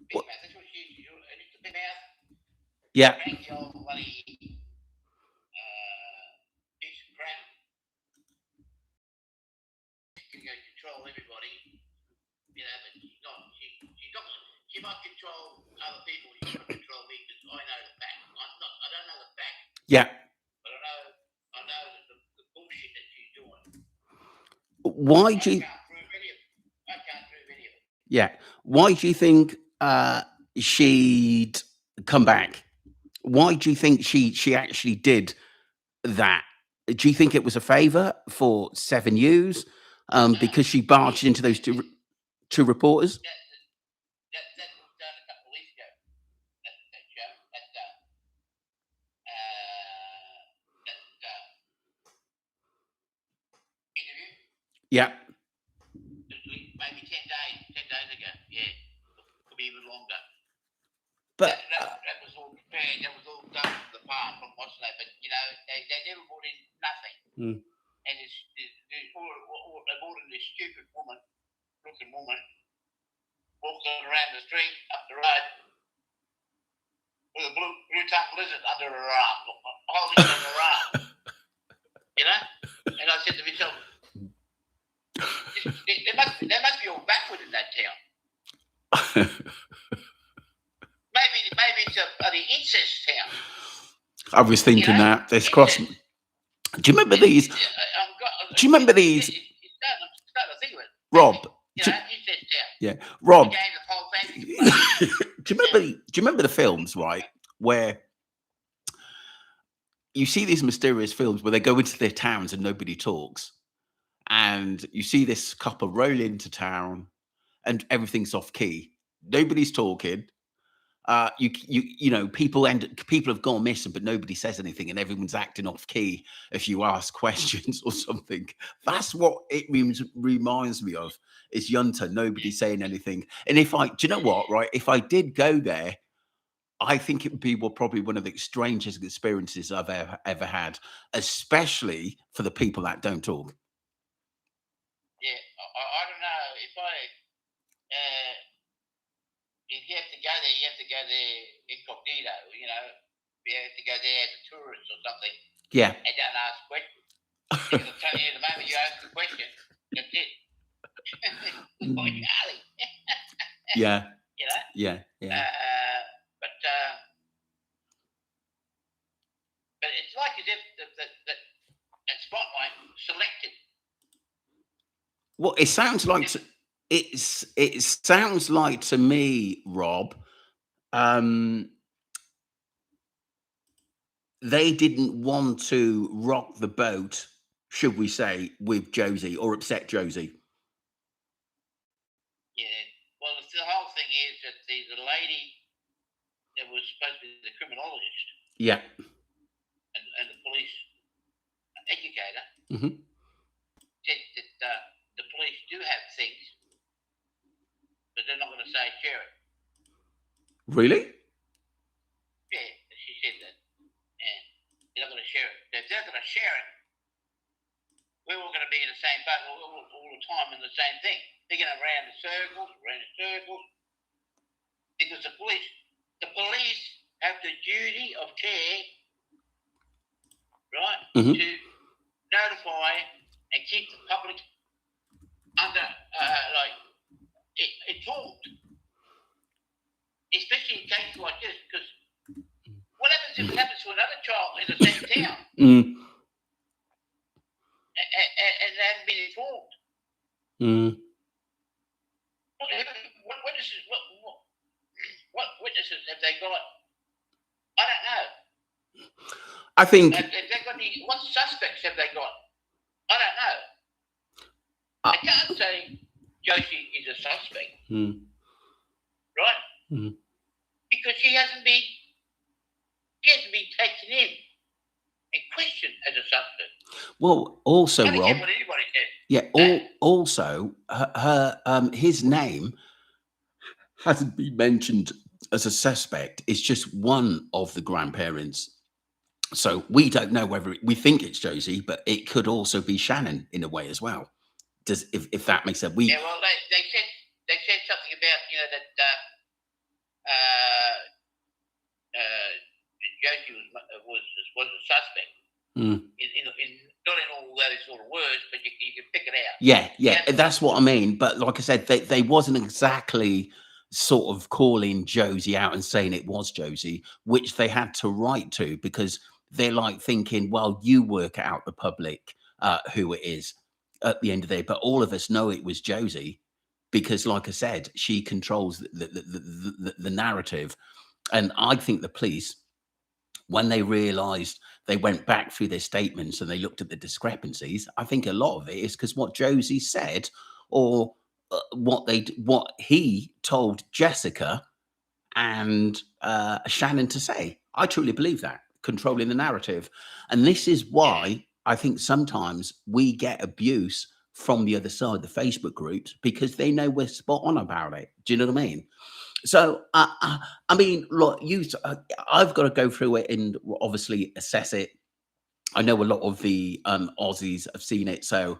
Big mouth. That's what she used to do. And it's a big mouth. Yeah. Drank the old bloody piece of crap. She can control everybody. You know, but she's not. She might control other people. She's not control me because I know the facts. I don't know the facts. Yeah. But I know the bullshit that she's doing. Why do you? I can't prove any of it. Yeah. Why do you think she'd come back? Why do you think she actually did that? Do you think it was a favour for 7 years? Because she barged into those two reporters? That was done a couple of weeks ago. That show. That interview. Yeah. Maybe 10 days ago. Yeah. Could be even longer. But that was all prepared. That was all done from the farm from what's that? But you know, they never brought in nothing. And they brought in this stupid looking woman, walking around the street up the road with a blue-tongued lizard under her arm, holding it in her arm. You know? And I said to myself, they must be all backward in that town. Maybe it's a bloody incest town. I was thinking that there's cross. Do you remember these? Do you remember these? Rob. Yeah, Rob. Do you remember the films, right? Where you see these mysterious films where they go into their towns and nobody talks, and you see this couple roll into town, and everything's off key. Nobody's talking. You know, people have gone missing, but nobody says anything, and everyone's acting off key if you ask questions or something. That's what it reminds me of. Is Yunta, nobody saying anything. And do you know what, right? If I did go there, I think it would be probably one of the strangest experiences I've ever had, especially for the people that don't talk. Yeah, I don't know if you have to go there, you have to go there incognito, you know. You have to go there as a tourist or something. Yeah. And don't ask questions. They'll tell you the moment you ask the question, that's it. Yeah. You know? Yeah. But it's like as if that spotlight selected. Well, it sounds like it sounds like to me, Rob, they didn't want to rock the boat, should we say, with Josie or upset Josie. Yeah. Well, the whole thing is that there's a lady that was supposed to be the criminologist. Yeah. And the police educator said that the police do have things, but they're not going to say share it. Really? Yeah, she said that. Yeah, they're not going to share it. If they're going to share it, we're all going to be in the same boat all the time in the same thing. They're going to round in circles, because the police have the duty of care, right, to notify and keep the public under informed, especially in cases like this. Because what happens if it happens to another child in the same town, and they haven't been informed? What witnesses have they got? I don't know. I think. Have they got what suspects have they got? I don't know. I can't say Josie is a suspect, right? Because she hasn't been taken in and questioned as a suspect. Well, also, I don't Rob. care what anybody says. Yeah. Also, his name hasn't been mentioned as a suspect. It's just one of the grandparents. So we don't know whether we think it's Josie, but it could also be Shannon in a way as well. If that makes sense. Yeah, well, they said something about, you know, that Josie was a suspect. In not in all those sort of words, but you can pick it out. Yeah, that's what I mean. But like I said, they wasn't exactly sort of calling Josie out and saying it was Josie, which they had to write to, because they're like thinking, well, you work out the public who it is at the end of the day. But all of us know it was Josie, because like I said, she controls the narrative. And I think the police, when they realized, they went back through their statements and they looked at the discrepancies, I think a lot of it is because what Josie said, or what he told Jessica and Shannon to say. I truly believe that, controlling the narrative. And this is why I think sometimes we get abuse from the other side, the Facebook groups, because they know we're spot on about it. Do you know what I mean? So, I mean, look, I've got to go through it and obviously assess it. I know a lot of the Aussies have seen it, so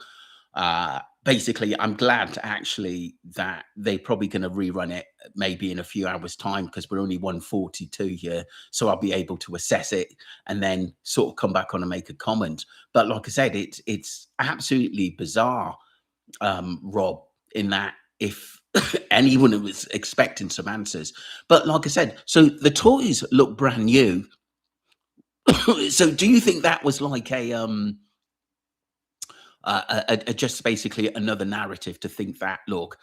basically, I'm glad to actually that they're probably going to rerun it maybe in a few hours' time, because we're only 1:42 here, so I'll be able to assess it and then sort of come back on and make a comment. But like I said, it's absolutely bizarre, Rob, in that if anyone was expecting some answers. But like I said, so the toys look brand new. So do you think that was like just basically another narrative to think that, look,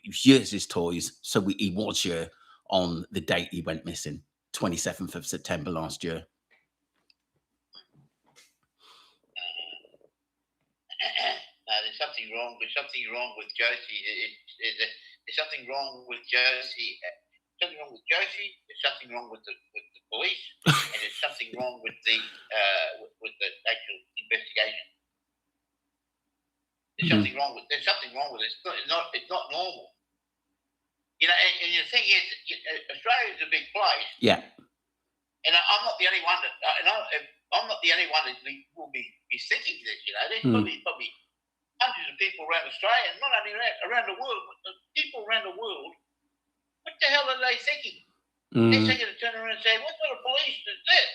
here's his toys, so he was here on the date he went missing, 27th of September last year? There's something wrong. There's something wrong with Josie. There's something wrong with Josie. Something wrong with Josie. There's something wrong with the police, and there's something wrong with the actual investigation. There's something wrong with. There's something wrong with it. It's not normal. You know, and the thing is, Australia's a big place. Yeah. And I'm not the only one that. I'm not the only one that will be thinking this. You know, there's probably hundreds of people around Australia, and not only around the world, but people around the world. What the hell are they thinking? They're thinking to turn around and say, "What sort of police is this?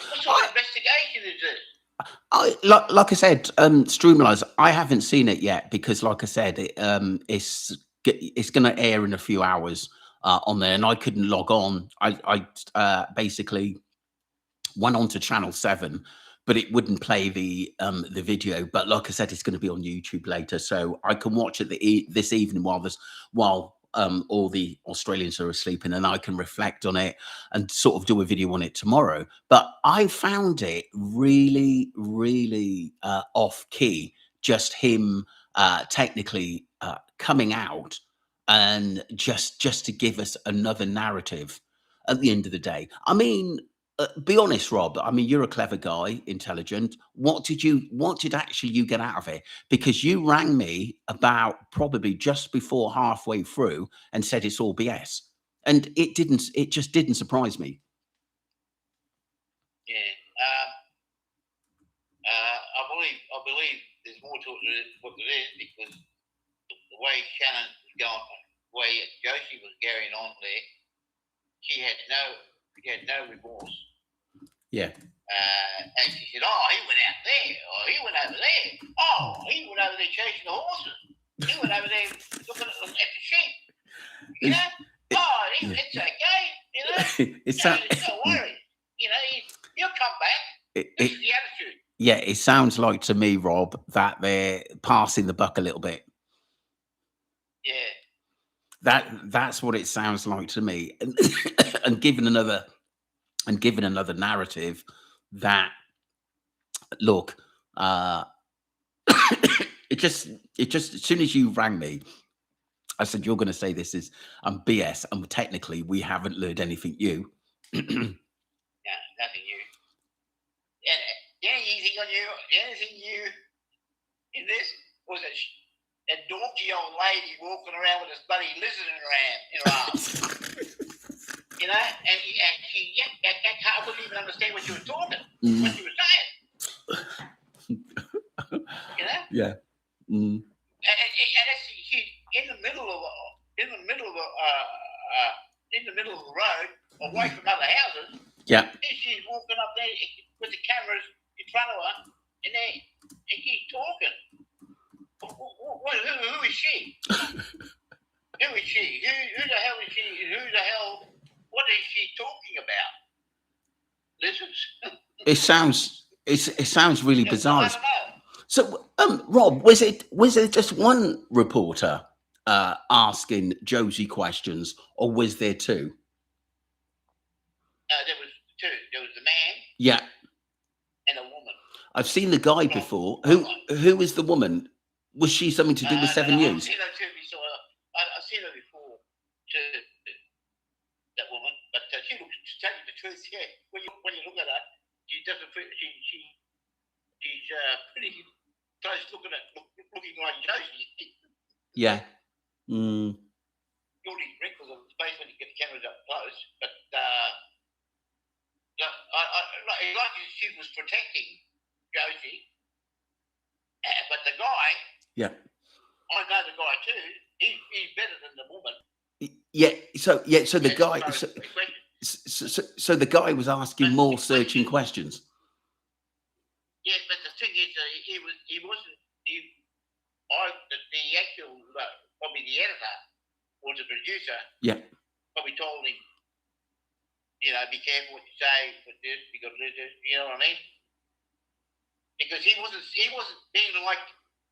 What sort of investigation is this?" Like I said, Streamlines, I haven't seen it yet because, like I said, it's going to air in a few hours on there, and I couldn't log on. I basically went on to Channel 7, but it wouldn't play the video. But like I said, it's going to be on YouTube later, so I can watch it this evening while all the Australians are asleep, and then I can reflect on it and sort of do a video on it tomorrow. But I found it really, really off key, just him technically coming out and just to give us another narrative at the end of the day. I mean, be honest, Rob. I mean, you're a clever guy, intelligent. What did actually you get out of it? Because you rang me about probably just before halfway through and said it's all BS, and it just didn't surprise me. Yeah. I believe there's more to what it is, because the way Shannon was going, the way Josie was carrying on there, she had no remorse. Yeah. And she said, "Oh, he went out there. Oh, he went over there. Oh, he went over there chasing the horses. He went over there looking at the sheep. You know? It's okay. You know? Don't worry. You know, he'll come back." That's the attitude. Yeah, it sounds like to me, Rob, that they're passing the buck a little bit. Yeah. That's what it sounds like to me, and given another narrative that, look, it just as soon as you rang me, I said you're going to say this is BS, and technically we haven't learned anything new. Yeah, nothing new. Yeah, the only thing new in this was a dorky old lady walking around with this bloody lizard in her arms. You know, and she I wouldn't even understand what she was talking, what she was saying. You know? Yeah. And she in the middle of in the middle of the road, away from other houses. Yeah. And she's walking up there with the cameras in front of her, and she's talking. Who is she? Who is she? Who the hell is she? Who the hell? What is she talking about? Lizards. It sounds really bizarre. I don't know. So, Rob, was it just one reporter asking Josie questions, or was there two? There was two. There was a man. Yeah. And a woman. I've seen the guy before. Who is the woman? Was she something to do with 7 News? I've seen her before. That woman, but she looks. To tell you the truth, yeah. When you look at her, she doesn't. She's pretty close looking like Josie. Yeah. All these wrinkles on his face when you get the cameras up close, but like she was protecting Josie, but the guy. Yeah. I know the guy too. He's better than the woman. Yeah. So the guy. So the guy was asking more searching questions. Yeah, but the thing is, he wasn't. The actual probably the editor or the producer. Yeah. Probably told him, be careful what you say with this because this, you know what I mean? Because he wasn't being like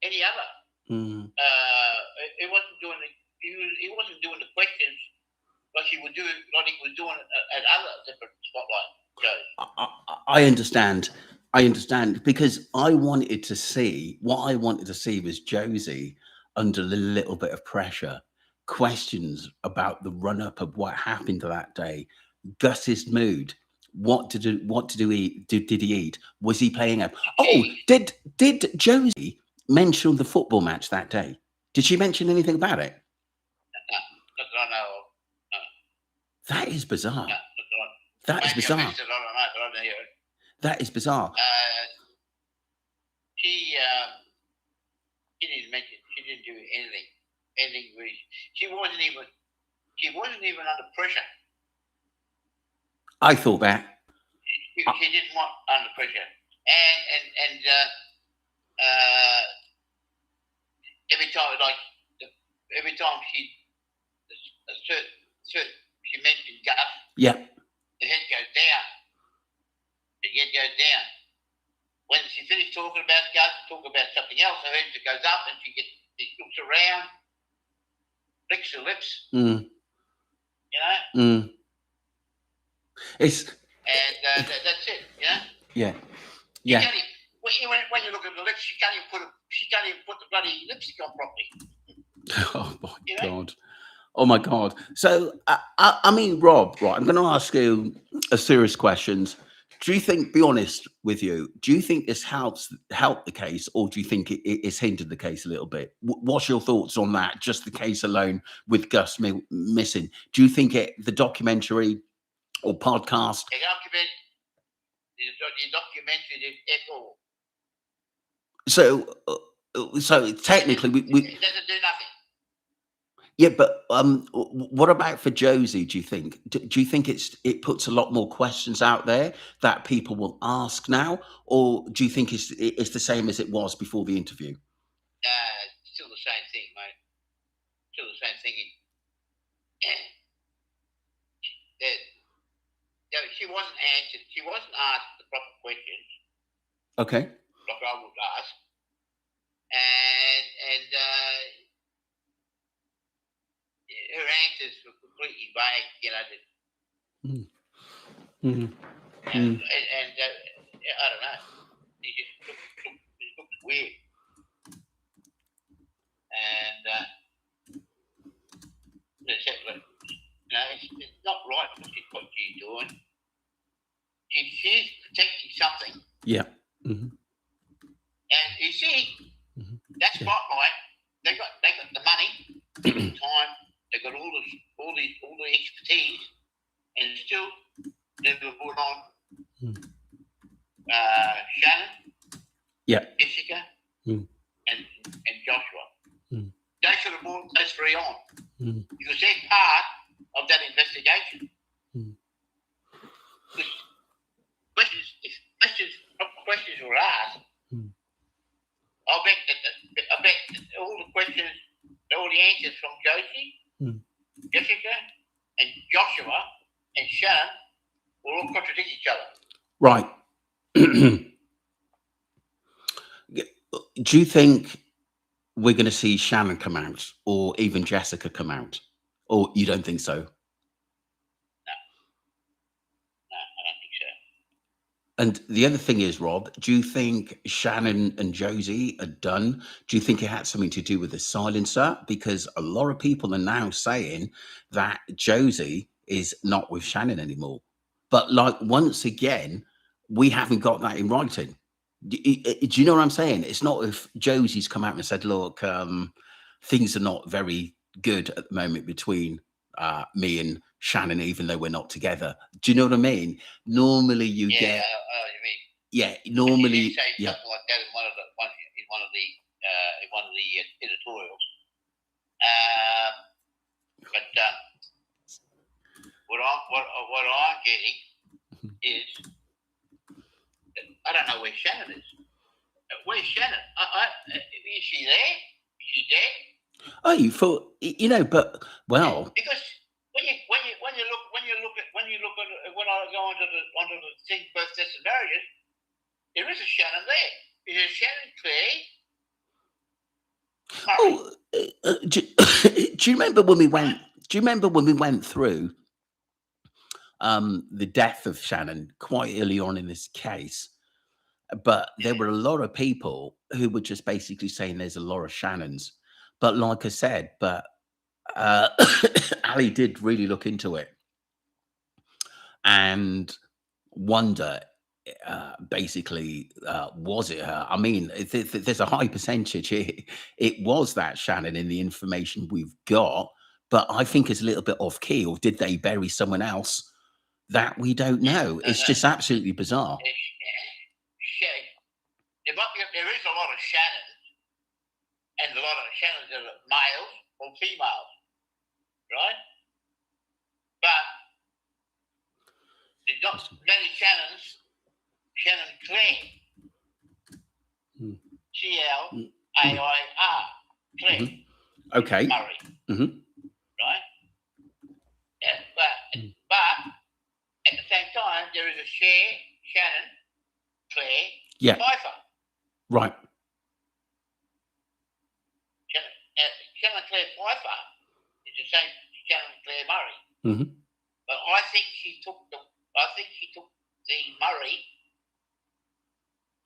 any other. He wasn't doing the questions like he was doing at other different spotlight shows. I understand because I wanted to see was Josie under a little bit of pressure, questions about the run up of what happened that day, Gus's mood. What did he eat? Was he playing up? Oh, did Josie mention the football match that day? Did she mention anything about it? No, not that I know of. No. That is bizarre. No, that is bizarre. I don't know, but I don't hear it. That is bizarre. She didn't mention. She didn't do anything really. She wasn't even under pressure. I thought that. She didn't want under pressure, and every time she mentioned Gus, yeah, the head goes down. The head goes down. When she finished talking about Gus, talk about something else, her head goes up, and she looks around, licks her lips. It's and that's it. Yeah. When you look at the lips, she can't even put the bloody lipstick on properly. Oh my God. Oh my God. So I mean, Rob, right, I'm going to ask you a serious question. Do you think, be honest with you, do you think this helped the case, or do you think it's hindered the case a little bit? What's your thoughts on that? Just the case alone with Gus missing. Do you think the documentary or podcast? The documentary did at all. So technically, we it doesn't do nothing. Yeah, but what about for Josie? Do you think? Do you think it puts a lot more questions out there that people will ask now, or do you think it's the same as it was before the interview? Still the same thing, mate. Still the same thing. She wasn't answered. She wasn't asked the proper questions. Okay. Like I would ask, and her answers were completely vague. And I don't know. It just looked weird. And it's not right what she's doing. She's protecting something. Yeah. And you see, that spotlight, they got the money, the time, they got all the expertise, and still they were put on Shannon, Jessica, and Joshua. They should have brought those three on because they're part of that investigation. Jessica and Joshua and Shannon will all contradict each other. Right. Do you think we're going to see Shannon come out or even Jessica come out? Or you don't think so? No, I don't think so. And the other thing is, Rob, do you think Shannon and Josie are done? Do you think it had something to do with the silencer? Because a lot of people are now saying that Josie is not with Shannon anymore. But like, once again, we haven't got that in writing. Do you know what I'm saying? It's not if Josie's come out and said, look, things are not very good at the moment between me and Shannon, even though we're not together. Do you know what I mean? Normally you get... you mean. Yeah, normally... You say something like that in one of the editorials. But what I'm getting is, I don't know where Shannon is. Where's Shannon? Is she there? Is she dead? Oh, you thought, you know, but well, because when I go onto the thing, Birth, Deaths and Marriages, there is a Shannon there. Is it Shannon Clay? do you remember when we went? Do you remember when we went through the death of Shannon quite early on in this case? But there were a lot of people who were just basically saying there's a lot of Shannons. But like I said, Ali did really look into it and wonder, basically, was it her? I mean, there's a high percentage it was that Shannon in the information we've got, but I think it's a little bit off key. Or did they bury someone else that we don't know? It's just absolutely bizarre. There is a lot of Shannons, and a lot of Shannons are males or females, right? But there's not many Shannons. Shannon Clay, Clair, Clay. Okay. Murray, right? Yeah, but at the same time, there is a Shannon Clay Pfeiffer. Right. Shannon Claire Pfeiffer is the same Shannon Claire Murray. But I think she took the Murray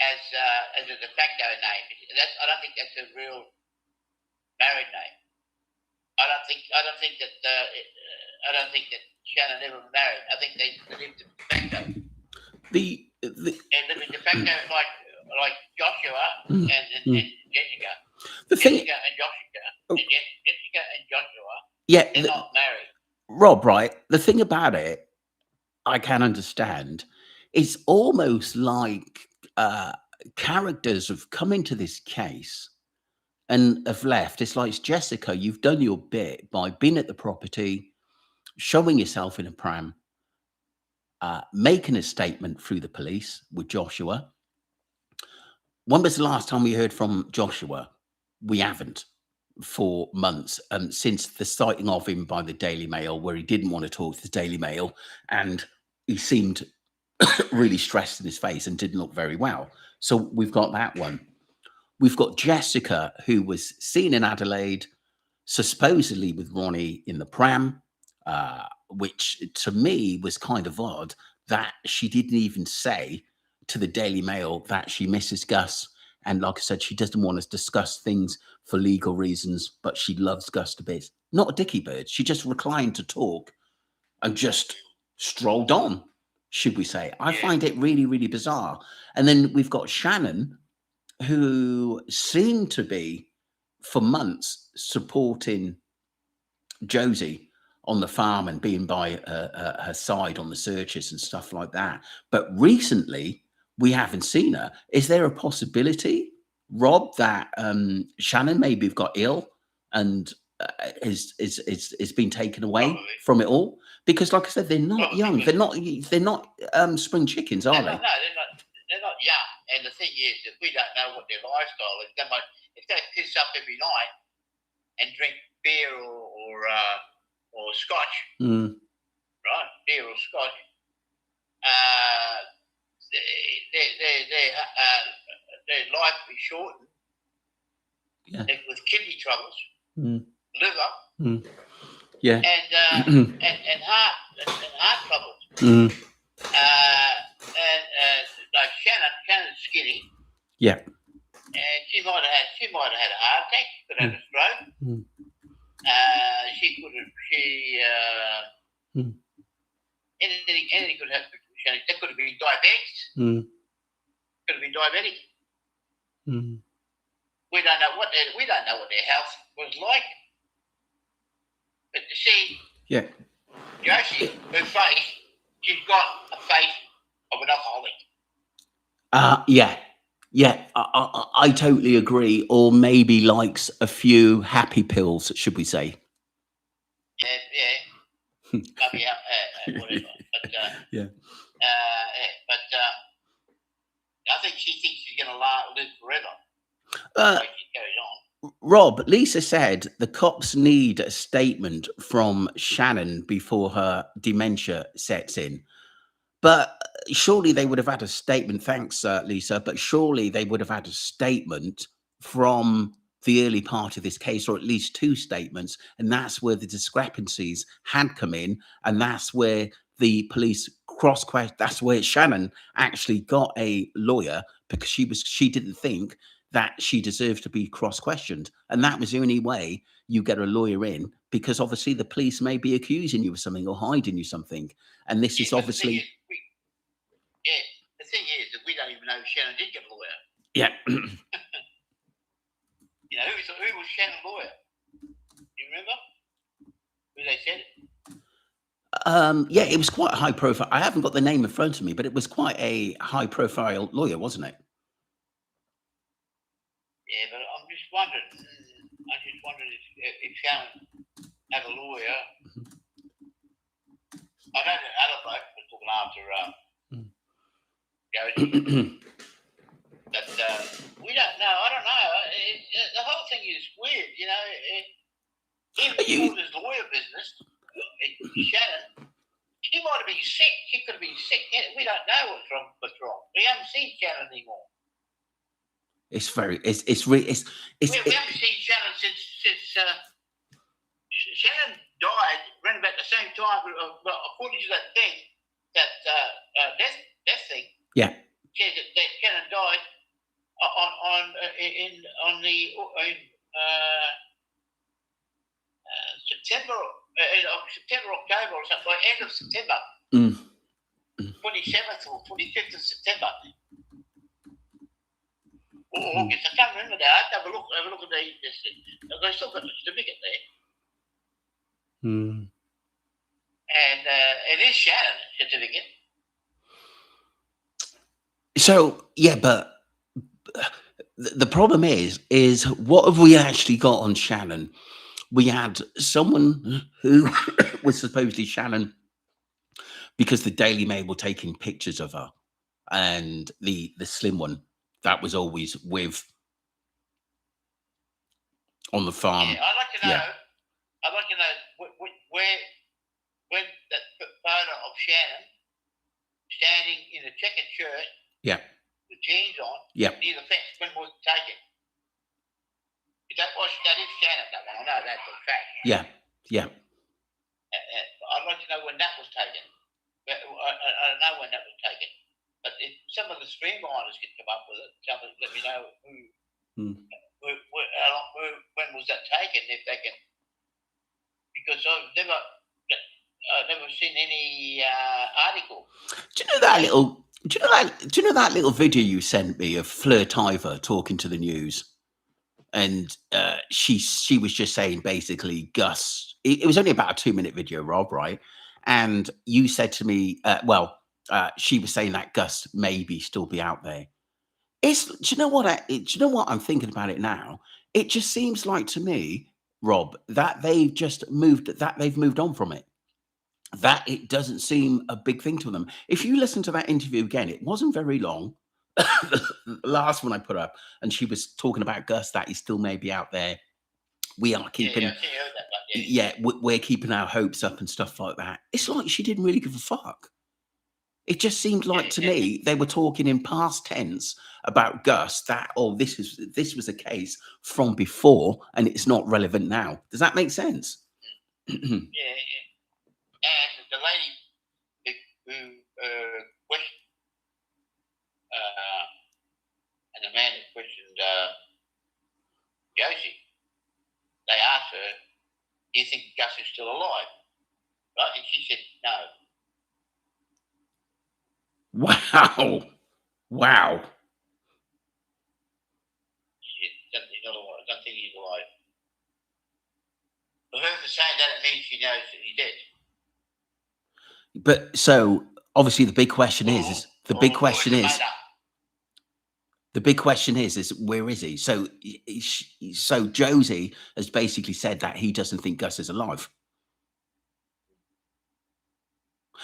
as a de facto name. I don't think that's a real married name. I don't think that Shannon ever married. I think they lived de facto. They lived in de facto like Joshua and Jessica. Jessica and Joshua, they're not married. Rob, right? The thing about it, I can understand. It's almost like characters have come into this case and have left. It's like, Jessica, you've done your bit by being at the property, showing yourself in a pram, making a statement through the police with Joshua. When was the last time we heard from Joshua? We haven't for months, since the sighting of him by the Daily Mail, where he didn't want to talk to the Daily Mail and he seemed really stressed in his face and didn't look very well. So we've got that one. We've got Jessica, who was seen in Adelaide, supposedly with Ronnie in the pram, which to me was kind of odd that she didn't even say to the Daily Mail that she misses Gus. And like I said, she doesn't want to discuss things for legal reasons, but she loves Gus to bits. Not a dicky bird. She just reclined to talk and just strolled on, should we say. I find it really, really bizarre. And then we've got Shannon, who seemed to be, for months, supporting Josie on the farm and being by her side on the searches and stuff like that. But recently, we haven't seen her. Is there a possibility, Rob, that Shannon maybe have got ill and is been taken away from it all? Because, like I said, they're not young. They're not spring chickens, are they? No, they're not young. And the thing is, that we don't know what their lifestyle is. If they piss up every night and drink beer or Scotch, Mm. right? Beer or Scotch. Their life is shortened. Yeah. With kidney troubles, Mm. liver, yeah, and heart troubles. Mm. And like Shannon's skinny. Yeah. And she might have had a heart attack. She could have had a stroke. She could have anything could happen. That could have been diabetes. Could have been diabetic. We don't know what their health was like. But you see, Josie, her face, she's got a face of an alcoholic. Yeah, I totally agree. Or maybe likes a few happy pills, should we say? Yeah. Maybe whatever. But I think she thinks she's going to live forever. Like she carries on. Rob, Lisa said the cops need a statement from Shannon before her dementia sets in. But surely they would have had a statement. Thanks, Lisa. But surely they would have had a statement from the early part of this case, or at least two statements. And that's where the discrepancies had come in. And that's where the police cross-question. That's where Shannon actually got a lawyer, because she didn't think that she deserved to be cross-questioned. And that was the only way you get a lawyer in, because obviously the police may be accusing you of something or hiding you something. And this is obviously... The thing is that we don't even know if Shannon did get a lawyer. Yeah. Who was Shannon's lawyer? You remember? Who they said? Yeah, it was quite a high profile. I haven't got the name in front of me, but it was quite a high profile lawyer, wasn't it? Yeah, but I'm just wondering. If Shannon had a lawyer. I know that other bloke was looking after Josie. But we don't know. I don't know. The whole thing is weird, Even before this lawyer business, Shannon, she might have been sick. She could have been sick. We don't know what's wrong. We haven't seen Shannon anymore. We haven't seen Shannon since Shannon died around about the same time. According to that thing, that death thing. Yeah. Says that Shannon died September, October, or something, like end of September. 27th or 25th of September. Or August. I can't remember that. Have a look at this thing. They still got the certificate there. And it is Shannon's certificate. So, yeah, but the problem is what have we actually got on Shannon? We had someone who was supposedly Shannon because the Daily Mail were taking pictures of her, and the slim one that was always with on the farm. Yeah, I'd like to know where when that photo of Shannon standing in a checkered shirt, with jeans on, near the fence, when was it taken? That is Shannon, that one. I know that for a fact. Yeah. I'd like to know when that was taken. I don't know when that was taken. But if some of the streamliners can come up with it, let me know when was that taken, if they can. Because I've never seen any article. Do you know that little video you sent me of Fleur Tyver talking to the news? And she was just saying basically Gus. It was only about a 2-minute video, Rob, right? And you said to me, she was saying that Gus maybe still be out there. Do you know what I'm thinking about it now? It just seems like to me, Rob, that they've moved on from it. That it doesn't seem a big thing to them. If you listen to that interview again, it wasn't very long. The last one I put up, and she was talking about Gus, that he still may be out there, We are keeping, I see, I heard that one, yeah. we're keeping our hopes up and stuff like that. It's like she didn't really give a fuck. It just seemed like to me they were talking in past tense about Gus, that this was a case from before and it's not relevant now. Does that make sense? Yeah. And the lady who questioned, and the man that questioned Josie, they asked her, "Do you think Gus is still alive?" Right? And she said, "No." Wow. Wow. She said, "He's not alive. I don't think he's alive." For her to say that, it means she knows that he's dead. But so obviously the big question is where is he? So Josie has basically said that he doesn't think Gus is alive.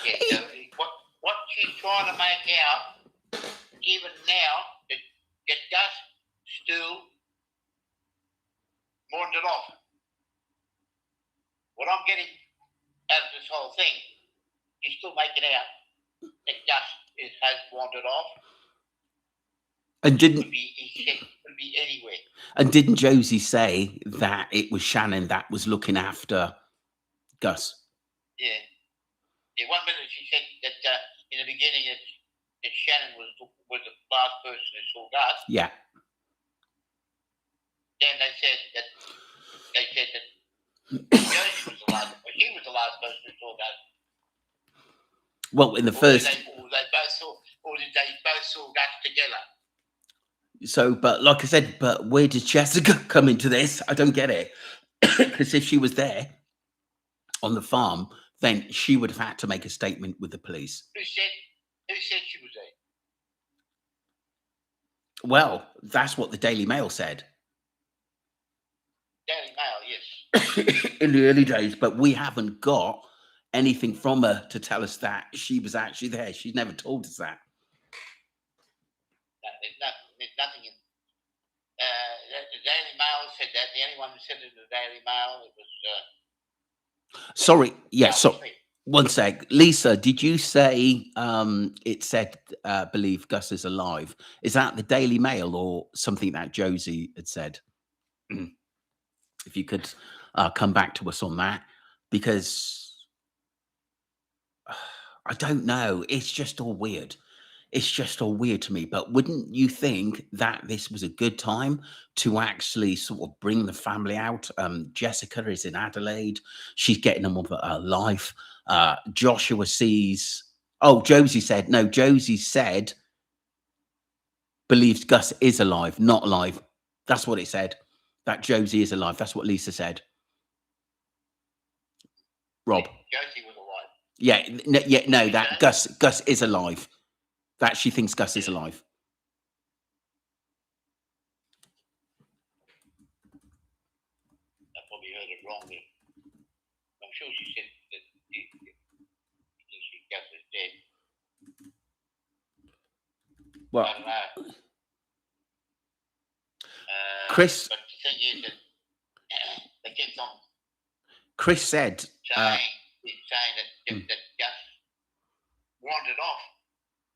Yeah, so what she's trying to make out, even now, that Gus still wandered off. What I'm getting out of this whole thing, she's still making out that Gus has wandered off. And could be anywhere. And didn't Josie say that it was Shannon that was looking after Gus? Yeah. One minute she said that in the beginning that Shannon was the last person who saw Gus. Yeah. Then they said that Josie was the last. She was the last person who saw Gus. Well, in the first, they both saw Gus together. So, but like I said, but where did Jessica come into this? I don't get it. Because if she was there on the farm, then she would have had to make a statement with the police. Who said she was there? Well, that's what the Daily Mail said. Daily Mail, yes. In the early days, but we haven't got anything from her to tell us that she was actually there. She's never told us that. There's nothing in the Daily Mail said that. The only one who said it in the Daily Mail, it was sorry, yeah, so one sec. Lisa, did you say it said believe Gus is alive? Is that the Daily Mail or something that Josie had said? If you could come back to us on that, because I don't know. It's just all weird. It's just all weird to me. But wouldn't you think that this was a good time to actually sort of bring the family out? Jessica is in Adelaide. She's getting on with her life. Joshua sees... Oh, Josie said... No, Josie said believes Gus is alive, not alive. That's what it said. That Josie is alive. That's what Lisa said. Rob. Josie was alive. Yeah, no, that Gus is alive. That she thinks Gus is alive. I probably heard it wrong there. I'm sure she said that Gus is dead. Well, I don't know. Chris. But the thing is that they kept on. Chris said saying that Gus wandered off.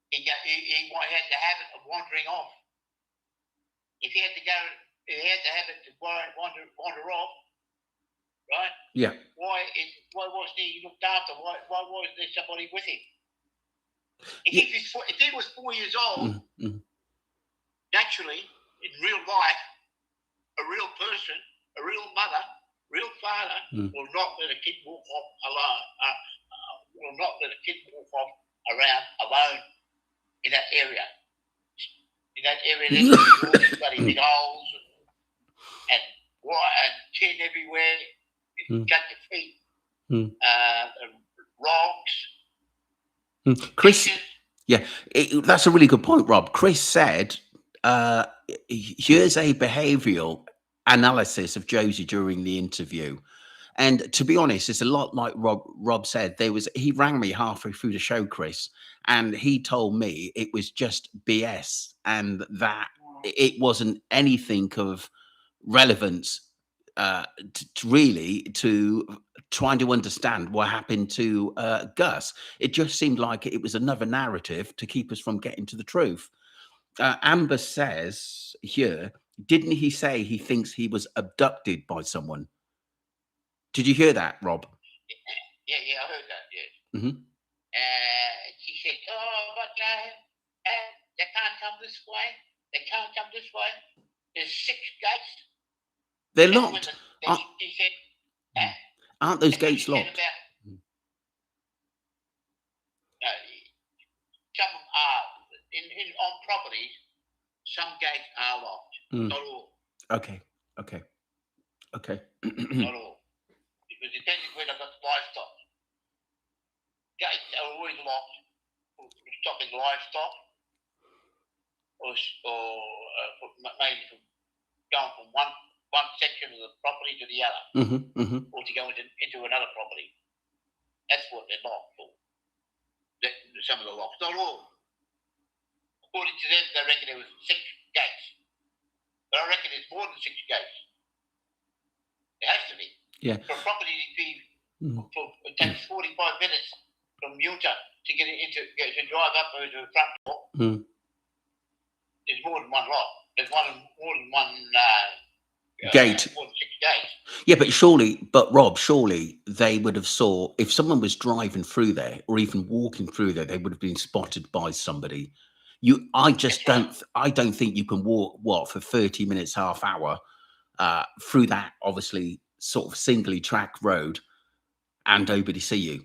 He had the habit of wandering off. If he had to go, he had the habit to wander off, right? Yeah. Why wasn't he looked after? Why wasn't there somebody with him? If he was 4 years old, naturally, in real life, a real person, a real mother, real father will not let a kid walk off alone. Will not let a kid walk off around alone. In that area, there's all these bloody big holes and water and tin everywhere. Cut your feet, rocks. Chris, yeah, that's a really good point, Rob. Chris said, here's a behavioural analysis of Josie during the interview. And to be honest, it's a lot like Rob said. He rang me halfway through the show, Chris, and he told me it was just BS and that it wasn't anything of relevance really to trying to understand what happened to Gus. It just seemed like it was another narrative to keep us from getting to the truth. Amber says here, didn't he say he thinks he was abducted by someone? Did you hear that, Rob? Yeah, I heard that, yes. Mm-hmm. She said, oh, but they can't come this way. They can't come this way. There's 6 gates. They're locked. She said, aren't those gates locked? Some are, on properties, some gates are locked. Not all. Okay. Not all. Because it depends where they've got livestock. Gates are always locked for stopping livestock or maybe from going from one section of the property to the other, or to go into another property. That's what they're locked for. Some of the locks, not all. According to them, they reckon there was 6 gates. But I reckon there's more than 6 gates. There has to be. Yeah. For a property to be, it takes 45 minutes from Utah to get it to drive up to the front door. There's more than one lock. There's more than one gate. More than 6 gates. Yeah, but Rob, surely they would have saw, if someone was driving through there or even walking through there, they would have been spotted by somebody. I don't think you can walk for 30 minutes, half hour through that obviously sort of singly track road and nobody see you.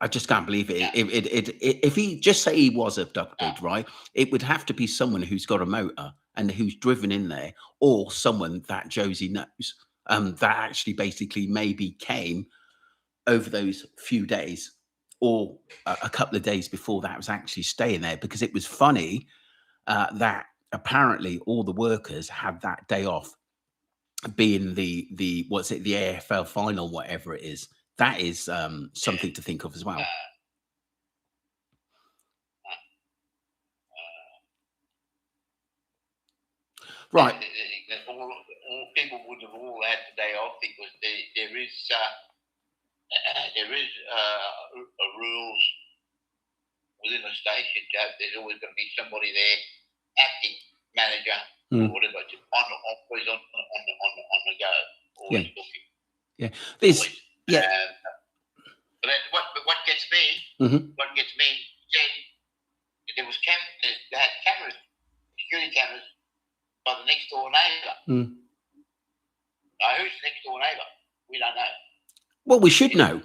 I just can't believe it. If he just say he was abducted, right, it would have to be someone who's got a motor and who's driven in there, or someone that Josie knows that actually basically maybe came over those few days or a couple of days before that was actually staying there, because it was funny that apparently all the workers had that day off, being the AFL final, whatever it is. That is something to think of as well. Right. All people would have all had the day off, because there is rules within a station. There's always going to be somebody there, acting manager or whatever, on the go, always looking. Yeah. But what gets me, said there was they had cameras, security cameras, by the next door neighbour. Now, who's the next door neighbour? We don't know. Well, we should know.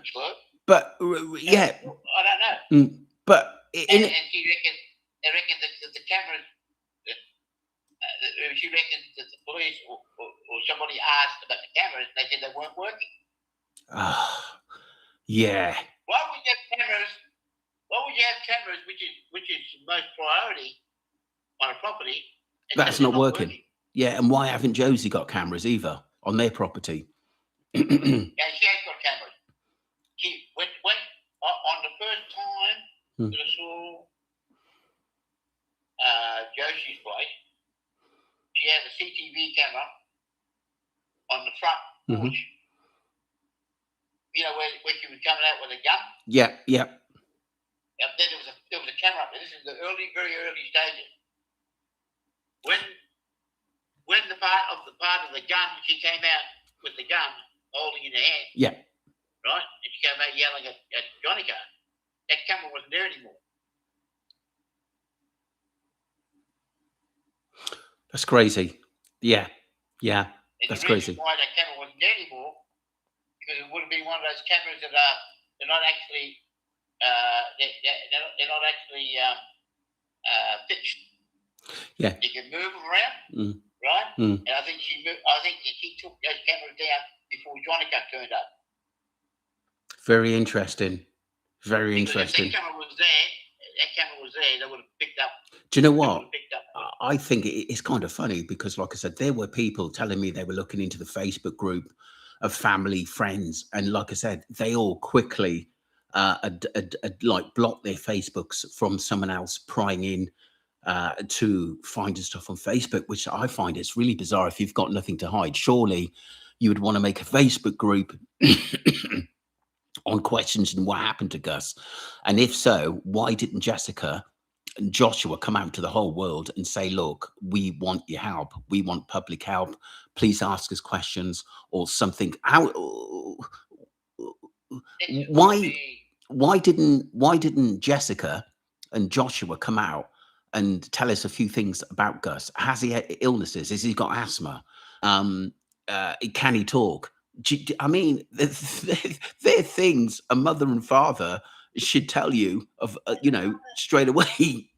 But yeah, I don't know. But and she reckons they reckon that the cameras. She reckons that the police or somebody asked about the cameras, and they said they weren't working. Yeah. Why would you have cameras? Why would you have cameras, which is the most priority on a property? That's not working. Yeah, and why haven't Josie got cameras either on their property? Yeah, she has got cameras. She went on the first time that I saw Josie's place. She had a CCTV camera on the front porch. You know where she was coming out with a gun. Yeah. Up there, there was a camera up there. This is the very early stages. When the part of the gun, she came out with the gun holding in her hand. Yeah. Right? And she came out yelling at Johnny Carr. That camera wasn't there anymore. That's crazy. Yeah. And That's the reason crazy. why that camera wasn't there anymore, because it would have been one of those cameras that they're not actually fixed. Yeah. You can move them around, right? And I think she took those cameras down before Johnny Carr turned up. Very interesting. Very interesting. If that camera was there, they would have picked up. Do you know what? I think it's kind of funny because, like I said, there were people telling me they were looking into the Facebook group of family, friends, and like I said, they all quickly like blocked their Facebooks from someone else prying in to finding stuff on Facebook, which I find it's really bizarre. If you've got nothing to hide, surely you would want to make a Facebook group on questions and what happened to Gus. And if so, why didn't Jessica and Joshua come out to the whole world and say, look, we want your help. We want public help. Please ask us questions or something. Why didn't Jessica and Joshua come out and tell us a few things about Gus? Has he had illnesses? Has he got asthma? Can he talk? I mean, they're things a mother and father should tell you of, straight away.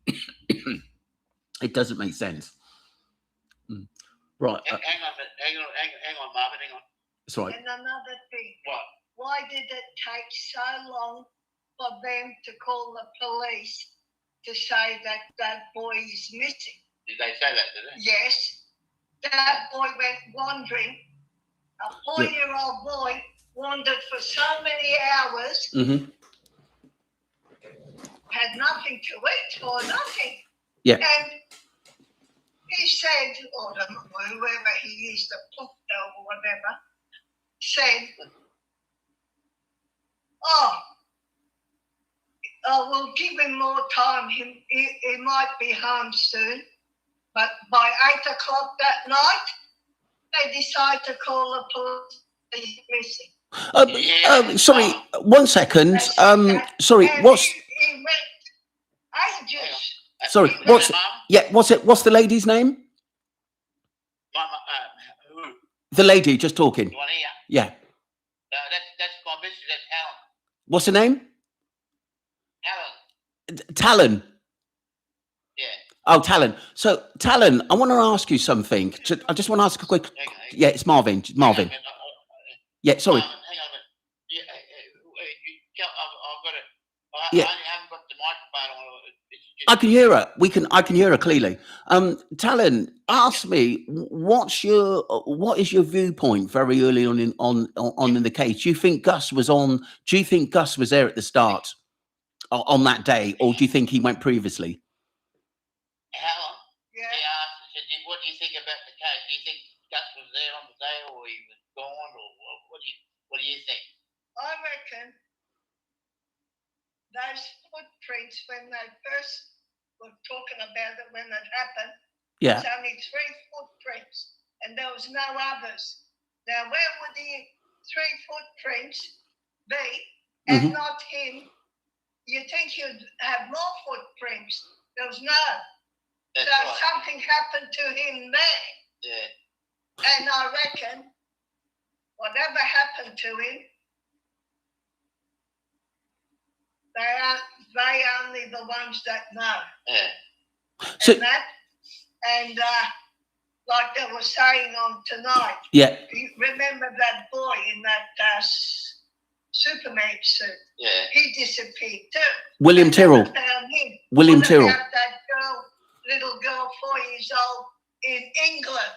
It doesn't make sense. Right. Hang on, Marvin, hang on. Sorry. And another thing. What? Why did it take so long for them to call the police to say that that boy is missing? Did they say that, did they? Yes. That boy went wandering. A 4-year-old boy wandered for so many hours, had nothing to eat or nothing. Yeah. And he said, or whoever he is, the pop dog or whatever, said, we'll give him more time. He might be home soon. But by 8 o'clock that night, they decide to call the police. He's missing. Sorry, 1 second. Sorry, and what's... He went ages. Sorry, what's the lady's name? Who? The lady just talking. The one here? Yeah. That's my missus, that's Helen. What's her name? Helen. Talon. Yeah. Oh, Talon. So, Talon, I want to ask you something. I just want to ask a quick... Yeah, it's Marvin. Marvin. Yeah, sorry. Hang on a minute. I've got it. Yeah. I haven't got the microphone on. I can hear her. I can hear her clearly. Talon, ask me, what is your viewpoint very early on in the case? Do you think Gus was there at the start on that day, or do you think he went previously? Helen? Yeah. He asked, said, what do you think about the case? Do you think Gus was there on the day, or he was gone, or what do you think? I reckon those footprints, when they first were talking about it, when it happened, Yeah. it's only 3 footprints, and there was no others. Now, where would the 3 footprints be, and not him? You think you'd have more footprints? There was none. That's so right. something happened to him there. Yeah. And I reckon whatever happened to him, they only the ones that know. Yeah. So, and like they were saying on tonight, yeah. you remember that boy in that Superman suit? Yeah. He disappeared too. William Tyrrell. Found him. William What Tyrrell. about that little girl, 4 years old, in England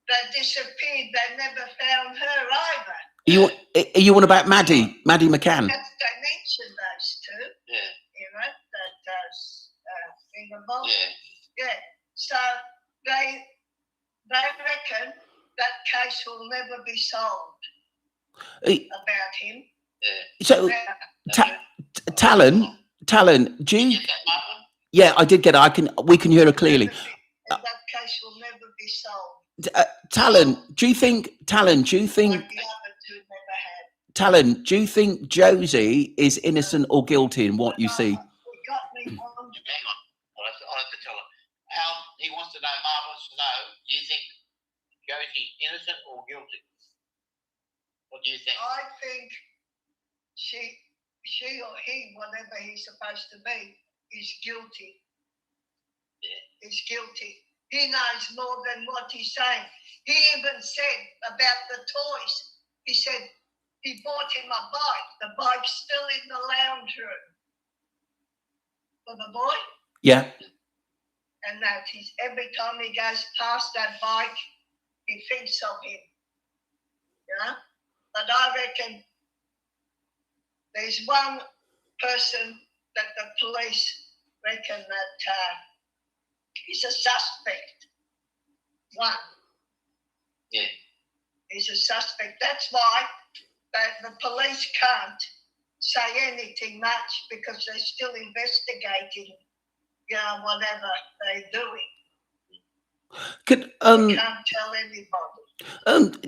that disappeared? They never found her either. Are you on about Maddie McCann? They mentioned those two. Yeah. You know, that thing about. Yeah. Yeah. So they reckon that case will never be solved about him. Yeah. So, Talon, do you? Did you get that, Martin? Yeah, I did get it. We can hear her clearly. That case will never be solved. Talon, do you think? Like the other two never had. Talon, do you think Josie is innocent or guilty in what you see? It got me wondering. Hang on. I'll have to tell her. Hal, he wants to know, Marv wants to know, do you think Josie's innocent or guilty? What do you think? I think she or he, whatever he's supposed to be, is guilty. Yeah. Is guilty. He knows more than what he's saying. He even said about the toys. He said he bought him a bike. The bike's still in the lounge room. For the boy. Yeah. And that every time he goes past that bike, he thinks of him. You know? But I reckon there's one person that the police reckon that he's a suspect. One. Yeah. is a suspect. That's why the police can't say anything much because they're still investigating, whatever they're doing. Could They can't tell anybody.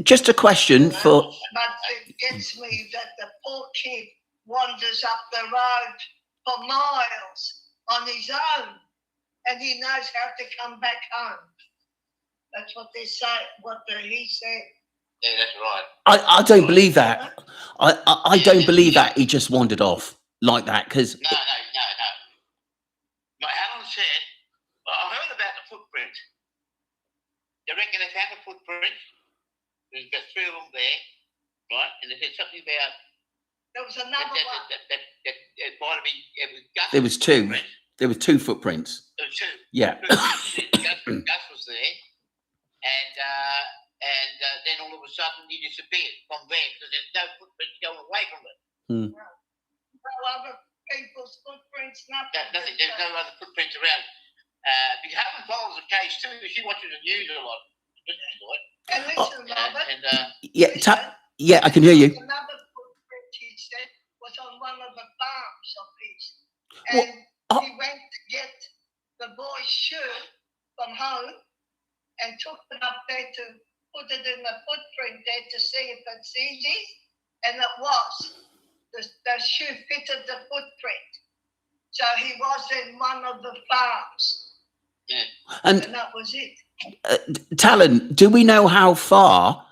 just a question for. But it gets me that the poor kid wanders up the road for miles on his own, and he knows how to come back home. That's what they say. He said. Yeah, that's right. I don't believe that. I don't believe that he just wandered off like that because. No. But Alan said, well, I heard about the footprint. They reckon they found a footprint. There's got 3 of them there, right? And they said something about. There was another one. That it might have been. It was Gus. There was 2. Footprint. There were 2 footprints. There was 2. Yeah. Gus was there, and then all of a sudden he disappeared from there because there's no footprints going away from it. No other people's footprints, nothing. Nothing. There's no other footprints around. If you haven't followed the case too, if you watch the news a lot, and listen, Robert. Yeah, I can hear you. Another footprint, he said, was on one of the farms of his, and he went to get the boy's shirt from home and took it up there to put it in the footprint there to see if it's easy, and it was. The shoe fitted the footprint, so he was in one of the farms. Yeah. And that was it. Talon, do we know how far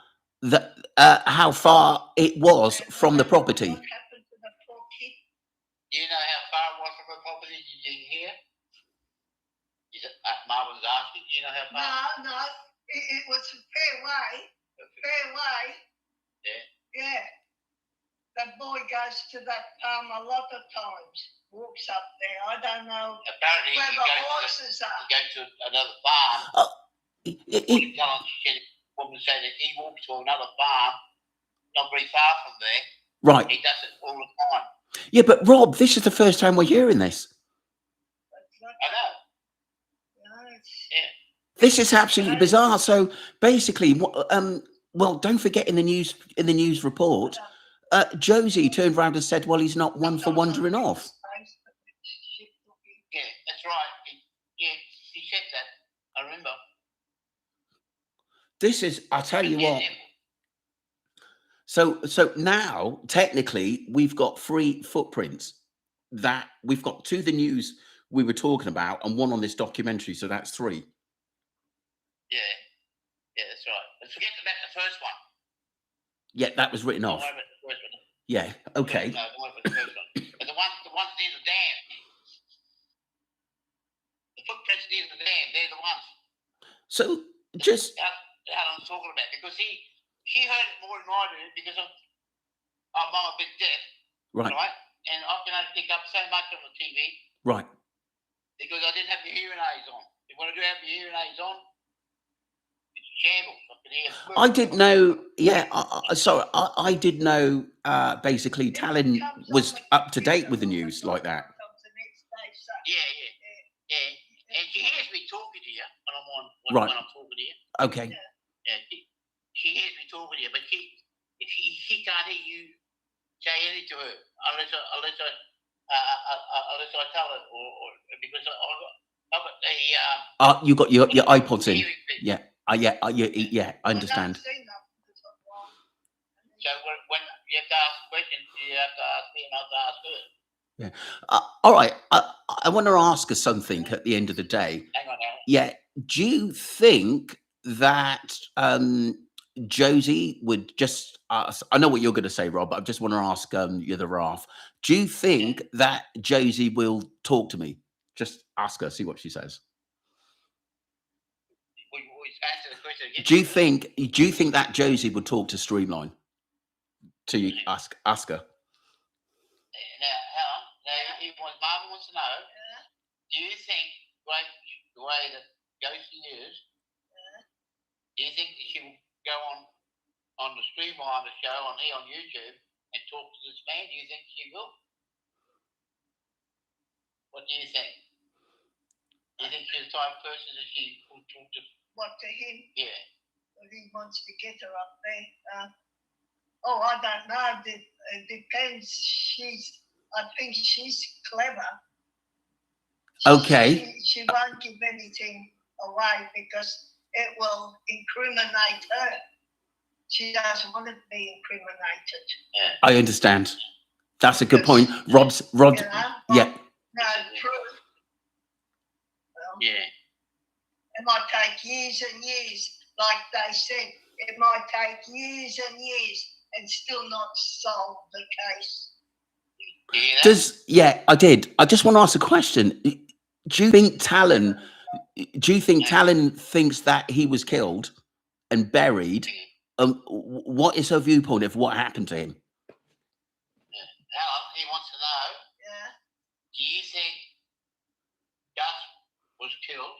it was from the property? What happened to the poor kid? Do you know how far it was from the property? Did you hear? Marvin's asking. Do you know how far? No. It was a fair way. Yeah. The boy goes to that farm a lot of times. Walks up there. I don't know Apparently where the horses are. He goes to another farm. The woman said that he walks to another farm, not very far from there. Right. He does it all the time. Yeah, but Rob, this is the first time we're hearing this. I know. Yeah. This is absolutely bizarre. So basically, well, don't forget in the news report, Josie turned around and said, "Well, he's not one for wandering off." Yeah, that's right. He said that. I remember. This is, I tell you what. So now technically we've got 3 footprints that we've got 2 the news we were talking about and 1 on this documentary. So that's 3. Yeah, that's right. But forget about the first one. Yeah, that was written off. Yeah. Okay. No, the first one. But the ones near the dam. The footprints near the dam. They're the ones. So just. How I'm talking about, because she heard it more than I did because I'm a bit deaf, right? And I can only pick up so much on the TV, right? Because I didn't have the hearing aids on. When I do have the hearing aids on, it's a shambles. I can hear. I didn't know. Yeah, sorry, I did know. Basically, Talon was up to date with the news like that. Yeah. And she hears me talking to you when I'm on. When I'm talking to you. Okay. Yeah, she hears me talking to you, but she can't hear you say anything to her unless I tell her, or because I've got the you got your iPods in. Yeah. Yeah. I understand. So when you have to ask questions, you have to ask me and I have to ask her. Yeah. All right. I want to ask her something at the end of the day. Hang on, Alan. Yeah. Do you think that Josie would just ask? I know what you're going to say, Rob, but I just want to ask the other half. Do you think that Josie will talk to me? Just ask her, see what she says. Answer the question again. Do you think that Josie would talk to Streamline? To you, ask her. Now, Marvin wants to know. Do you think the way that Josie is? Do you think that she will go on the Streamline show on YouTube and talk to this man? Do you think she will? What do you think? Do you think she's the type of person that she will talk to? What, to him? Yeah. he wants to get her up there. I don't know. It depends. I think she's clever. Okay. She won't give anything away because it will incriminate her. She doesn't want to be incriminated. I understand. That's a good point. Rod. You know, Yeah. No truth. Well, Yeah. it might take years and years, like they said. It might take years and years and still not solve the case. I did. I just want to ask a question. Do you think Talon thinks that he was killed and buried? What is her viewpoint of what happened to him? Alan, he wants to know, Yeah. do you think Gus was killed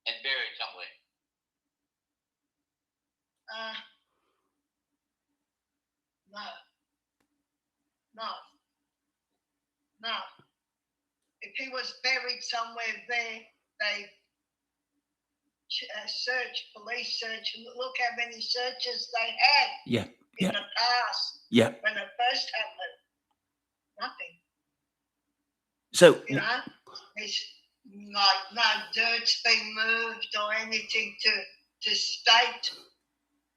and buried somewhere? No. If he was buried somewhere there, they police search, look how many searches they had in the past. Yeah. When it first happened. Nothing. So, you know, it's like no dirt's been moved or anything to state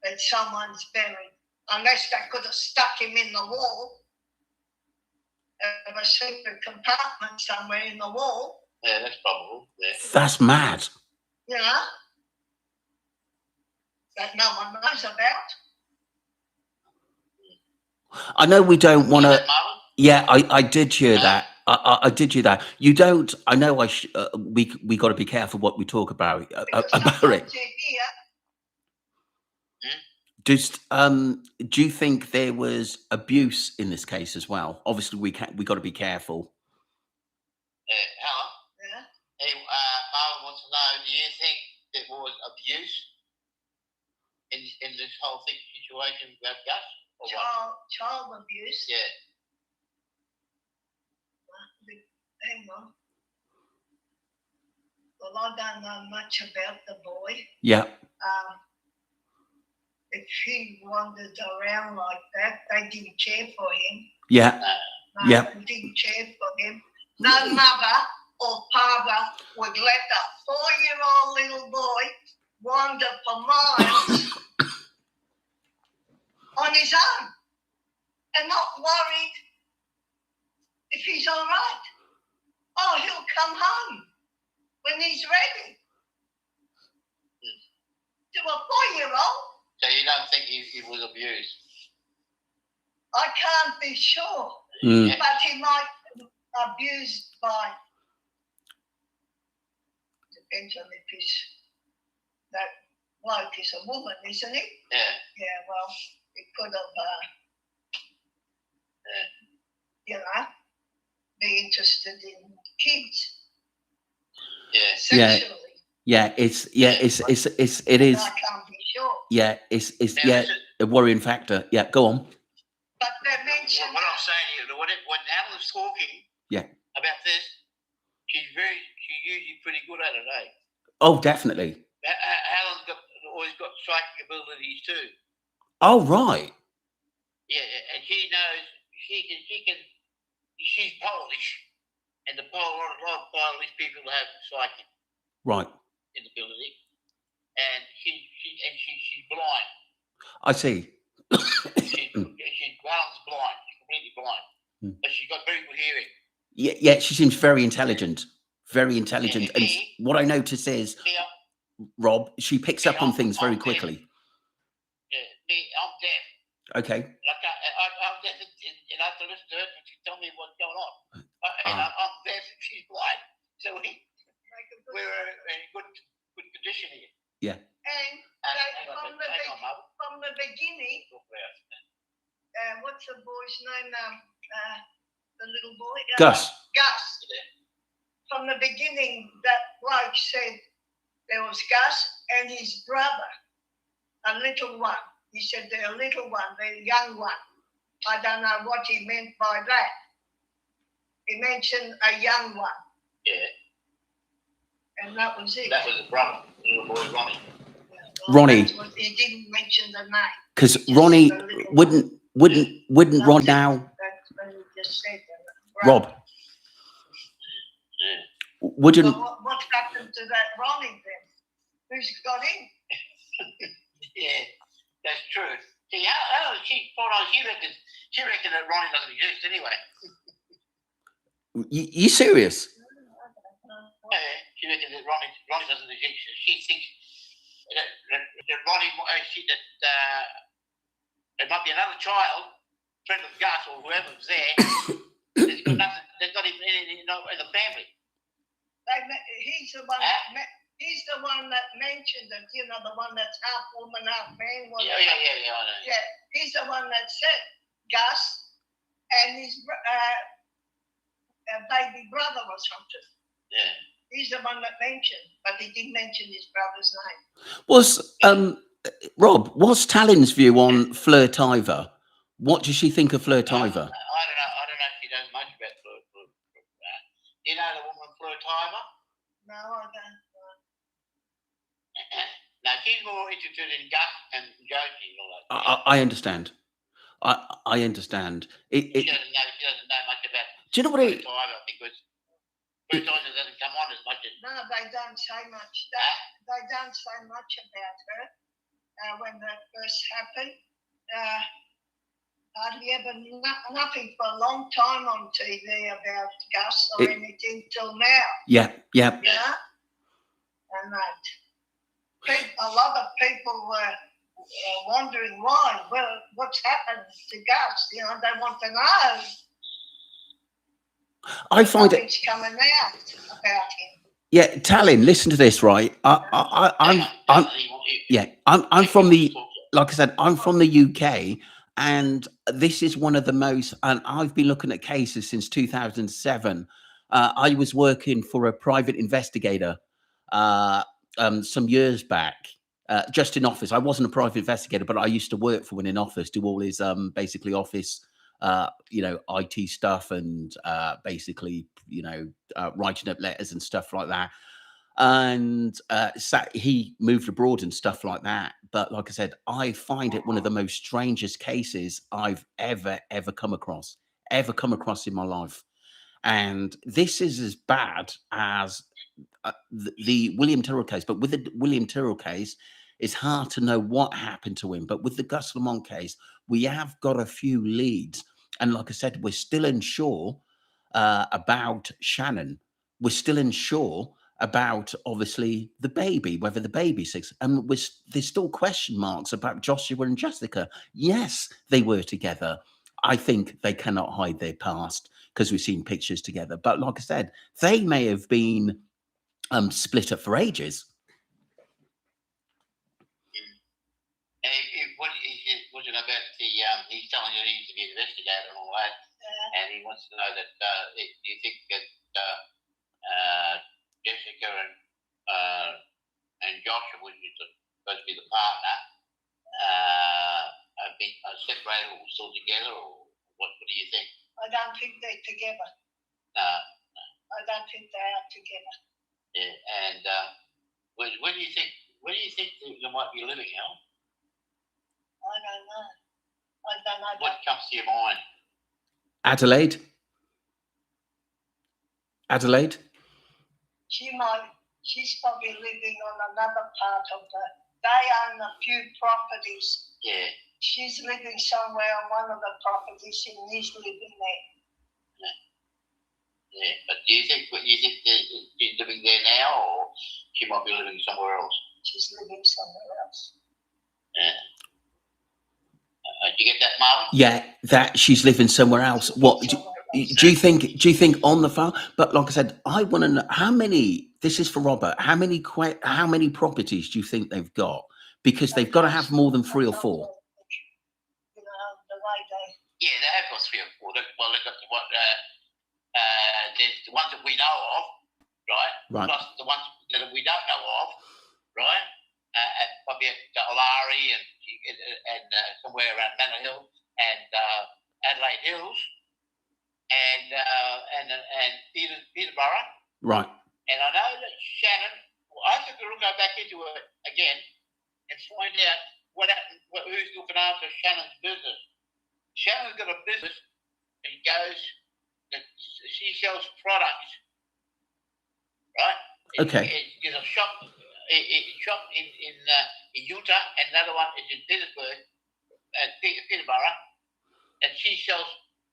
that someone's buried, unless they could have stuck him in the wall of a secret compartment somewhere in the wall. Yeah, that's probable. Yeah. That's mad. You know, that no one knows about. I know we don't want to. Yeah, I did hear that. I did hear that. You don't. I know. We got to be careful what we talk about it. Just do you think there was abuse in this case as well? Obviously, we got to be careful. Helen. Yeah. Hey, Marlon wants to know: do you think there was abuse in this whole situation about Gus? Child abuse. Yeah. Hang on. Well, I don't know much about the boy. Yeah. If he wandered around like that, they didn't care for him. Yeah. No, they didn't care for him. No mother or father would let a 4-year-old little boy wander for miles on his own and not worried if he's all right. Oh, he'll come home when he's ready. To a 4-year-old. So you don't think he was abused? I can't be sure, but he might be abused by. Depends on if that bloke is a woman, isn't it? Yeah. Yeah. Well, it could have, be interested in kids. Yeah. Sexually. Yeah. It is. I can't be sure. Yeah. It's a worrying factor. Yeah. Go on. But they mentioned. What I'm saying here, when Alan's talking. About this, she's usually pretty good at it, eh? Oh, definitely. Alan's always got psychic abilities too. Oh, right. Yeah, and she knows she's Polish, and a lot of Polish people have psychic ability, and she's blind. I see. Alan's blind. She's completely blind, but she's got very good hearing. Yeah, she seems very intelligent. Very intelligent. And what I notice is, Rob, she picks up on things very quickly. Yeah, I'm deaf. Okay. Like I'm deaf, and I have to listen to her and she tell me what's going on. And I'm deaf and she's blind, so we're in good condition here. Yeah. And from the beginning, what's the boy's name? The little boy? Gus. From the beginning, that bloke said there was Gus and his brother, a little one. He said they're a little one, they're a young one. I don't know what he meant by that. He mentioned a young one. Yeah. And that was it. That was the brother, the little boy Ronnie. Yeah, Ronnie. He didn't mention the name. Because Ronnie wouldn't Ronnie now. That's when he just said Rob. Yeah. Wouldn't. So what's happened to that Ronnie then? Who's got him? Yeah, that's true. See, she reckoned that Ronnie doesn't exist anyway. You serious? Yeah, she reckoned that Ronnie doesn't exist. She thinks that Ronnie, there might be another child, friend of Gus or whoever's there. There's got nothing. There's not even anything in the family. He's the one. He's the one that mentioned it. You know, the one that's half woman, half man. Yeah, I know. Yeah, he's the one that said Gus and his baby brother or something. Yeah. He's the one that mentioned, but he didn't mention his brother's name. Rob, what's Talon's view on Flirtiver? What does she think of Flirtiver? I don't know if she knows much about Flirtiver. You know the woman Flirtiver? No, I don't. No, she's more interested in Gus and Josie and all that. I understand. I understand. She doesn't know much about. Do you know what it? Because Flirtiver doesn't come on as much as. No, they don't say much. They don't say much about her when that first happened. Hardly ever nothing for a long time on TV about Gus or anything till now. Yeah. Yeah, and that. A lot of people were wondering why. Well, what's happened to Gus? You know, they want to know. I find Nothing's coming out about him. Yeah, Talon, listen to this, right? I'm from the, like I said, I'm from the UK, and this is one of the most, and I've been looking at cases since 2007. I was working for a private investigator some years back, just in office. I wasn't a private investigator, but I used to work for one in office, do all his basically office, IT stuff, and basically, writing up letters and stuff like that. And he moved abroad and stuff like that. But like I said, I find it one of the most strangest cases I've ever come across in my life. And this is as bad as the William Tyrrell case. But with the William Tyrrell case, it's hard to know what happened to him. But with the Gus Lamont case, we have got a few leads. And like I said, we're still unsure about Shannon. We're still unsure about, obviously, the baby, whether the baby's 6. And there's still question marks about Joshua and Jessica. Yes, they were together. I think they cannot hide their past because we've seen pictures together. But like I said, they may have been split up for ages. What was it about he's telling you he needs to be an investigator and all that, and he wants to know that do you think that Jessica and Joshua, which is supposed to be the partner, are separated or still together, or what do you think? I don't think they're together. No. I don't think they are together. Yeah, and where do you think they might be living, Al? I don't know. What comes to your mind? Adelaide. She's probably living on another part of they own a few properties. Yeah. She's living somewhere on one of the properties and he's living there. Yeah, but do you think she's living there now, or she might be living somewhere else? She's living somewhere else. Yeah. Do you get that, Marlon? Yeah, that she's living somewhere else. What do you think on the farm? But like I said, I want to know how many. This is for Robert. How many properties do you think they've got? Because they've got to have more than 3 or 4. The way they. Yeah, they have got 3 or 4. They've got there's the ones that we know of, right? Plus the ones that we don't know of, right? Probably at Olari and somewhere around Manor Hill and Adelaide Hills and Peterborough. Right. And I know that Shannon, I think we'll go back into it again, and find out what happened, who's looking after Shannon's business. Shannon's got a business and she sells products, right? Okay. There's a shop in Utah, and another one is in Petersburg, Peterborough, and she sells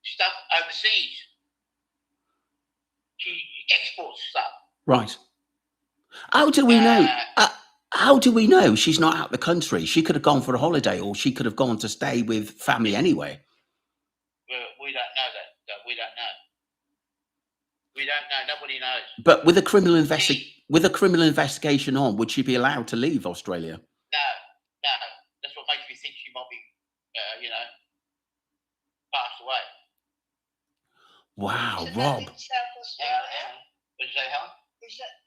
stuff overseas. She exports stuff. Right. How do we know? How do we know she's not out the country? She could have gone for a holiday, or she could have gone to stay with family anyway. Well, we don't know that. We don't know. We don't know. Nobody knows. But with a criminal investigation on, would she be allowed to leave Australia? No. That's what makes me think she might be, passed away. Wow, Isn't Rob. that in South Australia? What did you say, Helen? Is that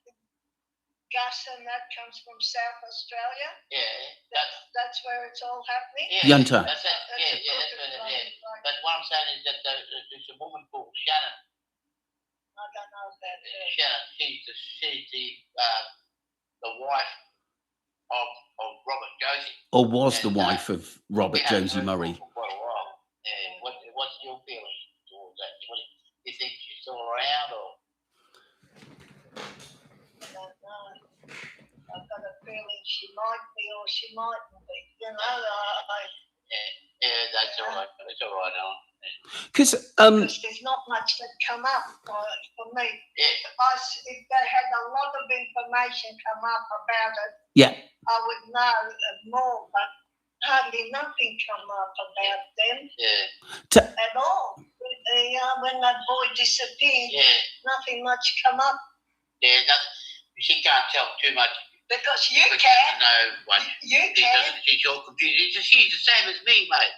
gas and that comes from South Australia? Yeah. That's where it's all happening? Yeah, Yunta. That's it. That's where it is. But what I'm saying is that there's a woman called Shannon. I don't know that. Shannon, she's the wife of Robert Josie. Or was the wife of Robert Josie Murray. For quite a while. What's your feeling towards that? Do you think she's still around, or? I don't know. I've got a feeling she might be or she mightn't be. That's all right. It's all right, Alan. Because there's not much that come up for me. Yeah. If they had a lot of information come up about it, yeah, I would know more, but hardly nothing come up about them at all. When that boy disappeared, nothing much come up. Yeah, she can't tell too much. Because you can. No one. You can. She's all confused. She's the same as me, mate.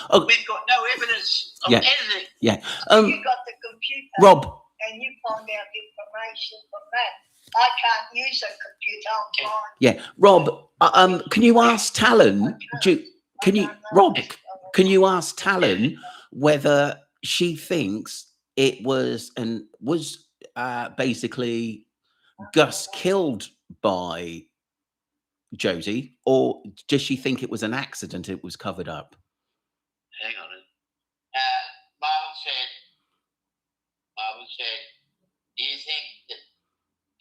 Oh. We've got no evidence of anything. Yeah. You got the computer. Rob. And you find out information from that. I can't use a computer. I'm blind. Yeah. Rob, can you ask Talon? Can you ask Talon whether she thinks it was basically Gus killed by Josie, or does she think it was an accident? It was covered up. Hang on. Marvin said, do you think that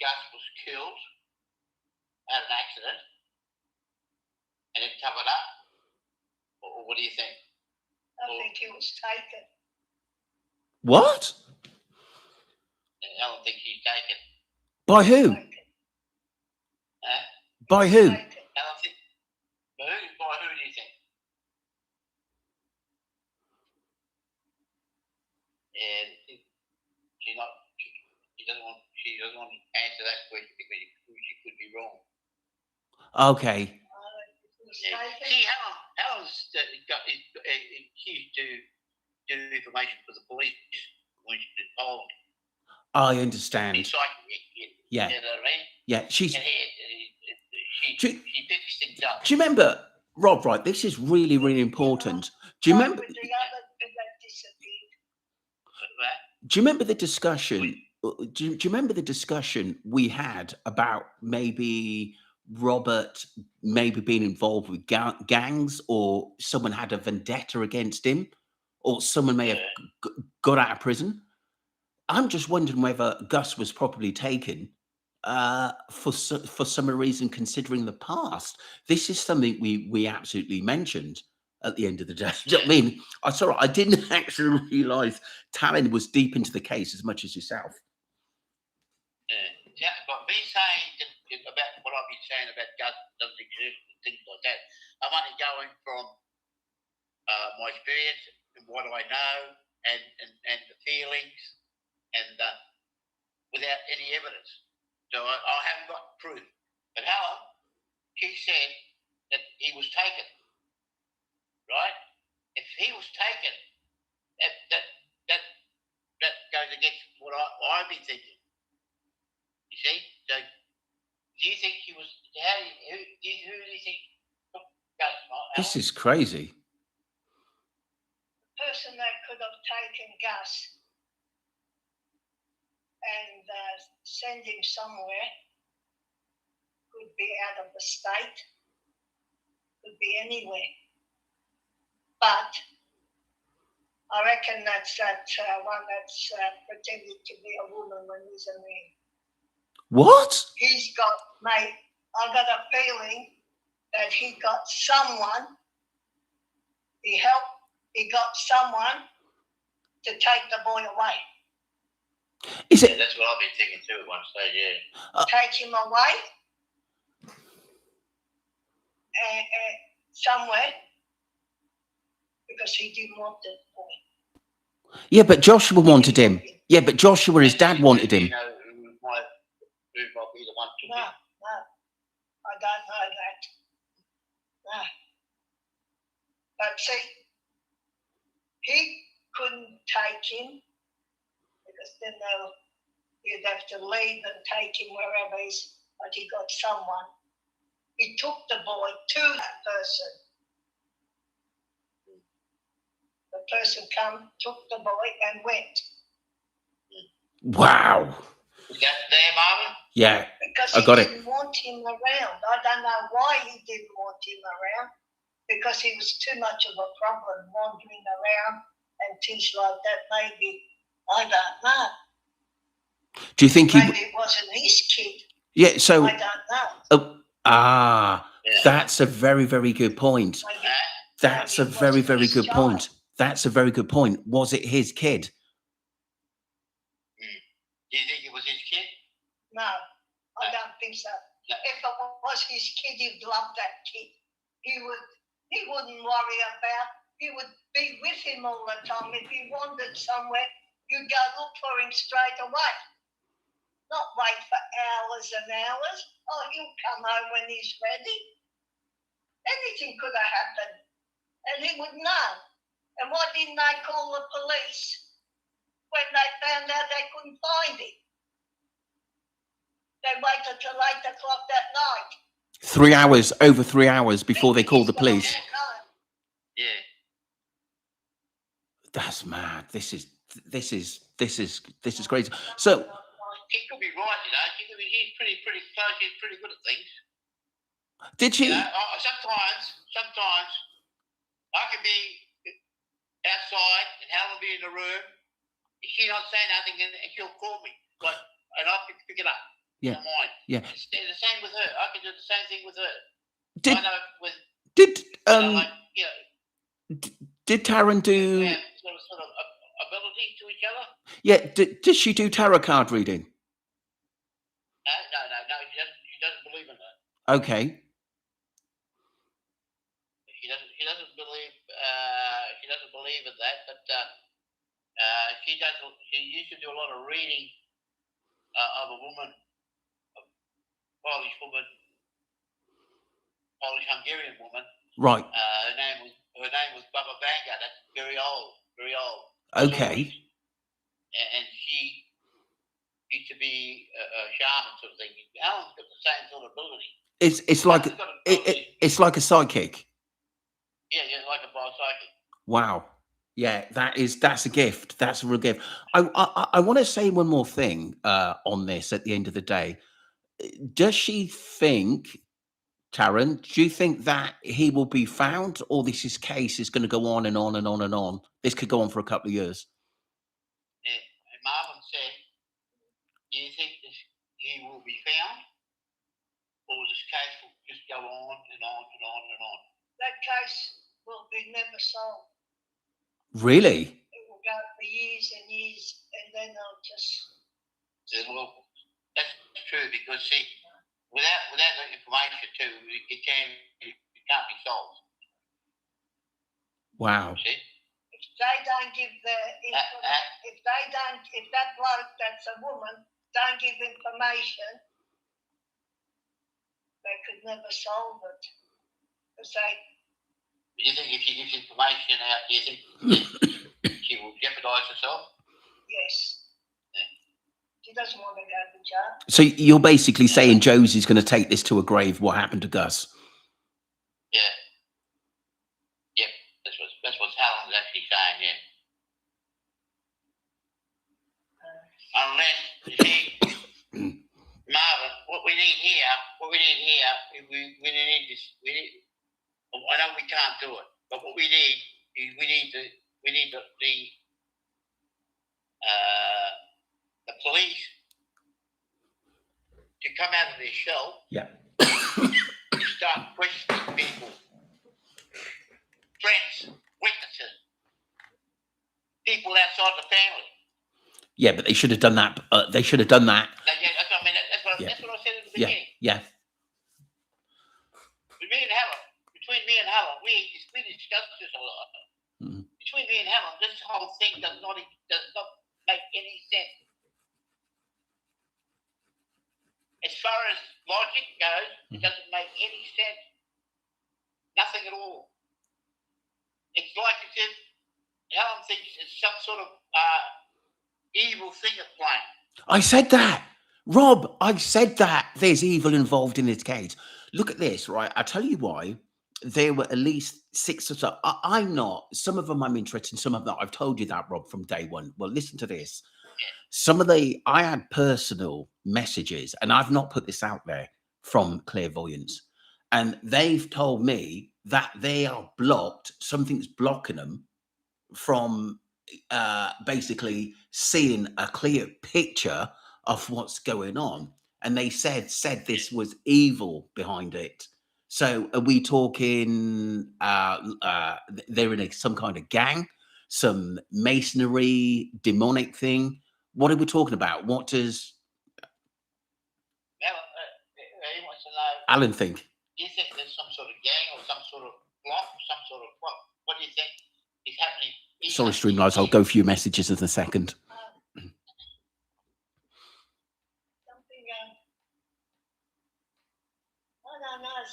Gus was killed at an accident and it covered up? Or what do you think? I think he was taken. What? I don't think he's taken. By who? By who? I don't think. By who do you think? And she doesn't want to answer that question because she could be wrong. Okay. See, Helen's she used to do information for the police when she did Poland. I understand. Yeah. You know what I mean? Yeah. She picks things up. Do you remember, Rob? Right. This is really, really important. Do you remember? Do you remember the discussion? Do you remember the discussion we had about maybe Robert being involved with gangs, or someone had a vendetta against him, or someone may have got out of prison? I'm just wondering whether Gus was probably taken for some reason, considering the past. This is something we absolutely mentioned at the end of the day. Do you know what I mean? I didn't actually realise Talon was deep into the case as much as yourself. Yeah, but me saying about what I've been saying about Gus doesn't exist and things like that, I'm only going from my experience and what I know and the feelings and without any evidence. So I haven't got proof. But Helen, she said that he was taken, right? If he was taken, that goes against what I've been thinking. You see? So do you think he was? Who do you think? This is crazy. The person that could have taken Gus and send him somewhere could be out of the state. Could be anywhere. But I reckon that's that one that's pretending to be a woman when he's a man. What? He's got, mate, I got a feeling that he got someone, he got someone to take the boy away. Is it? Yeah, that's what I've been thinking too at one stage, yeah. Take him away somewhere because he didn't want the boy. Yeah, but Joshua wanted him. Yeah, but Joshua, his dad, wanted him. You know, who might be the one to No, I don't know that. No. But see, he couldn't take him because then you'd have to leave and take him wherever he's, but he got someone. He took the boy to that person. The person took the boy and went. Wow. Is that there, Marvin? Yeah. Because I got he it. didn't want him around. I don't know why he didn't want him around. Because he was too much of a problem wandering around and things like that. Maybe, I don't know. Do you think maybe it wasn't his kid? Yeah, so... I don't know. That's a very, very good point. That's a very, very good point. That's a very good point. Was it his kid? Do you think it was his kid? No, I don't think so. No. If it was his kid, he'd love that kid. He wouldn't worry about. He would be with him all the time. If he wandered somewhere, you'd go look for him straight away. Not wait for hours and hours. Oh, he'll come home when he's ready. Anything could have happened. And he would know. And why didn't they call the police when they found out they couldn't find him? They waited till 8 o'clock that night. 3 hours, over 3 hours before they called the police. Yeah. That's mad. This is crazy. So he could be right, you know. He's pretty close. He's pretty good at things. Did she? You know, sometimes I could be outside and Helen will be in the room. She's not saying nothing, and she'll call me, and I can pick it up. Yeah. In my mind. Yeah. It's the same with her. I can do the same thing with her. Did Taryn do? We have sort of ability to each other. Yeah. Does she do tarot card reading? No. She doesn't believe in that. Okay. She doesn't believe. She doesn't believe in that. But she does. She used to do a lot of reading of a woman, a Polish Hungarian woman. Right. Her name was Baba Vanga. That's very old. Okay. And she used to be a shaman sort of thing. Alan's got the same sort of ability. It's like a psychic. Yeah, like a psychic. Wow. Yeah, that's a gift. That's a real gift. I want to say one more thing on this at the end of the day. Does she think, Taryn, do you think that he will be found, or this case is going to go on and on and on and on? This could go on for a couple of years. Yeah, and Marvin said, do you think he will be found, or this case will just go on and on and on and on? That case will be never solved. Really? It will go for years and years, and then they'll just... Well, that's true, because, see, without the information, too, it can't be solved. Wow. See? If they don't give the information, if that bloke that's a woman don't give information, they could never solve it. Because Do you think if she gives information out, do you think she will jeopardise herself? Yes. Yeah. She doesn't want to go to jail. So you're basically saying Josie's going to take this to a grave, what happened to Gus? Yeah. Yep. That's what Helen's actually saying, yeah. Unless, you see, Marvin, what we need here, we need a I know we can't do it, but what we need is we need the police to come out of their shell. Yeah. And start questioning people, friends, witnesses, people outside the family. Yeah, but they should have done that. They should have done that. Yeah, that's what I mean. That's what I said at the beginning. Yeah. Between me and Helen, we discussed this a lot. Mm-hmm. Between me and Helen, this whole thing does not make any sense. As far as logic goes, it doesn't make any sense. Nothing at all. It's like as if Helen thinks it's some sort of evil thing at play. I said that. Rob, I said that there's evil involved in this case. Look at this, right? I'll tell you why. There were at least 6 or so. I'm not. Some of them I'm interested in. Some of them, I've told you that, Rob, from day one. Well, listen to this. Some of I had personal messages, and I've not put this out there, from clairvoyants. And they've told me that they are blocked. Something's blocking them from basically seeing a clear picture of what's going on. And they said this was evil behind it. So are we talking they're in some kind of gang, some masonry, demonic thing? What are we talking about? What does he wants to know, Alan think? Do you think there's some sort of gang or some sort of block, some sort of what do you think is happening? Sorry, Streamlines, I'll go for your messages in a second.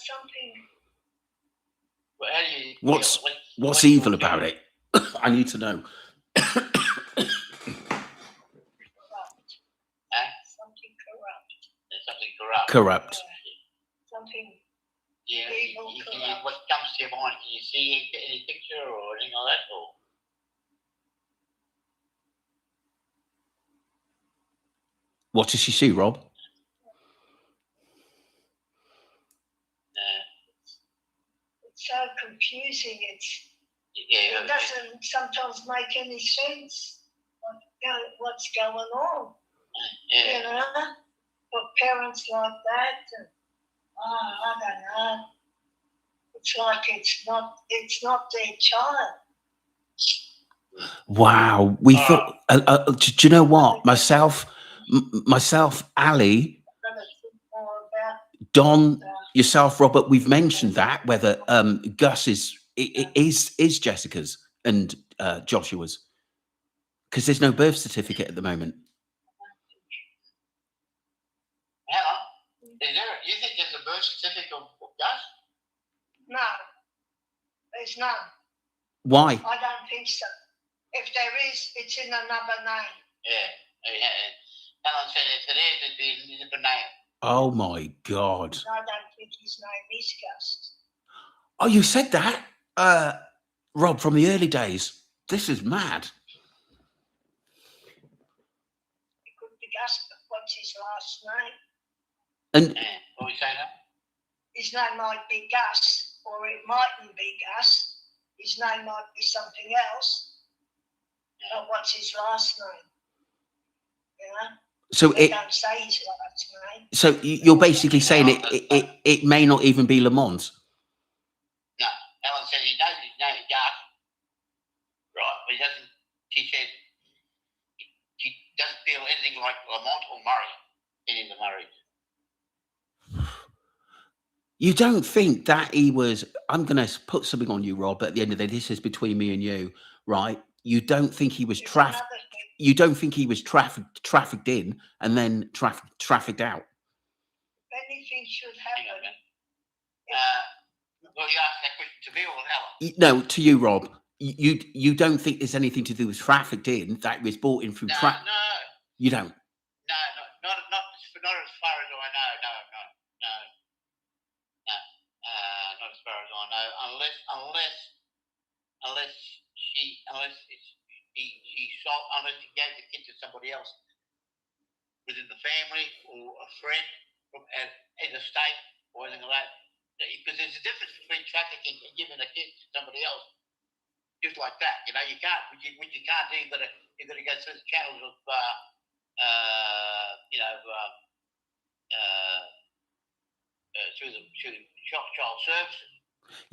Something. What's evil about it? I need to know. Something corrupt. Corrupt. Something. Yeah. What comes to your mind? Can you see any picture or anything like that? Or? What does she see, Rob? It's so confusing. It doesn't sometimes make any sense. What's going on? Yeah. You know, for parents like that. And, I don't know. It's like it's not their child. Wow, we thought. Do you know what? Myself, Ali, Don, yourself, Robert. We've mentioned that whether Gus is Jessica's and Joshua's, because there's no birth certificate at the moment. You think there's a birth certificate of Gus? No, there's none. Why? I don't think so. If there is, it's in another name. Yeah. Helen said if it is, it'd be in a different name. Oh my God. I don't think his name is Gus. Oh, you said that, Rob, from the early days. This is mad. It could be Gus, but what's his last name? And what are we saying now? His name might be Gus, or it mightn't be Gus. His name might be something else. But what's his last name? You know? So they don't say his last name. So you're basically saying it may not even be Lamont. No, Helen said he knows his name is Gus, right? But he doesn't. She said she doesn't feel anything like Lamont or Murray, any of the Murrays. You don't think that he was? I'm going to put something on you, Rob. But at the end of the day, this is between me and you, right? You don't think he was trafficked? You don't think he was trafficked in and then trafficked out? If anything should happen. Well, you asked that question to me or Helen? No, to you, Rob. You don't think there's anything to do with trafficked in that was bought in through No. You don't? No, not as far as I know. No. Not as far as I know. Unless she gave the kid to somebody else within the family or a friend from interstate or anything like that. Because there's a difference between trafficking and giving a kid to somebody else, just like that. You know, you can't. What you can't do, you've got to go through the channels of, through the child services.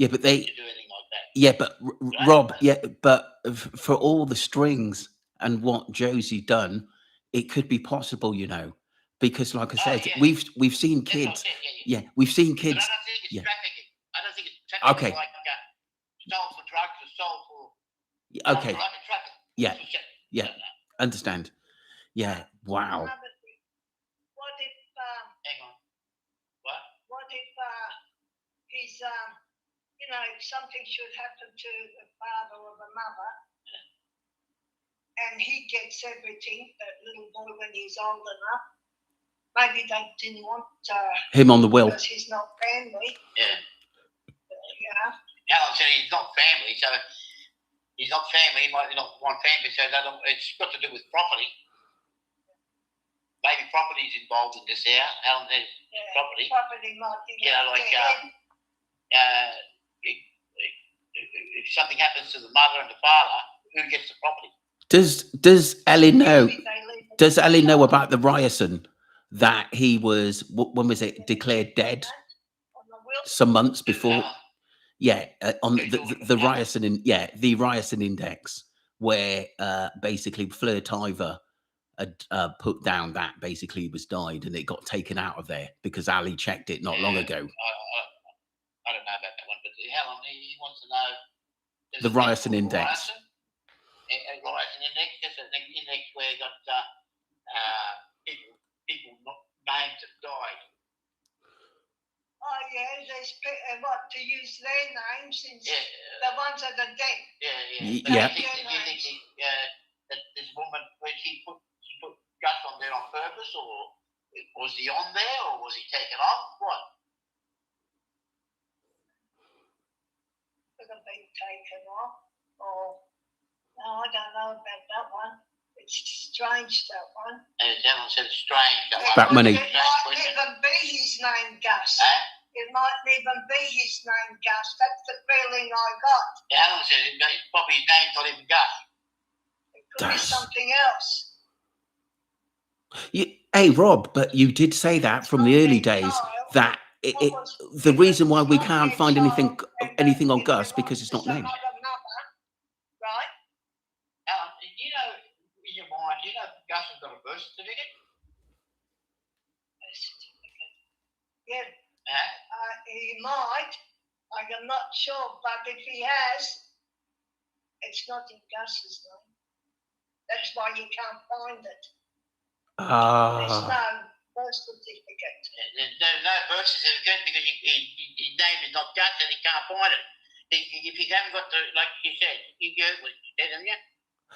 Yeah, but they. To do anything like that. Yeah, but Right? Rob. Yeah, but for all the strings and what Josie done, it could be possible, you know, because like I said, Yeah. we've seen That's what I kids. said, Yeah, we've seen But kids. I don't think it's Yeah. trafficking. I don't think it's trafficking Okay. like sold for drugs or sold for. Okay. Like a traffic. Yeah. For shit. Yeah. Understand. Yeah. Wow. Another thing. What if? Hang on. What? What if he's you know, if something should happen to the father or the mother, and he gets everything, that little boy, when he's old enough, maybe they didn't want Him on the will. because he's not family. Yeah. Yeah. Alan said he's not family, so he's not family. He might not want family, so it's got to do with property. Maybe property is involved in this here. Alan says property. Property might be. You know, like if something happens to the mother and the father, who gets the property? Does Ellie know? Does Ellie know about the Ryerson that he was? When was it declared dead? Some months before. Yeah, on the Ryerson the Ryerson index, where basically Fleur Tiver had put down that basically he was died, and it got taken out of there because Ali checked it not long ago. I don't know about that one, but Helen, he wants to know the Ryerson index. Ryerson index, just an index where you got people names have died. Oh yeah, there's what to use their names instead the ones that are dead. Yeah. Do you think that this woman, when she put Gus on there on purpose, or was he on there, or was he taken off? What? Could have been taken off, or no, I don't know about that one. It's strange, that one. And Alan said strange. That money. It might even be his name, Gus. It might even be his name, Gus. That's the feeling I got. Alan said it's probably his name's not even Gus. It could be something else. Hey, Rob, but you did say that from the early days that the reason why we can't find anything on Gus because it's not named. Right? You know, in your mind, you know Gus has got a birth certificate? Birth certificate? Yeah. He might. I'm not sure, but if he has, it's not in Gus's name. That's why you can't find it. There's no birth certificate. There's no birth certificate because his name is not Gus and he can't find it. If you haven't got the, like you said, you heard what you said, haven't you?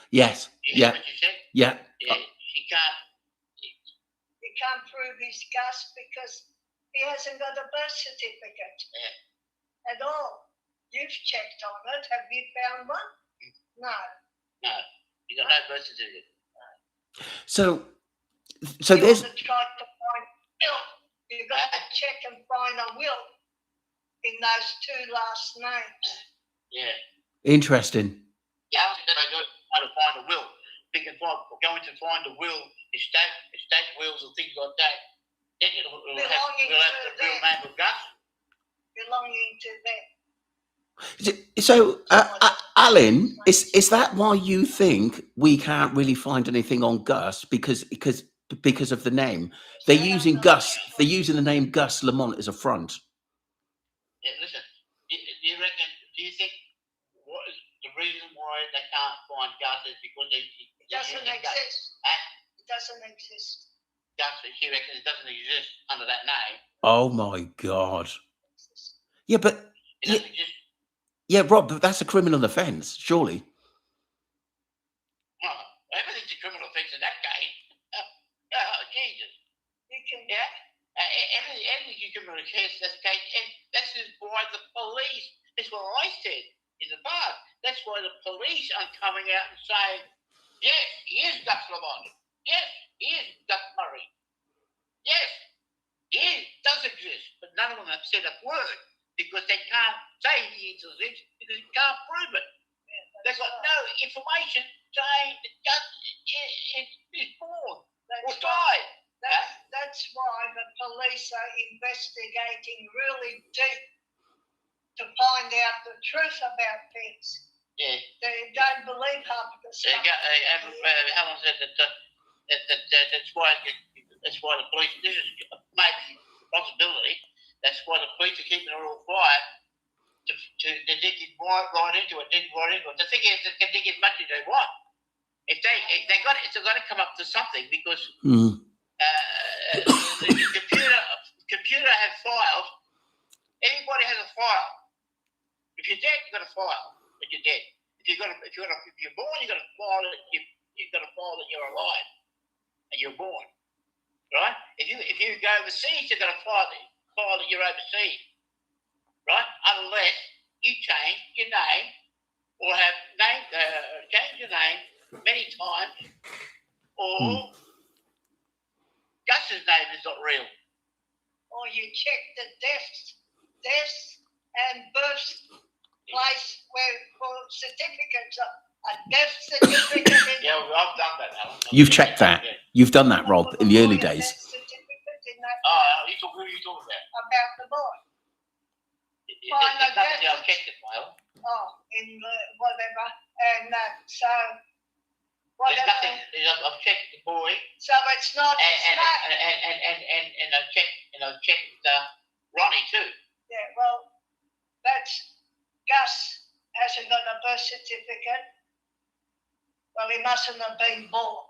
Yes. You heard what you said? Yeah. She can't. You can't prove he's Gus because he hasn't got a birth certificate at all. You've checked on it. Have you found one? No. No. You got no birth certificate. So you there's. You've got to check and find a will in those two last names. Yeah. Interesting. Yeah, I said I got to find a will. Going to find a will, estate wills and things like that. Then we'll have the real name of Gus. Belonging to them. So, Alan, is that why you think we can't really find anything on Gus because of the name? They're using Gus. They're using the name Gus Lamont as a front. Yeah, listen. Do you think what is the reason why they can't find Gus is because it doesn't exist? It doesn't exist. Gus, she reckons it doesn't exist under that name. Oh my God. Yeah, but it doesn't exist. Yeah, Rob, that's a criminal offence, surely. Oh, everything's a criminal offence in that case. Oh, Jesus. Everything's a criminal offence in that case. And this is why the police, that's what I said in the past, that's why the police are coming out and saying, yes, he is Gus Lamont. Yes, he is Gus Murray. Yes, he does exist. But none of them have said a word. because they can't say he exists because he can't prove it. They've got no information saying that Gus is born or died. That's why the police are investigating really deep to find out the truth about things. Yeah. They don't believe half of the stuff. Helen said that's why the police. This is maybe a possibility. That's why the police are keeping it all quiet. To dig right into it. The thing is, they can dig as much as they want. If they got it, they've got to come up to something because the computer has files. Everybody has a file. If you're dead, you've got a file that you're dead. If you're born, you've got a file that you've got a file that you're alive and you're born. Right? If you go overseas, you've got a file that you're overseas. Right? Unless you change your name or have changed your name many times, or Gus's name is not real. Or you check the deaths and birth place where for certificates, a death certificate. Yeah, well, I've done that, Alan. You've checked that. You've done that, Rob, in the early days. Who are you talking about? About the boy. There's nothing I've checked it, Alan. In whatever. And so, whatever. There's nothing. I've checked the boy. So it's not his name. And I've checked Ronnie too. Yeah, well, that's Gus hasn't got a birth certificate. Well, he mustn't have been born.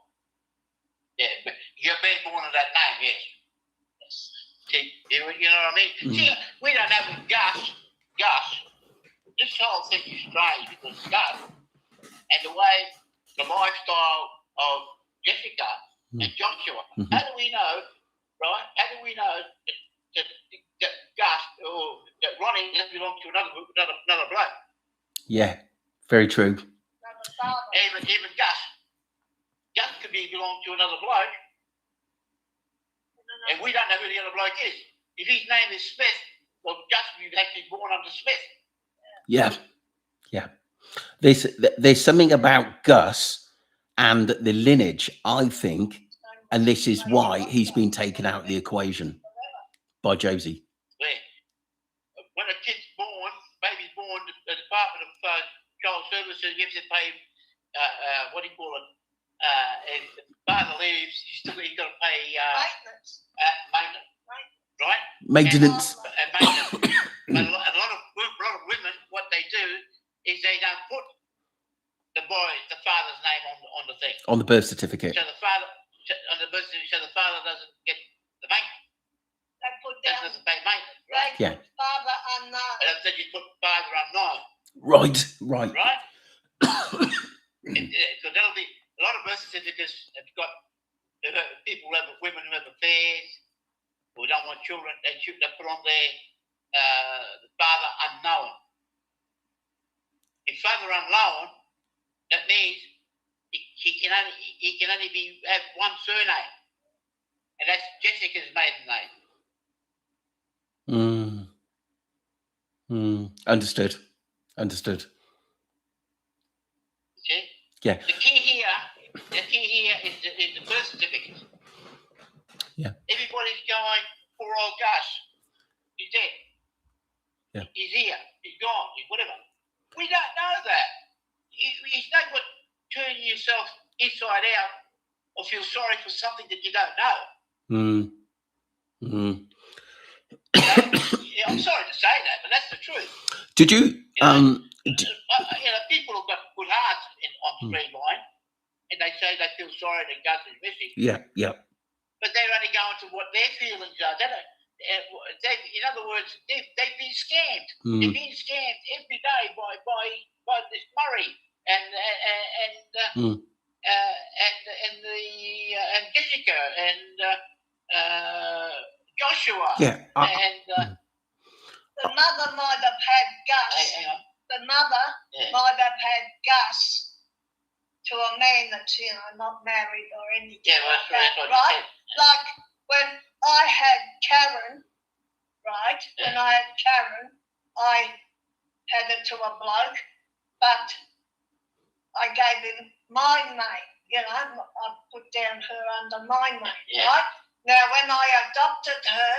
Yeah, but you've been born in that name, yes. See, you know what I mean? See, we don't have with Gus. This whole thing is strange because Gus and the lifestyle of Jessica and Joshua. How do we know, right? How do we know that Gus or that Ronnie doesn't belong to another bloke? Yeah, very true. Even Gus could belong to another bloke, and we don't know who the other bloke is. If his name is Smith, well, Gus was actually born under Smith. Yeah. There's something about Gus and the lineage, I think, and this is why he's been taken out of the equation by Josie. When a kid's born, baby's born, the Department of Child Services gives to pay, what do you call it? If the father leaves, he's got to pay maintenance, right? Maintenance. But a lot of women, what they do is they don't put the father's name on the thing. On the birth certificate. So the father doesn't get the maintenance. They put down. Doesn't pay maintenance, right? Yeah. Father unknown. And then you put father unknown. Right. Right? Because that'll be a lot of birth certificates have got women who have affairs who don't want children. They put on there the father unknown. If father unknown, that means he can only have one surname, and that's Jessica's maiden name. Understood. See? Yeah. The key here is the birth certificate. Yeah. Everybody's going, poor old Gus. He's dead. Yeah. He's here. He's gone. He's whatever. We don't know that. It's no good turning yourself inside out or feel sorry for something that you don't know. I'm sorry to say that, but that's the truth. Did you? People have got good hearts on Streamline, and they say they feel sorry that Gus is missing. Yeah. But they're only going to what their feelings are. In other words, they've been scammed. They've been scammed every day by this Murray and Jessica and Joshua. Yeah. The mother might have had Gus. The mother might have had Gus to a man that's not married or anything. Yeah, well, that's what right? Like when I had Karen, right? Yeah. When I had Karen, I had it to a bloke, but I gave him my name. You know, I put down her under my name, right? Now, when I adopted her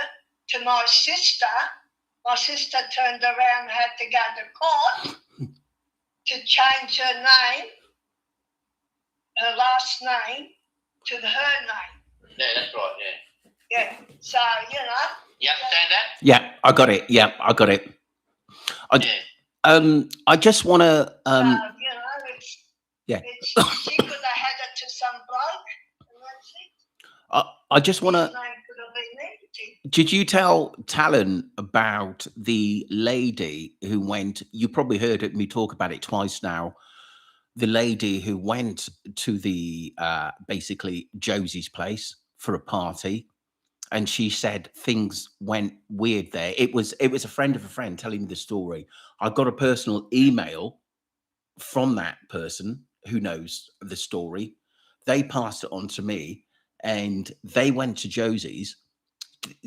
to my sister turned around and had to go to court to change her name, her last name, to her name. Yeah, that's right, Yeah. So, you know. You understand that? Yeah, I got it. Yeah, I got it. I just want to. You know, she could have had it to some bloke, and that's it. I just want to. His name could have been empty. Did you tell Talon about the lady who went? You probably heard me talk about it twice now. The lady who went to the basically Josie's place for a party, and she said things went weird there. It was a friend of a friend telling me the story. I got a personal email from that person who knows the story. They passed it on to me, and they went to Josie's.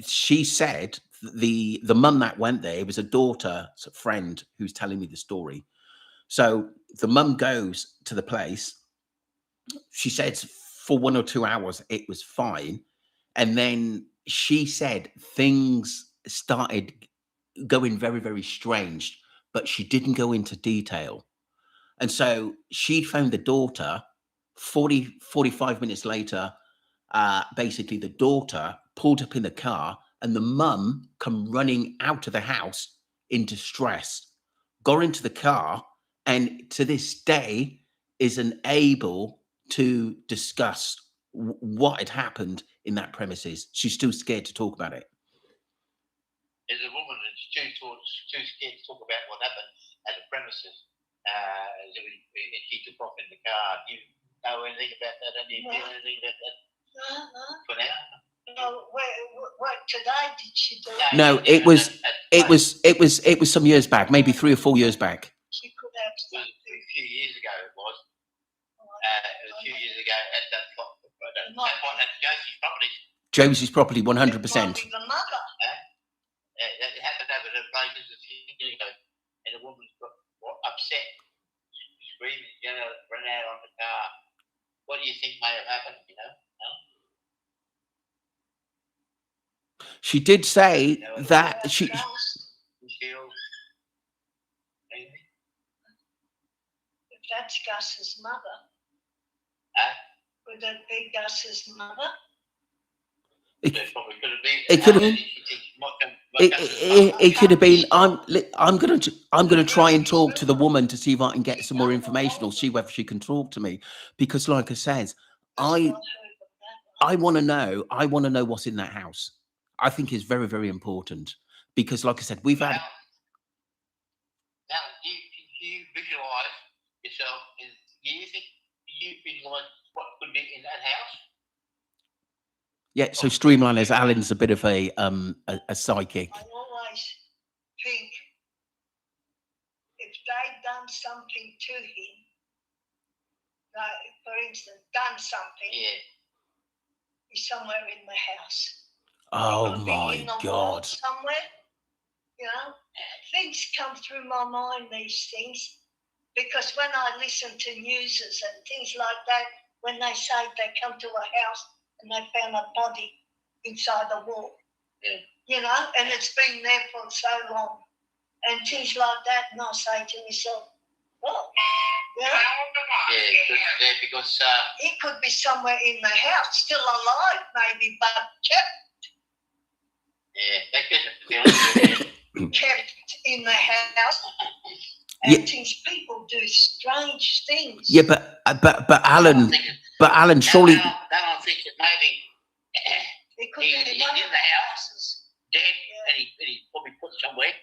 She said the mum that went there, it was a daughter, a friend who's telling me the story. So the mum goes to the place. She says for 1 or 2 hours it was fine, and then she said things started going very, very strange, but she didn't go into detail. And so she found the daughter 45 minutes later. Basically, the daughter pulled up in the car, and the mum come running out of the house in distress, got into the car, and to this day isn't able to discuss what had happened in that premises. She's still scared to talk about it. There's a woman that's too scared to talk about what happened at the premises. She took off in the car. Do you know anything about that? Do you feel anything about that? No. For now? No, what today did she do? No, it was some years back, maybe 3 or 4 years back. She could have a few years ago. It was. A few years ago at that Josie's property. Josie's property, 100%. The mother. It happened over the places a few years ago, and the woman got upset, screaming, ran out on the car. What do you think may have happened? She did say that she. If that's Gus's mother, would that be Gus's mother? It could have been. It could have been. I'm gonna try and talk to the woman to see if I can get some more information or see whether she can talk to me, because, like I said, I want to know. I want to know what's in that house. I think is very, very important, because, like I said, we've had. Now, do you visualize yourself? Do you visualize what could be in that house? Yeah, so streamliners. Alan's a bit of a psychic. I always think if they'd done something to him, like, for instance, done something, he's somewhere in the house. Oh my God! Somewhere, things come through my mind. These things, because when I listen to newses and things like that, when they say they come to a house and they found a body inside the wall, and it's been there for so long, and things like that, and I say to myself, "What?" Because he could be somewhere in the house, still alive, maybe, but kept in the house. And things, people do strange things. Yeah, but Alan, surely. I don't think that maybe it could be in the house, dead, and he probably put somewhere.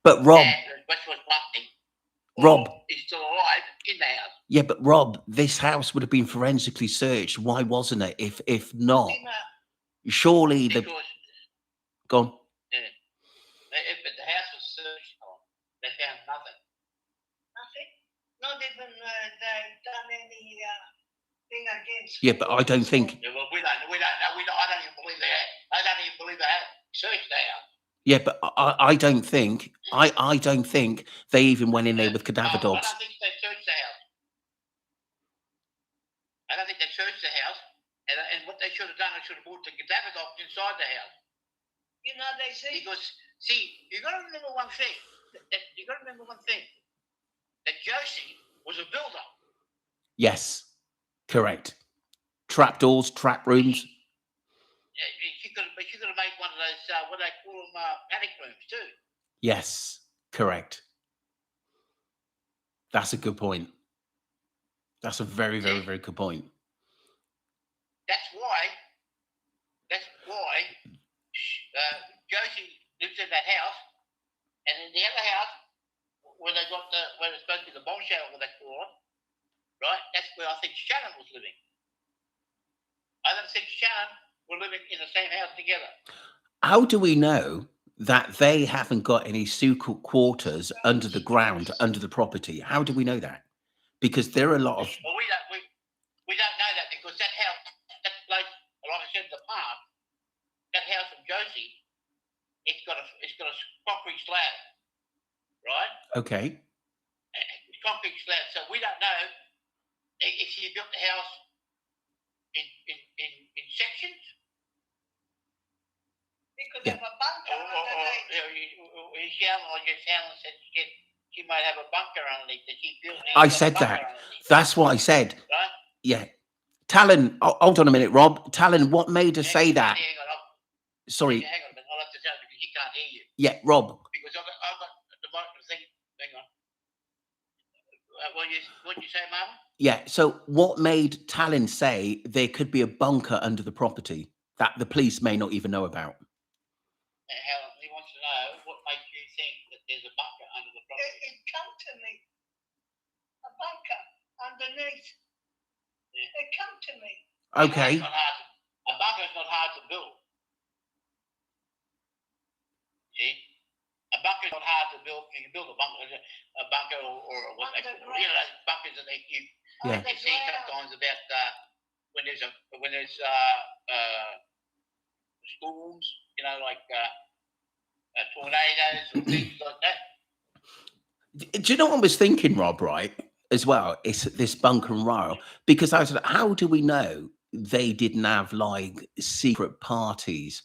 But Rob. Rob. He's still alive in the house. Yeah, but Rob, this house would have been forensically searched. Why wasn't it? If not, surely the. Go on. But the house was searched on. They found nothing. Nothing? Not even they've done any thing against. Yeah, but I don't think. Yeah, well, we don't know. I don't even believe that. I don't even believe they had searched the house. Yeah, but I don't think they even went in there with cadaver I dogs. don't think they searched the house. I don't think they searched the house. And what they should have done, they should have brought the cadaver dogs inside the house. You know, they say. Because, see, you got to remember one thing. That Josie was a builder. Yes, correct. Trap doors, trap rooms. She could have made one of those, what they call them, panic rooms too. Yes, correct. That's a good point. That's a very, very, very good point. That's why Josie lives in that house, and in the other house where it's supposed to be the bombshell, what they call it, right? That's where I think Shannon was living. I don't think Shannon were living in the same house together. How do we know that they haven't got any secret quarters under the ground, under the property? How do we know that? Because there are a lot of. Well, we don't know that because that house, that place, like I said in the past, that house of Josie, it's got a concrete slab, right? Okay. It's concrete slab, so we don't know if she built the house in sections. You could have a bunker underneath. Shannon said she might have a bunker underneath that she built. I said that. Underneath. That's what I said. Right? Yeah. Talon, hold on a minute, Rob. Talon, what made her say that? Sorry. Hang on a minute. I'll have to tell you because she can't hear you. Yeah, Rob. Because I've got the microphone thing. Hang on. What did you say, Mama? Yeah. So what made Talon say there could be a bunker under the property that the police may not even know about? Helen, he wants to know what makes you think that there's a bunker under the property. It come to me. A bunker underneath. Yeah. It come to me. Okay. A bunker's not hard to build. See? A bunker's not hard to build. You can build a bunker or what they call, those bunkers that you see sometimes about when there's storms, like tornadoes and things like that. Do you know what I was thinking, Rob, right, as well? It's this bunker and row. Because I said, how do we know they didn't have, like, secret parties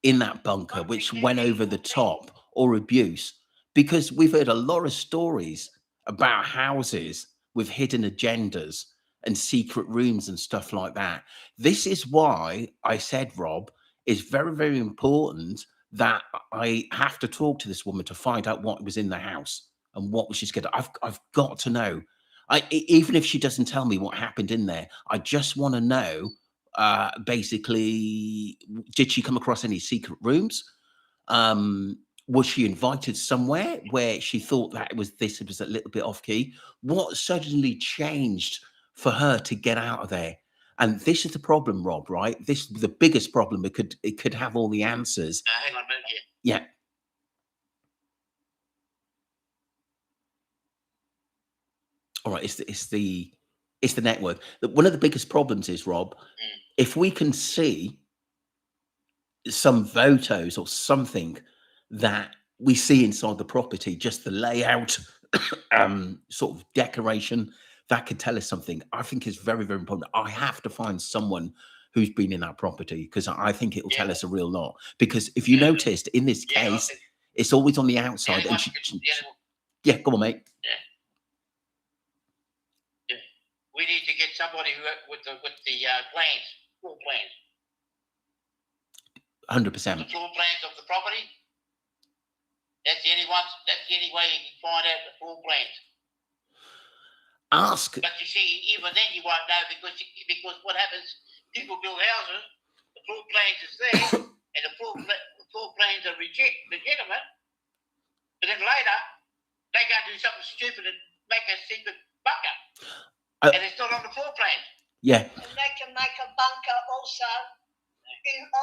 in that bunker, which went over the top, or abuse? Because we've heard a lot of stories about houses with hidden agendas and secret rooms and stuff like that. This is why I said, Rob, it's very, very important that I have to talk to this woman to find out what was in the house and what she's going to. I've got to know. Even if she doesn't tell me what happened in there, I just want to know. Basically, did she come across any secret rooms? Was she invited somewhere where she thought that this was a little bit off key? What suddenly changed for her to get out of there? And this is the problem, Rob, right? This is the biggest problem. It could have all the answers. Hang on a minute here. Yeah. All right, it's the network. One of the biggest problems is, Rob, if we can see some photos or something that we see inside the property, just the layout, sort of decoration, that could tell us something. I think it's very, very important. I have to find someone who's been in that property because I think it will tell us a real lot. Because if you noticed in this case, it's always on the outside. And yeah, come on, mate. Yeah. We need to get somebody with the plans, floor plans. 100%. The floor plans of the property. That's the only way you can find out the floor plans. But you see, even then you won't know because what happens? People build houses, the floor plans is there, and the floor plans are legitimate. But then later, they go and do something stupid and make a secret bunker, and it's not on the floor plan. Yeah. And they can make a bunker also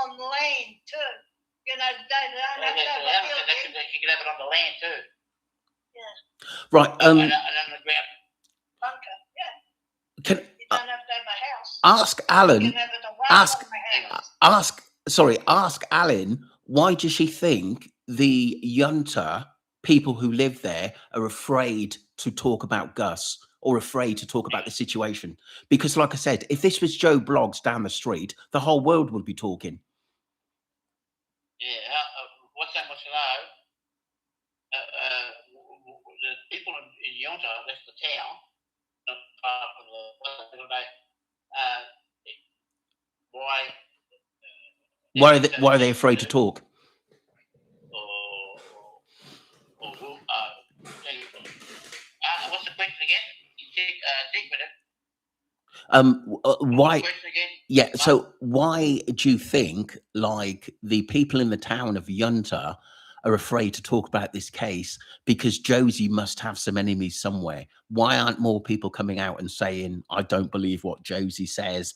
on land too. They don't have to have a building. You can have it on the land too. Yeah. Right. And on the ground. Bunker. Yeah. Can you don't have to have a house. Ask Alan. You can have it away from the house. Ask Alan why does she think the junta people who live there are afraid to talk about Gus or afraid to talk about the situation? Because, like I said, if this was Joe Bloggs down the street, the whole world would be talking. Yeah, what's that much to know? The people in Yonta, that's the town, not far from the why are they afraid to talk? What's the question again? Think with it. Why? Yeah. So why do you think, like, the people in the town of Yunta are afraid to talk about this case? Because Josie must have some enemies somewhere. Why aren't more people coming out and saying, "I don't believe what Josie says.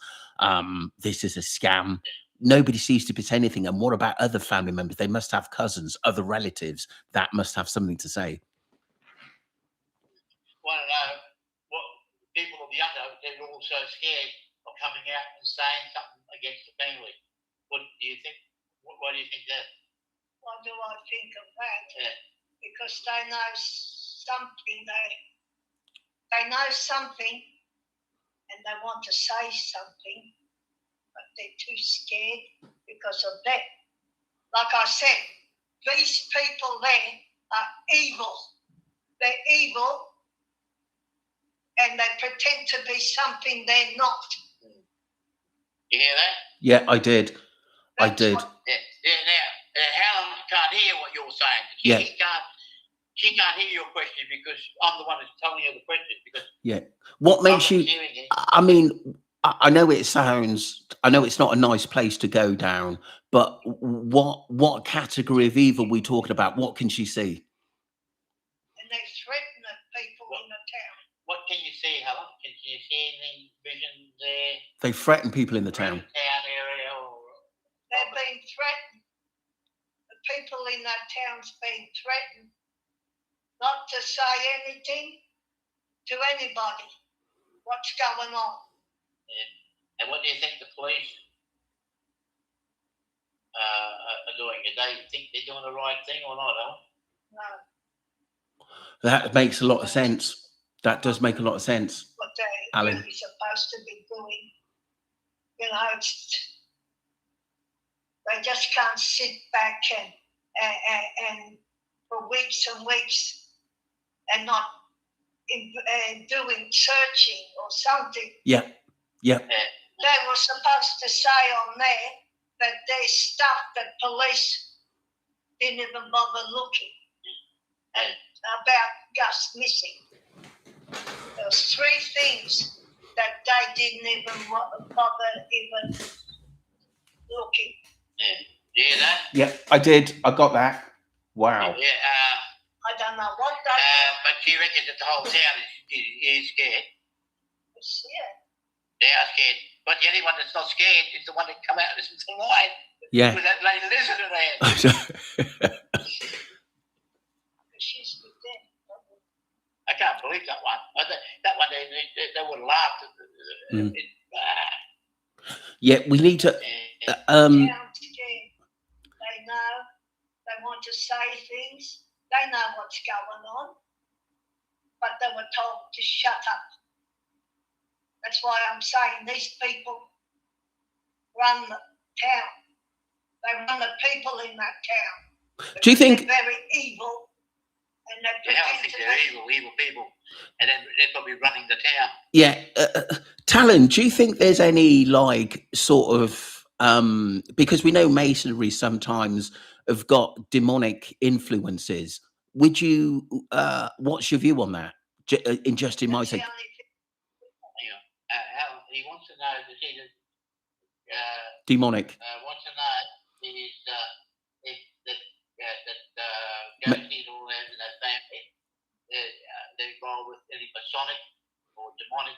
This is a scam." Nobody seems to be saying anything. And what about other family members? They must have cousins, other relatives that must have something to say. Want to know what people of Yunta, they're all so scared of coming out and saying something against the family. What do you think? What do you think that? What do I think of that? Yeah. Because they know something. They know something, and they want to say something, but they're too scared because of that. Like I said, these people there are evil. They're evil, and they pretend to be something they're not. You hear that? Yeah, I did. I did. Now, Helen can't hear what you're saying. She can't hear your question because I'm the one that's telling you the question. Because what makes you? I mean, I know it sounds. I know it's not a nice place to go down, but what category of evil are we talking about? What can she see? And they threaten the people in the town. What can you see, Helen? Can you see any visions there? They threaten people in the town. Town area, they've been threatened. The people in that town's been threatened not to say anything to anybody. What's going on? Yeah. And what do you think the police are doing? Do they think they're doing the right thing or not, Helen? No. That makes a lot of sense. That does make a lot of sense. What they're really supposed to be doing. You know, they just can't sit back and for weeks and weeks and not doing searching or something. Yeah. They were supposed to say on there that there's stuff that police didn't even bother looking at about Gus missing. There was 3 things that they didn't even bother even looking. Yeah. Do you hear that? Yeah, I did. I got that. Wow. Yeah. I don't know what they but she reckons that the whole town is scared. Yeah. They are scared. But the only one that's not scared is the one that come out and listen to the light. Yeah. With that lady lizard in there. She's with them. I can't believe that one. That one, they would have laughed at it. Yeah, we need to. Town's scared. They know. They want to say things. They know what's going on. But they were told to shut up. That's why I'm saying these people run the town. They run the people in that town. Do you think they're very evil? And they think they're evil people. And then they're probably running the town. Yeah. Talon, do you think there's any, like, sort of, because we know masonry sometimes have got demonic influences. Would you, what's your view on that? Just in my take. He wants to know, demonic. Wants to know is if that Ghosties all that in that family, they're involved with any Masonic or demonic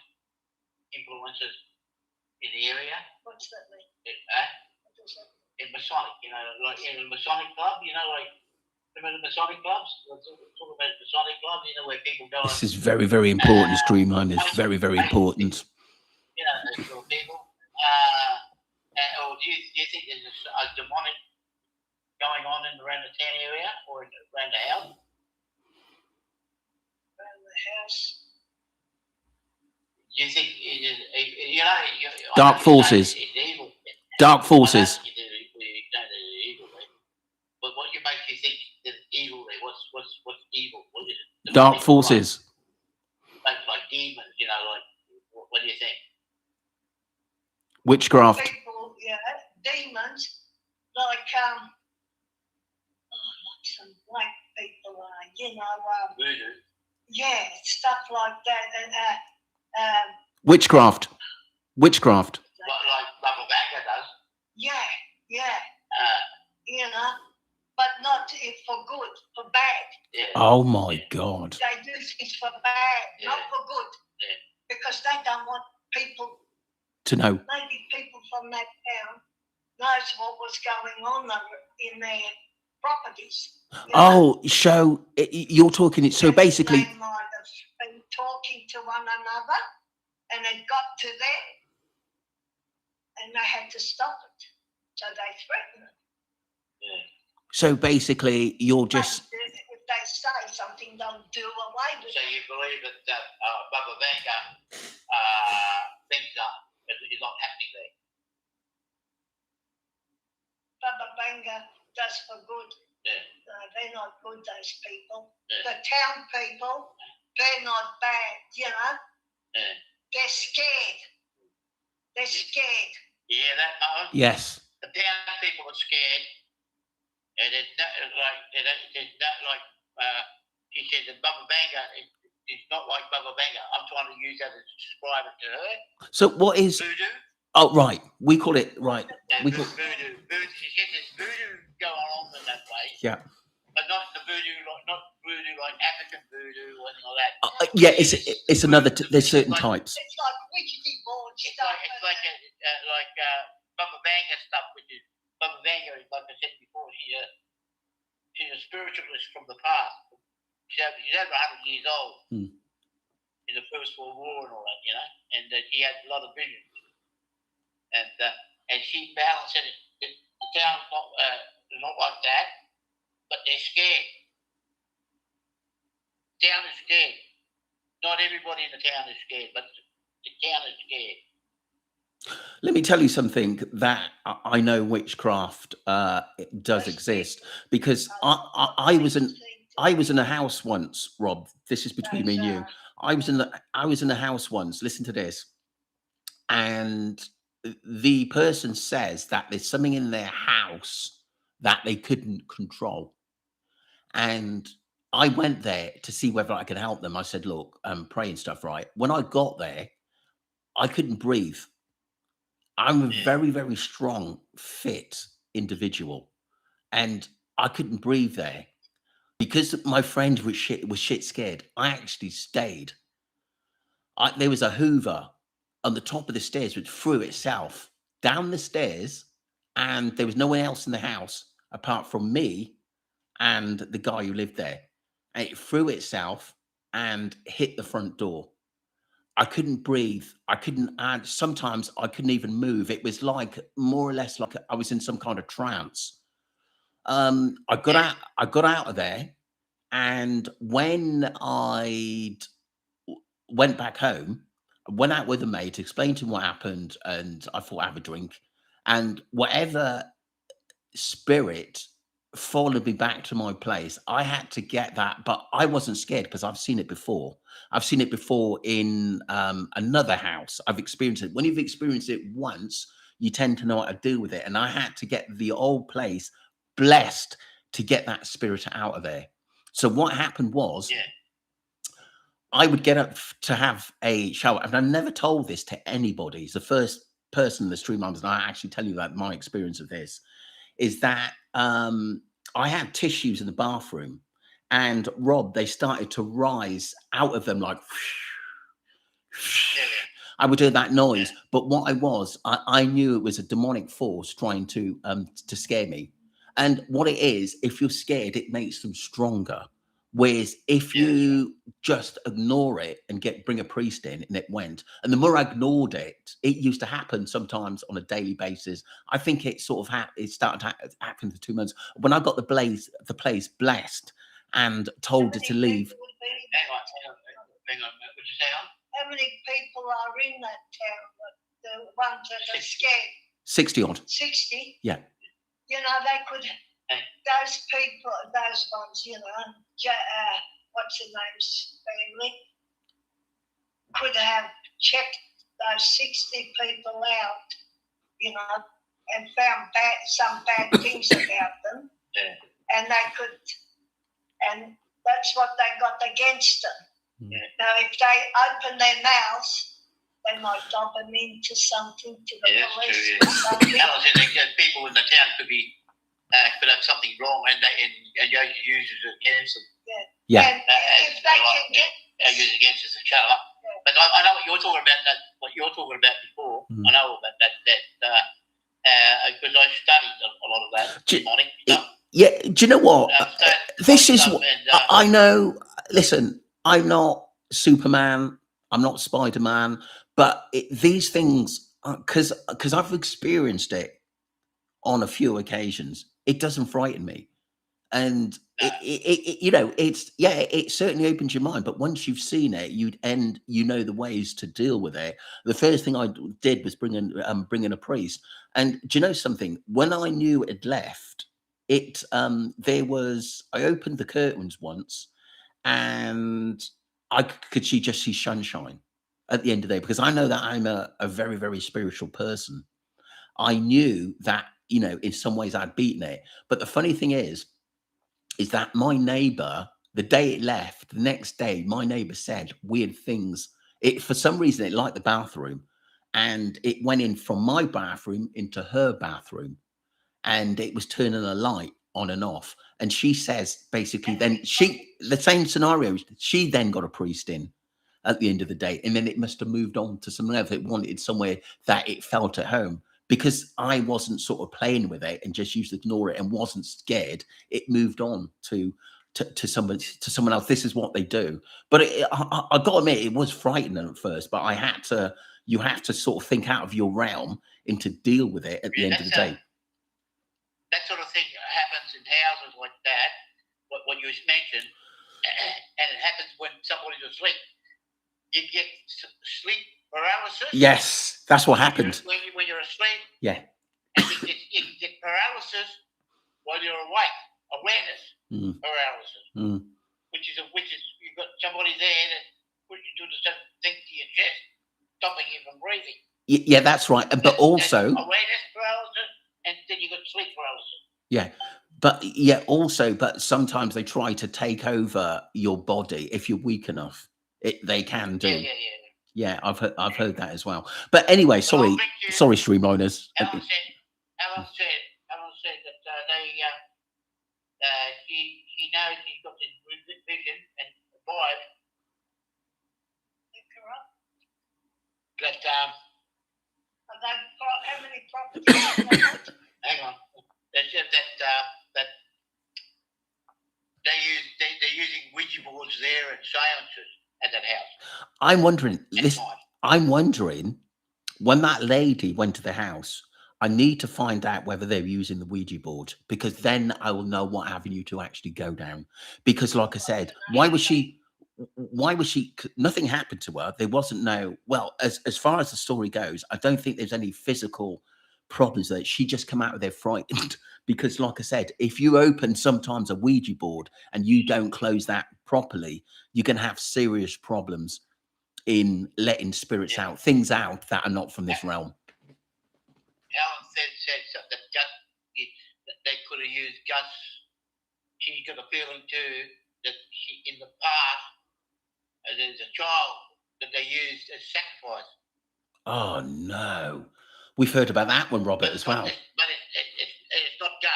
influences in the area. What's that mean? In Masonic, like in a Masonic club, like remember the Masonic clubs? We're talking about Masonic clubs, where people go. This is very, very important, Streamline. It's very, very important. Those sort of people. Or do you think there's a demonic going on around the town area or around the house? Around the house. You think it is, you know, Dark forces. It's evil. Dark forces. You don't do evil, but what makes you think that evil? What's evil? What is it? Dark forces. Like demons, you know. Like what do you think? Witchcraft. People, yeah, demons, like some black people are, you know. Voodoo. Yeah, stuff like that, and Witchcraft. Witchcraft. Like Baba Vanga does. Yeah. You know, but not for good, for bad. Yeah. Oh my God. They do things for bad, not for good. Yeah. Because they don't want people To know. maybe people from that town knows what was going on in their properties. Oh, so you're talking it. So basically, they might have been talking to one another, and it got to them, and they had to stop it. So they threatened it. Yeah. so basically, you're just. But if they say something, they'll do away with So it. you believe that Baba Vanga things is not happening there? Baba Vanga does for good. Yeah. No, they're not good, those people. Yeah. The town people, they're not bad, you know. Yeah. They're scared. They're scared. You hear that, Mo? Yes. The town people are scared, and it's not like she said that Baba Vanga is not like Baba Vanga. I'm trying to use that to describe it to her. So what is? Voodoo. Oh, right. We call it right. We call. Voodoo. She said there's voodoo going on in that place. Yeah. But not voodoo like African voodoo or anything like that. Yeah. It's another. There's certain types. It's like witchy board It's stuff. like Baba Vanga stuff, which is Baba Vanga, like I said before, she's a spiritualist from the past. She's over 100 years old in the First World War and all that, you know, and she had a lot of visions. And she balanced it. The town's not like that, but they're scared. The town is scared. Not everybody in the town is scared, but the town is scared. Let me tell you something that I know witchcraft does exist, because I was in a house once, Rob. This is between me and you. I was in a house once. Listen to this. And the person says that there's something in their house that they couldn't control. And I went there to see whether I could help them. I said, look, pray and stuff, right? When I got there, I couldn't breathe. I'm a very, very strong, fit individual. And I couldn't breathe there. Because my friend was shit scared, I actually stayed. There was a Hoover on the top of the stairs, which threw itself down the stairs, and there was no one else in the house apart from me and the guy who lived there. And it threw itself and hit the front door. I couldn't breathe. I couldn't add. Sometimes I couldn't even move. It was like more or less like I was in some kind of trance. I got out of there, and when I went back home, I went out with a mate, explained to him what happened, and I thought I'd have a drink. And whatever spirit followed me back to my place, I had to get that, but I wasn't scared because I've seen it before. I've seen it before in another house. I've experienced it. When you've experienced it once, you tend to know what to do with it. And I had to get the old place blessed to get that spirit out of there. So what happened was, I would get up to have a shower, and I never told this to anybody. It's the first person in the stream and I actually tell you that my experience of this is that I had tissues in the bathroom, and Rob, they started to rise out of them like I would hear that noise. But what I knew it was a demonic force trying to scare me. And what it is, if you're scared, it makes them stronger. Whereas if you just ignore it and bring a priest in, and it went, and the more I ignored it, it used to happen sometimes on a daily basis. I think it sort of it started happening for 2 months when I got the place blessed and told it to leave. Hang on. What you say? How many people are in that town? The ones that are scared. 60 odd. 60. Yeah. You know, they could. Those people, those ones, you know, what's the name's family, could have checked those 60 people out, you know, and found some bad things about them. Yeah. And they could, and that's what they got against them. Yeah. Now, if they open their mouths, they might dump them into something to the police. That's true, yeah. Alan said people in the town could have something wrong, and Yogi uses it against them. Yeah. And if they can get use it against us to shut up. Yeah. But I know what you're talking about. What you're talking about before. I know about that. Because I studied a lot of that. Yeah. Do you know what? This is what I know. Listen, I'm not Superman. I'm not Spider-Man. But these things, because I've experienced it on a few occasions, it doesn't frighten me. And it certainly opens your mind. But once you've seen it, you know the ways to deal with it. The first thing I did was bring in a priest. And do you know something? When I knew it had left, I opened the curtains once, and I could just see sunshine at the end of the day, because I know that I'm a very, very spiritual person. I knew that, in some ways I'd beaten it. But the funny thing is that my neighbor, the day it left, the next day, my neighbor said weird things. For some reason, it liked the bathroom, and it went in from my bathroom into her bathroom, and it was turning a light on and off. And she says, basically, then the same scenario, she then got a priest in at the end of the day, and then it must have moved on to something else. It wanted somewhere that it felt at home. Because I wasn't sort of playing with it and just used to ignore it and wasn't scared, it moved on to someone else. This is what they do. But I got to admit, it was frightening at first. But you have to sort of think out of your realm and to deal with it at the end of the day. That sort of thing happens in houses like that. What you just mentioned, and it happens when somebody's asleep. You get sleep paralysis. Yes, that's what happened. When you're asleep. Yeah. And you can get paralysis while you're awake. Awareness paralysis. Which is you've got somebody there that pushes you to think to your chest, stopping you from breathing. Yeah, that's right. But also awareness paralysis, and then you got sleep paralysis. Yeah. But sometimes they try to take over your body if you're weak enough. They can do. Yeah, I've heard that as well. But anyway, sorry, streamliners. Alan said that he knows he's got this vision and vibe. But how many properties? Hang on. They said that they're using Ouija boards there and seances at that house. I'm wondering when that lady went to the house, I need to find out whether they're using the Ouija board, because then I will know what avenue to actually go down. Because like I said, why was she, nothing happened to her. There wasn't as far as the story goes, I don't think there's any physical problems that she just come out of there frightened. Because like I said, if you open sometimes a Ouija board and you don't close that properly, you can have serious problems in letting spirits out, things out that are not from this realm. Alan said that they could have used Gus. She's got a feeling too that in the past there's a child that they used as sacrifice. Oh no, we've heard about that one, Robert, as well. But it's not Gus.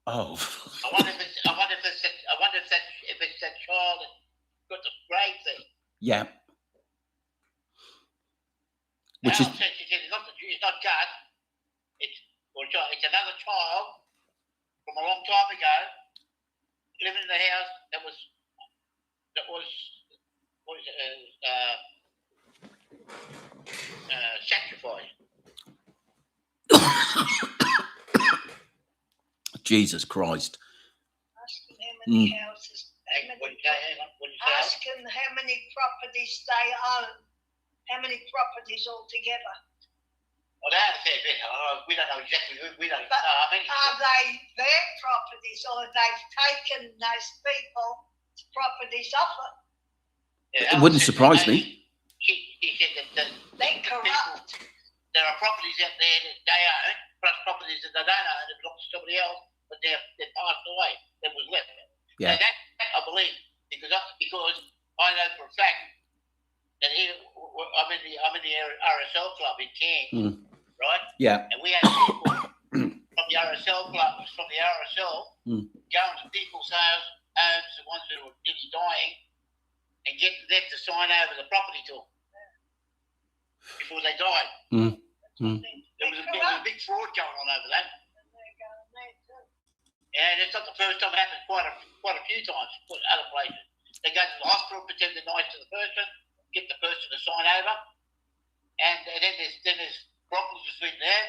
Oh. I wonder if it's that child that got the grave thing. Yeah. Which is it's not Gus. It's another child from a long time ago living in the house that was what is it, sacrificed. Jesus Christ. Ask them how many houses. Hang on, what did you say? Ask them how many properties they own. How many properties altogether? Well, they have a fair bit. We don't know exactly. We don't know how many. Are they their properties, or they've taken those people's properties off it? It wouldn't surprise me. He said that they're corrupt. There are properties out there that they own, plus properties that they don't own that belong to somebody else, but they're passed away. That was left. Yeah. So that I believe because I know for a fact that here I'm in the RSL club in Cairns, right? Yeah. And we have people from the RSL club, from the RSL, going to people's homes, the ones that were nearly dying, and getting them to sign over the property to them before they died. There was a big fraud going on over that. And it's not the first time it happened. Quite a few times. Other places, they go to the hospital, pretend they're nice to the person, get the person to sign over, and then there's problems between them,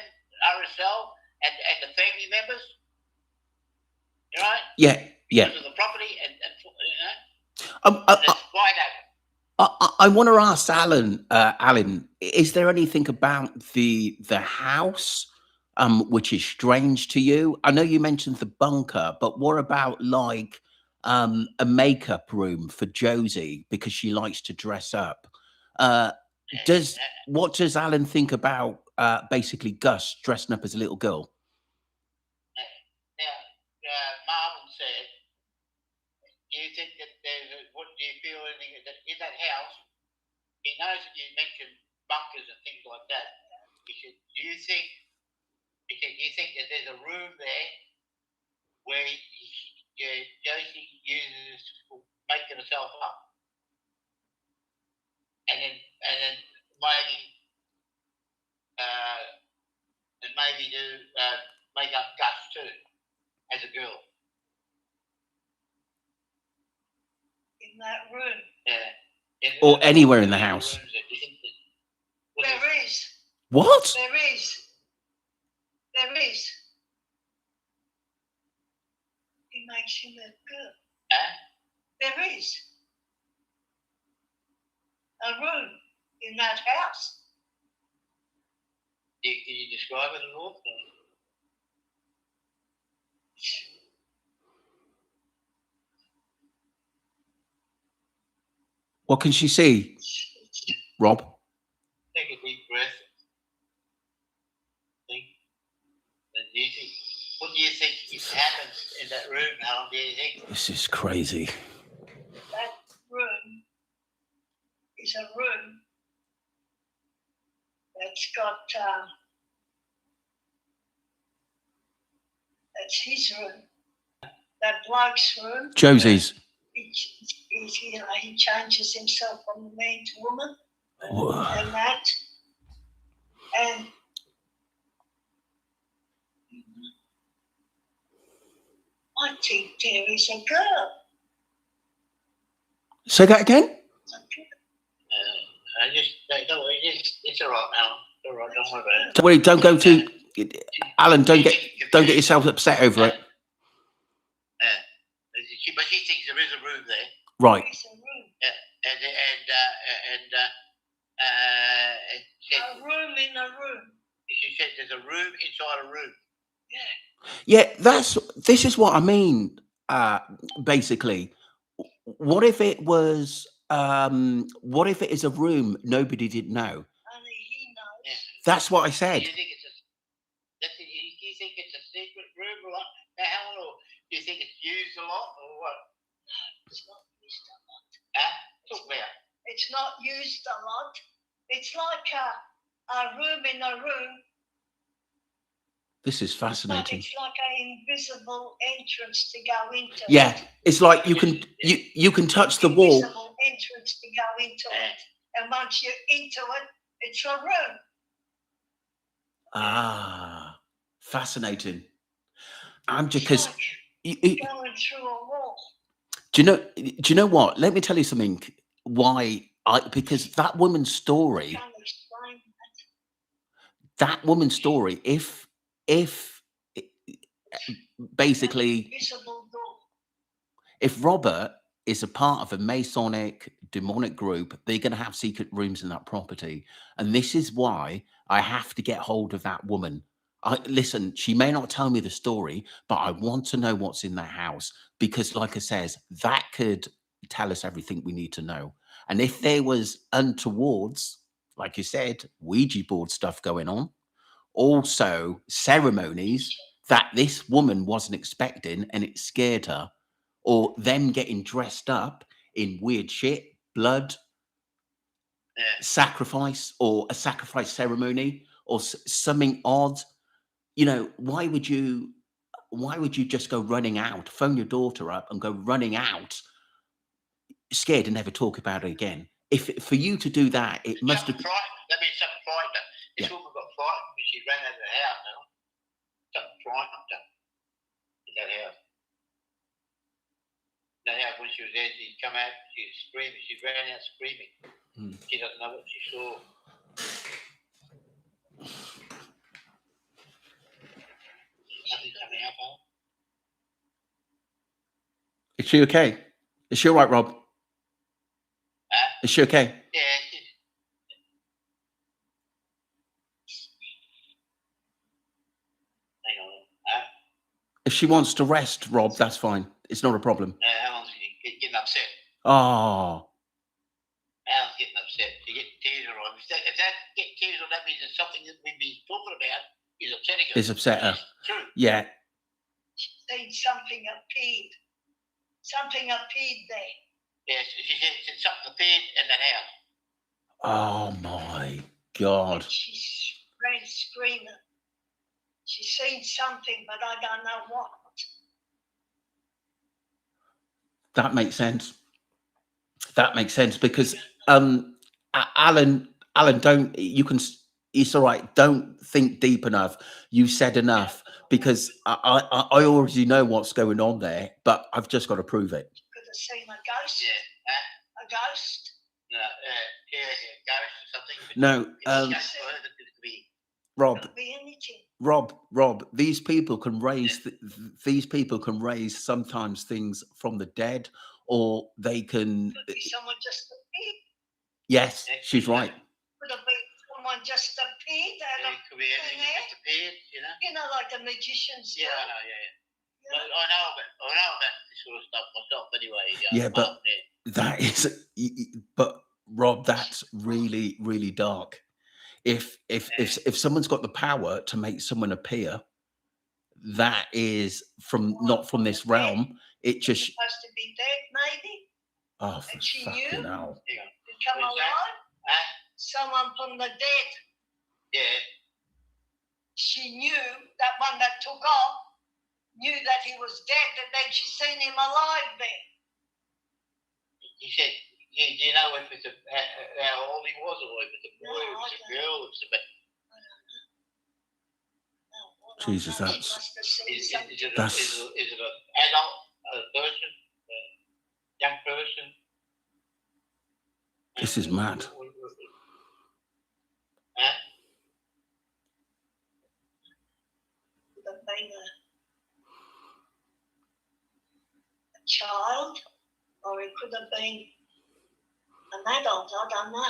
RSL, and the family members. Right? Yeah. Because of the property and you know. I want to ask Alan. Alan, is there anything about the house which is strange to you? I know you mentioned the bunker, but what about like a makeup room for Josie because she likes to dress up? What does Alan think about basically Gus dressing up as a little girl? Now, Marvin said, do you think that what do you feel that in that house, he knows that you mentioned bunkers and things like that. He said, do you think that there's a room there where Josie uses for making herself up? And then maybe do make up Gus too as a girl. In that room. Yeah. Or anywhere in the house. There is. What? There is. He makes him a girl. There is a room in that house. Can you describe it at all? What can she see, Rob? Take a deep breath. Think. What do you think happens in that room? How do you think? This is crazy. That room is a room that's got that's his room. That bloke's room. Josie's. He changes himself from man to woman. Whoa. And that. And I think there is a girl. Say that again? It's all right, Alan. It's all right, don't worry about it. Don't worry, don't go too... Alan, don't get yourself upset over it. But she thinks there is a room there. Right. There is a room. A room in a room. She said there's a room inside a room. Yeah. Yeah, this is what I mean, basically. What if it is a room nobody didn't know? Only he knows. Yeah. That's what I said. Do you think it's a secret room or what? Now, Helen, or do you think it's used a lot or what? No, it's not used a lot. Talk about. It's not used a lot. It's like a room in a room. This is fascinating. It's like an invisible entrance to go into. Yeah, it's like you can touch the wall. Invisible entrance to go into it, and once you're into it, it's a room. Ah, fascinating. And because going through a wall. Do you know what? Let me tell you something. Why? Because that woman's story. Can't explain That woman's story. If basically, visible door. if Robert is a part of a Masonic demonic group, they're going to have secret rooms in that property, and this is why I have to get hold of that woman. Listen, she may not tell me the story, but I want to know what's in that house, because like I says, that could tell us everything we need to know. And if there was untowards, like you said, Ouija board stuff going on, also ceremonies that this woman wasn't expecting and it scared her, or them getting dressed up in weird shit, blood, sacrifice, or a sacrifice ceremony, or something odd. You know, why would you just go running out, phone your daughter up and go running out, scared and never talk about it again? If for you to do that, it must have been frightened. That means something frightened her. This woman got frightened when she ran out of the house now. Something frightened her in that house. That house, when she was there, she'd come out, she was screaming. She ran out screaming. She doesn't know what she saw. Nothing coming out, huh? Is she okay? Is she all right, Rob? Is she okay? Yeah. Hang on. If she wants to rest, Rob, that's fine. It's not a problem. Alan's getting upset. Oh. Alan's getting upset. She gets tears on. If that get tears on, that means it's something that we've been talking about is upsetting her. It's upset her. True. Yeah. She said something appeared. Something appeared there. Yes, she said something appeared in that house. Oh my God. She ran screaming. She seen something, but I don't know what. That makes sense. That makes sense, because Alan, don't, you can, it's all right. Don't think deep enough. You said enough, because I already know what's going on there, but I've just got to prove it. Could have seen a ghost. Yeah. A ghost. No, a ghost or something. No, Rob. Could be anything. Rob, these people can raise these people can raise sometimes things from the dead, or they can. Could be someone just appeared. Yes, she's right. Could have been someone just appeared out of could be anything that just appeared, you know. You know, like a magician's. Yeah, I know. Yeah. I know about this sort of stuff myself, anyway. Yeah, but that is. But Rob, that's really, really dark. If someone's got the power to make someone appear, that is not from this realm. It just supposed to be dead, maybe. Oh, for fucking hell! To come alive. Someone from the dead. Yeah. She knew that one that took off knew that he was dead, and then she seen him alive there. He said, do you know if it's how old he was, or if it's a boy, or if it's a girl, or if it's a... Jesus, that's... Is it an adult, a person, a young person? This is mad. Huh? Could have been a child, or it could have been an adult. I don't know.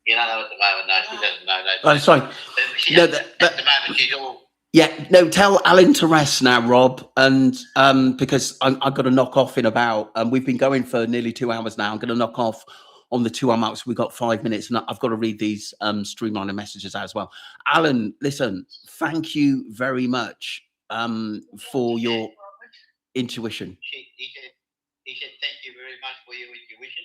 You don't know at the moment. No, she doesn't know. Oh, sorry. At the moment, she's all... Yeah, no, tell Alan to rest now, Rob, and because I've got to knock off in about, we've been going for nearly 2 hours now. I'm going to knock off on the 2 hour marks. We've got 5 minutes, and I've got to read these streamliner messages out as well. Alan, listen, thank you very much for your intuition. He said, thank you very much for your intuition.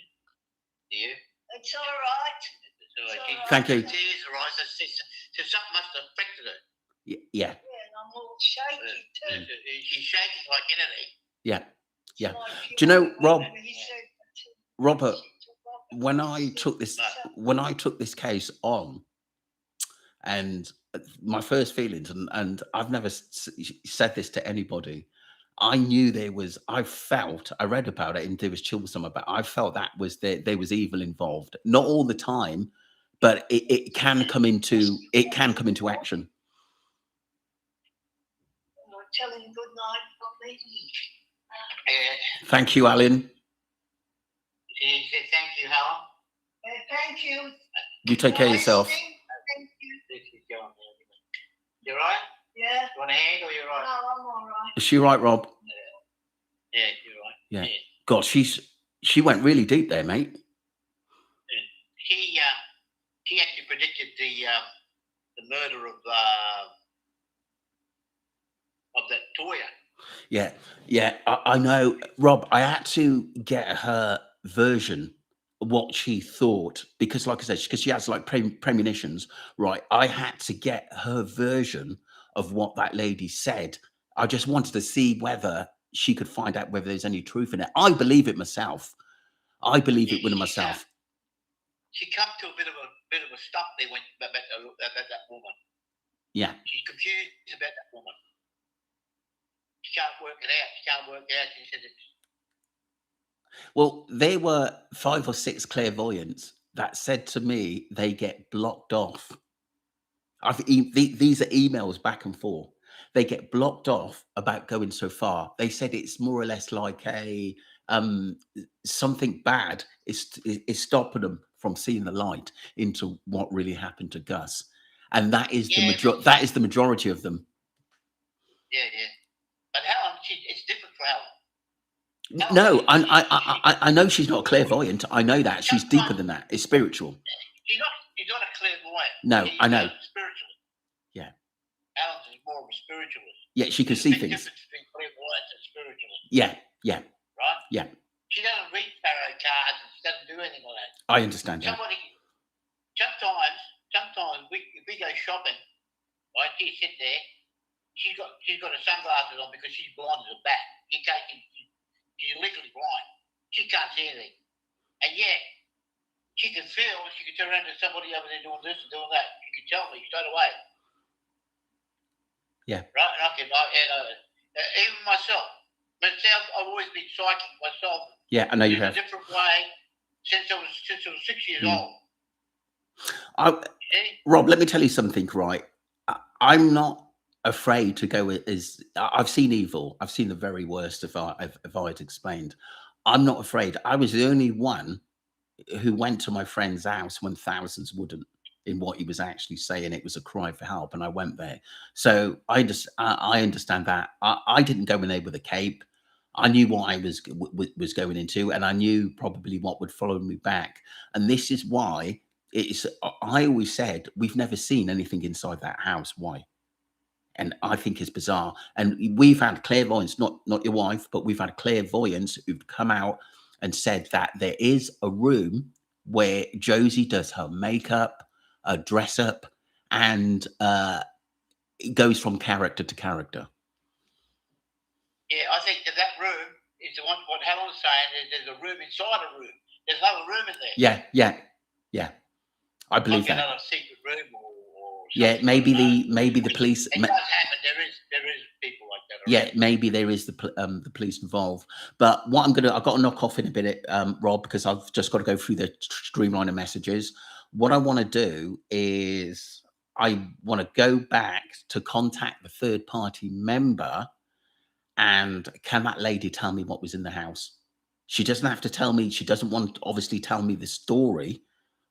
To you. It's all right. Thank you. Tears are eyes. So something must have affected her. Yeah. Yeah, and I'm all shaky too. She's shaking like anything. Yeah. Yeah. Like, Do you know, Rob? He said, Robert, when I took this case on, and my first feelings, and I've never said this to anybody, I knew there was, I read about it and there was chills on my back. I felt that was there was evil involved. Not all the time, but it can come into action. Tell him good night from me. Thank you, Alan. He said, thank you, Helen. Thank you. You take care of yourself. Thank you. You right? Yeah. You want a hand or you right? No, I'm all right. Is she right, Rob? Yeah, you're right. Yeah. God, she went really deep there, mate. She actually predicted the murder of that Toya. Yeah. I know, Rob. I had to get her version of what she thought because, like I said, because she has like premonitions, right? I had to get her version of what that lady said. I just wanted to see whether she could find out whether there's any truth in it. I believe it myself. I believe it within myself. She come to a bit of a stop there when about that woman. Yeah. She's confused about that woman. She can't work it out. She said it's... Well, there were 5 or 6 clairvoyants that said to me they get blocked off. These are emails back and forth. They get blocked off about going so far. They said it's more or less like a something bad is stopping them from seeing the light into what really happened to Gus, and that is the majority of them. Yeah. But Helen, it's different for Helen. No, I know she's not a clairvoyant. I know that she's deeper than that. It's spiritual. She's not a clairvoyant. No, I know. Spiritual. Yeah. Helen's is more of a spiritualist. Yeah, she can see things. Difference between clairvoyance and spiritualist. Yeah. Right. Yeah. She doesn't read tarot cards. And she doesn't do anything like that. I understand that. Sometimes if we go shopping, right? She sit there. She's got her sunglasses on because she's blind as a bat. She's legally blind. She can't see anything, and yet she can feel. She can turn around to somebody over there doing this and doing that. She can tell me straight away. Yeah. Right. And even myself, I've always been psychic myself. Yeah, I know you have. In a different way since I was 6 years old. Rob, let me tell you something. Right, I'm not afraid to go I've seen evil. I've seen the very worst. If I had explained, I'm not afraid. I was the only one who went to my friend's house when thousands wouldn't. In what he was actually saying, it was a cry for help, and I went there. So I understand that. I didn't go in there with a cape. I knew what I was going into, and I knew probably what would follow me back. And this is why I always said we've never seen anything inside that house. Why? And I think it's bizarre. And we've had clairvoyants, not your wife, but we've had clairvoyants who've come out and said that there is a room where Josie does her makeup, dress up, and it goes from character to character. Yeah, I think that room is the one. What Helen's saying is there's a room inside a room. There's another room in there. Yeah. I believe like that. Another secret room or yeah, maybe the police. It does happen. There is people like that. Yeah, maybe there is the police involved. But what I've got to knock off in a bit, Rob, because I've just got to go through the streamline of messages. What I want to do is I want to go back to contact the third party member, and can that lady tell me what was in the house? She doesn't have to tell me. She doesn't want to obviously tell me the story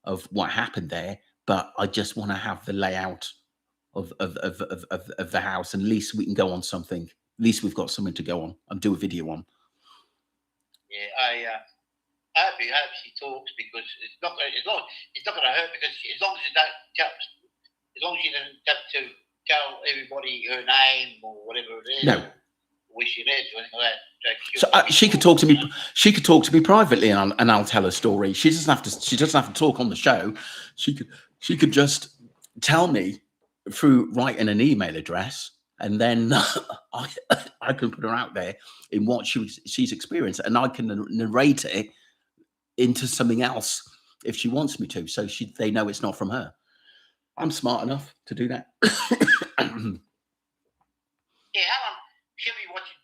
of what happened there, but I just want to have the layout of the house, and at least we can go on something. At least we've got something to go on and do a video on. Yeah, I hope she talks, because it's not going to hurt, because as long as you don't have to tell everybody her name or whatever it is. No. Where she lives or anything like that. So she could talk to me. She could talk to me privately, and I'll tell her story. She doesn't have to talk on the show. She could just tell me through writing an email address, and then I can put her out there in what she's experienced, and I can narrate it into something else if she wants me to. So they know it's not from her. I'm smart enough to do that. Yeah, Alan, she'll be watching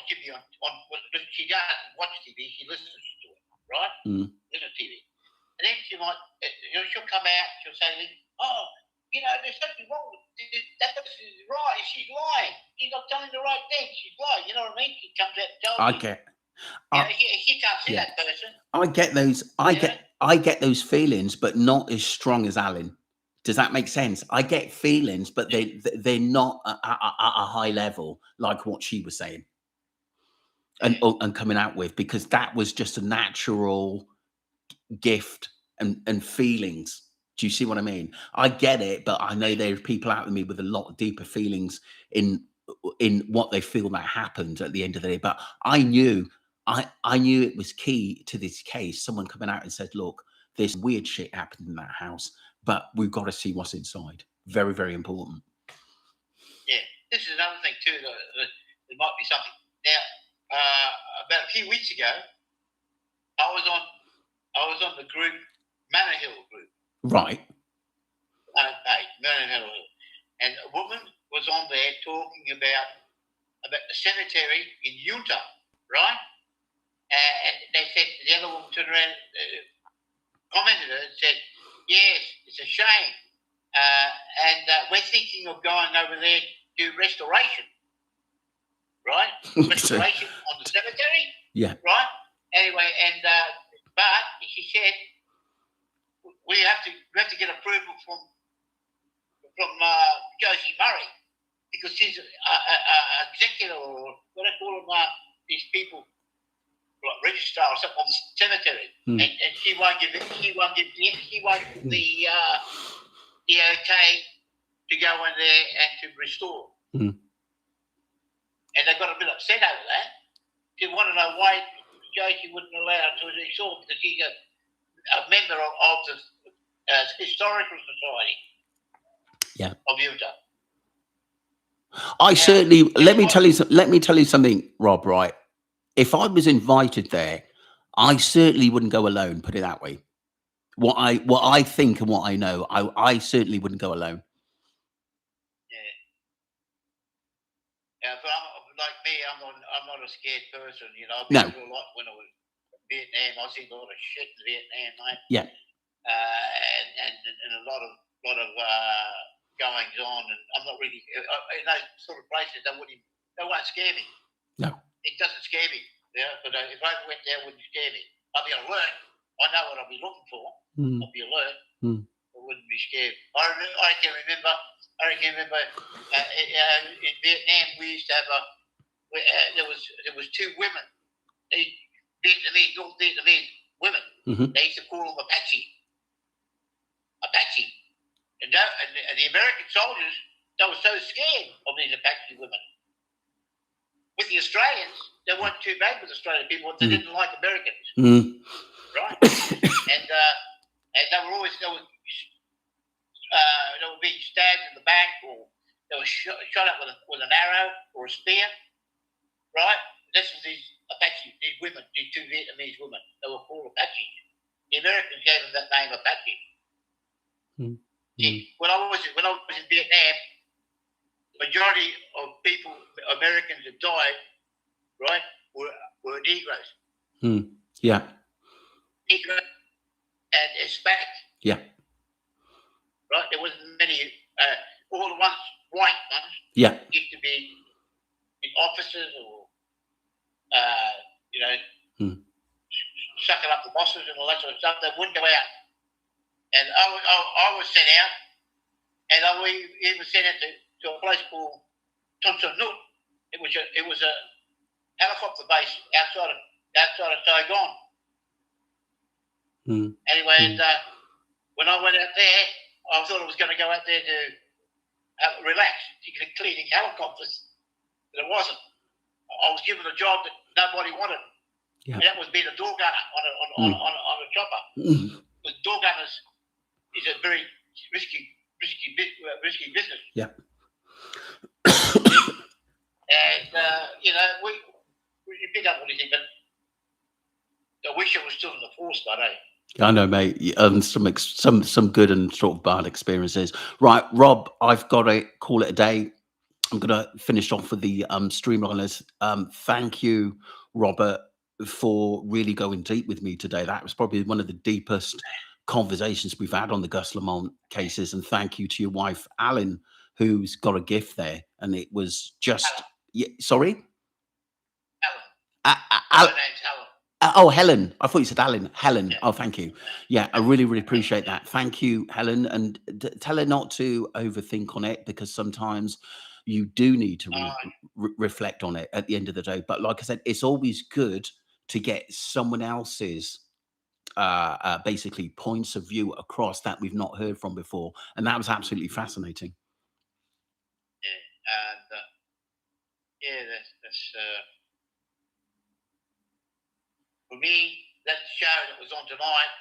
she'd be on. She doesn't watch TV. She listens to it, right? Listen to TV, and then she might, she'll come out. She'll say, "Oh, there's something wrong with this. That person is right. She's lying. She's not telling the right thing. She's lying." You know what I mean? She comes out and tells me. She can't see that person. I get those. I get those feelings, but not as strong as Alan. Does that make sense? I get feelings, but they're not at a high level like what she was saying and coming out with, because that was just a natural gift and feelings. Do you see what I mean? I get it, but I know there are people out with me with a lot deeper feelings in what they feel that happened at the end of the day. But I knew it was key to this case. Someone coming out and said, "Look, there's weird shit happened in that house, but we've got to see what's inside." Very, very important. Yeah, this is another thing too. There might be something. Now, about a few weeks ago, I was on the group, Manor Hill group. Right. Manor Hill, and a woman was on there talking about the cemetery in Utah, right? And they said, the other woman turned around, commented and said, "Yes, it's a shame. And we're thinking of going over there to restoration." Right? Restoration on the cemetery? Yeah. Right? Anyway, and but she said we have to get approval from Josie Murray, because she's a executor, or what I call them, these people, like registrar or something, on the cemetery, and she won't give the okay to go in there and to restore. And they got a bit upset over that. She wanted to know why Josie wouldn't allow her to restore, because she's a member of the Historical Society. Yeah. Of Utah. I certainly let me tell you something, Rob, right? If I was invited there, I certainly wouldn't go alone, put it that way. What I think and what I know, I certainly wouldn't go alone. Yeah, but like me, I'm not a scared person, I've been through a lot when I was in Vietnam. I seen a lot of shit in Vietnam, mate. Yeah. And a lot of goings on, and I'm not really in those sort of places. They won't scare me. No, it doesn't scare me. But if I went there, it wouldn't scare me. I'll be alert. I know what I'll be looking for. I'll be alert. I wouldn't be scared. I can remember. In Vietnam, we used to have there was two women. North Vietnamese women. They used to call them Apache. And the American soldiers, they were so scared of these Apache women. With the Australians, they weren't too bad with Australian people. They didn't like Americans, right? And they were always they were being stabbed in the back, or they were shot up with an arrow or a spear, right? This was these Apache, these women, these two Vietnamese women. They were called Apaches. The Americans gave them that name, Apache. When I was in Vietnam, the majority of people, Americans that died, right, were Negroes. Yeah. Negro and Hispanic. Yeah. Right? There wasn't many, all the ones, white ones, used to be in offices or, sucking up the bosses and all that sort of stuff. They wouldn't go out. And I was sent out, and I was even sent out to a place called Thompson Nook. It was a helicopter base outside of Saigon. Anyway, and when I went out there, I thought I was going to go out there to relax, cleaning helicopters, but it wasn't. I was given a job that nobody wanted, and that was being a door gunner on a chopper. The door gunners is a very risky business. Yeah. And we pick up what you think, but I wish I was still in the force, but I know, mate. Some good and sort of bad experiences. Right, Rob, I've got to call it a day. I'm going to finish off with the streamliners. Thank you, Robert, for really going deep with me today. That was probably one of the deepest conversations we've had on the Gus Lamont cases. And thank you to your wife, Alan, who's got a gift there. And it was just, yeah, sorry? Her name's Helen. Oh, Helen. I thought you said Alan. Helen. Oh, thank you. Yeah, I really, really appreciate that. Thank you, Helen. And tell her not to overthink on it, because sometimes you do need to reflect on it at the end of the day. But like I said, it's always good to get someone else's basically points of view across that we've not heard from before. And that was absolutely fascinating. Yeah, and that's for me, that show that was on tonight,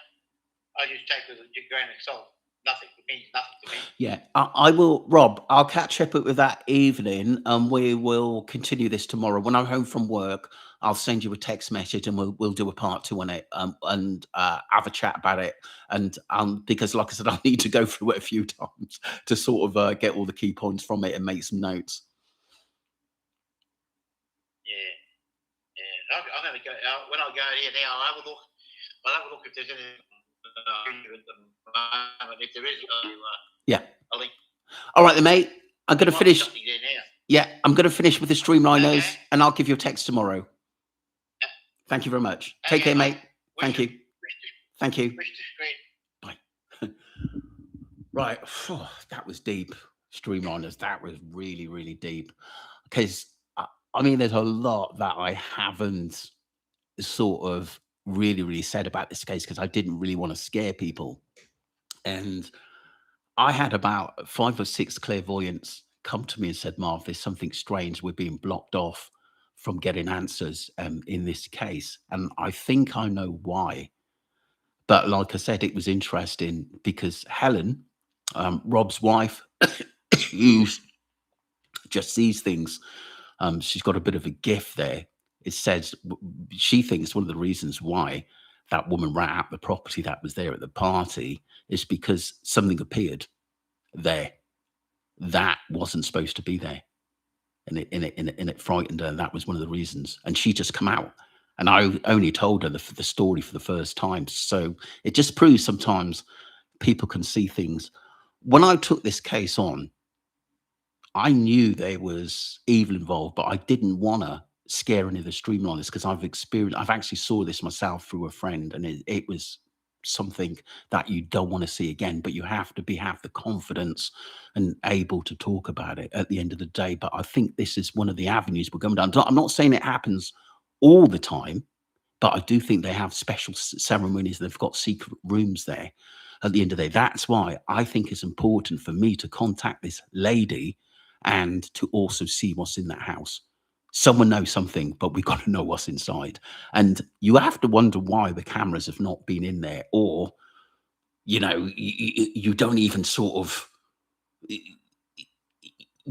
I just take with a grain of salt. Nothing. It means nothing to me. Yeah, I will, Rob. I'll catch up with that evening, and we will continue this tomorrow. When I'm home from work, I'll send you a text message, and we'll do a part 2 on it, and have a chat about it. And because, like I said, I need to go through it a few times to sort of get all the key points from it and make some notes. Yeah. I'm going to go when I go here now. I'll have a look if there's any. If there is, yeah. I'll link. All right, then, mate. I'm going to finish. Yeah, I'm going to finish with the streamliners, and I'll give you a text tomorrow. Yeah. Thank you very much. Take care, mate. Thank you. Thank you. Bye. Right. That was deep. Streamliners. That was really, really deep. Because I mean, there's a lot that I haven't sort of really said about this case, because I didn't really want to scare people. And I had about 5 or 6 clairvoyants come to me and said, Marv, there's something strange. We're being blocked off from getting answers in this case. And I think I know why. But like I said, it was interesting because Helen, Rob's wife, who just sees things, she's got a bit of a gift there. It says she thinks one of the reasons why that woman ran out the property that was there at the party is because something appeared there that wasn't supposed to be there, and it frightened her. And that was one of the reasons. And she just come out, and I only told her the story for the first time. So it just proves sometimes people can see things. When I took this case on, I knew there was evil involved, but I didn't want to scare any of the streamliners, because I've actually saw this myself through a friend, and it was something that you don't want to see again. But you have to have the confidence and able to talk about it at the end of the day. But I think this is one of the avenues we're going down. I'm not saying it happens all the time, but I do think they have special ceremonies. They've got secret rooms there at the end of the day. That's why I think it's important for me to contact this lady and to also see what's in that house. Someone knows something, but we've got to know what's inside. And you have to wonder why the cameras have not been in there, or, you know, you don't even sort of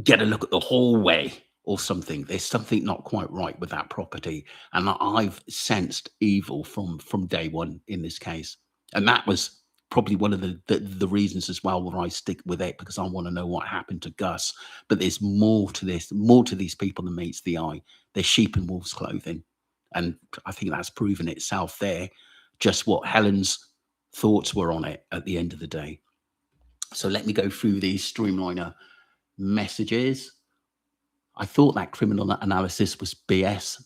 get a look at the hallway or something. There's something not quite right with that property. And I've sensed evil from day one in this case. And that was probably one of the reasons as well where I stick with it, because I want to know what happened to Gus. But there's more to this, more to these people than meets the eye. They're sheep in wolf's clothing. And I think that's proven itself there, just what Helen's thoughts were on it at the end of the day. So let me go through these streamliner messages. I thought that criminal analysis was BS.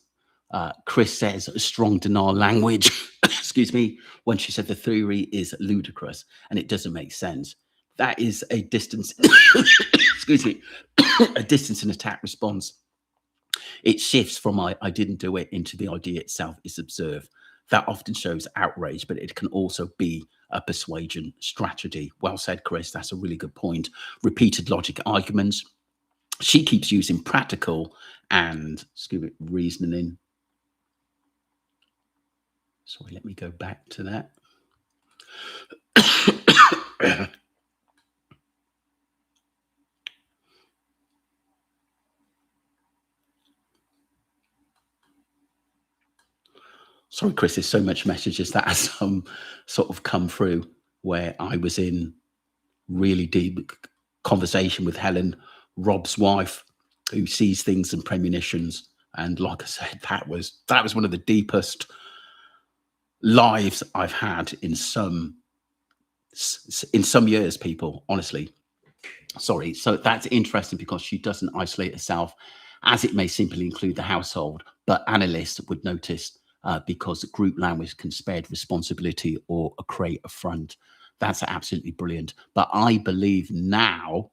Chris says strong denial language, excuse me, when she said the theory is ludicrous and it doesn't make sense. That is a distance, excuse me, a distance and attack response. It shifts from I didn't do it into the idea itself is observed. That often shows outrage, but it can also be a persuasion strategy. Well said, Chris. That's a really good point. Repeated logic arguments. She keeps using practical and reasoning. Sorry, let me go back to that. Sorry, Chris, there's so much messages that has sort of come through where I was in really deep conversation with Helen, Rob's wife, who sees things and premonitions. And like I said, that was one of the deepest lives I've had in some years, people, honestly. Sorry. So that's interesting because she doesn't isolate herself, as it may simply include the household, but analysts would notice because group language can spread responsibility or create a front. That's absolutely brilliant. But I believe now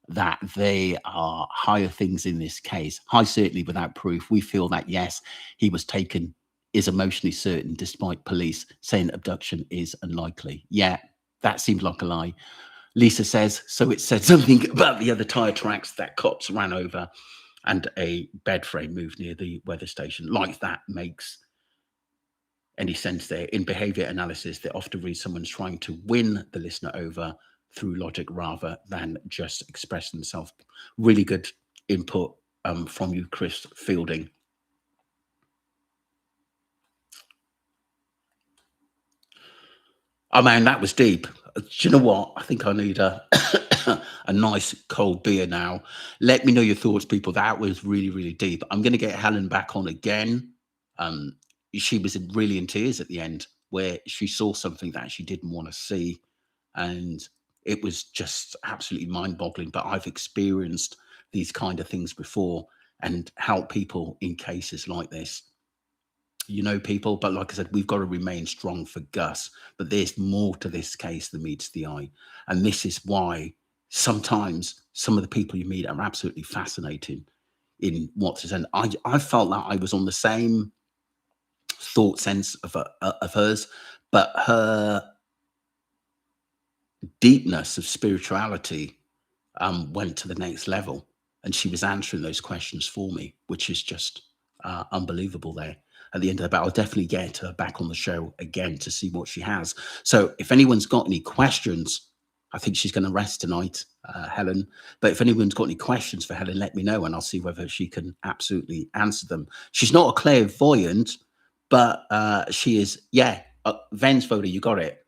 that there are higher things in this case. High certainly without proof. We feel that, yes, he was taken, is emotionally certain, despite police saying abduction is unlikely. Yeah, that seems like a lie. Lisa says, so it said something about the other tyre tracks that cops ran over and a bed frame moved near the weather station. Like that makes any sense there. In behavior analysis, they often read someone's trying to win the listener over through logic rather than just express themselves. Really good input from you, Chris Fielding. Oh man, that was deep. Do you know what? I think I need a a nice cold beer now. Let me know your thoughts, people. That was really, really deep. I'm going to get Helen back on again. She was really in tears at the end, where she saw something that she didn't want to see, and it was just absolutely mind-boggling. But I've experienced these kind of things before and helped people in cases like this. You know, people, but like I said, we've got to remain strong for Gus. But there's more to this case than meets the eye. And this is why sometimes some of the people you meet are absolutely fascinating in what's his. And I felt that I was on the same thought sense of hers, but her deepness of spirituality went to the next level. And she was answering those questions for me, which is just unbelievable there. At the end of the battle, I'll definitely get her back on the show again to see what she has. So if anyone's got any questions, I think she's going to rest tonight, Helen. But if anyone's got any questions for Helen, let me know and I'll see whether she can absolutely answer them. She's not a clairvoyant, but she is, Vensvoda, you got it.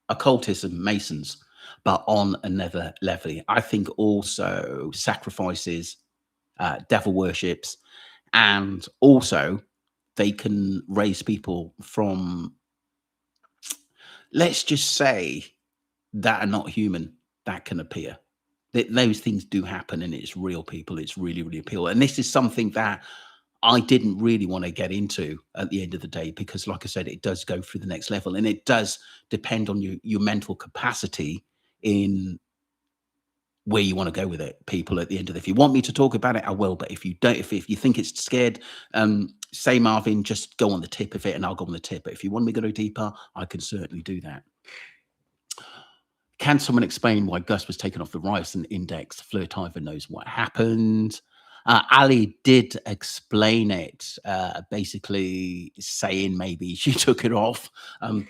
Occultism, Masons, but on another level. I think also sacrifices, devil worships, and also they can raise people from, let's just say, that are not human, that can appear. Those things do happen, and it's real, people. It's really, really appeal. And this is something that I didn't really want to get into at the end of the day, because like I said, it does go through the next level, and it does depend on your mental capacity in where you want to go with it, people. At the end of it, if you want me to talk about it, I will. But if you don't, if you think it's scared, say, Marvin, just go on the tip of it and I'll go on the tip. But if you want me to go deeper, I can certainly do that. Can someone explain why Gus was taken off the Ryerson index? Flirt either knows what happened. Ali did explain it, basically saying maybe she took it off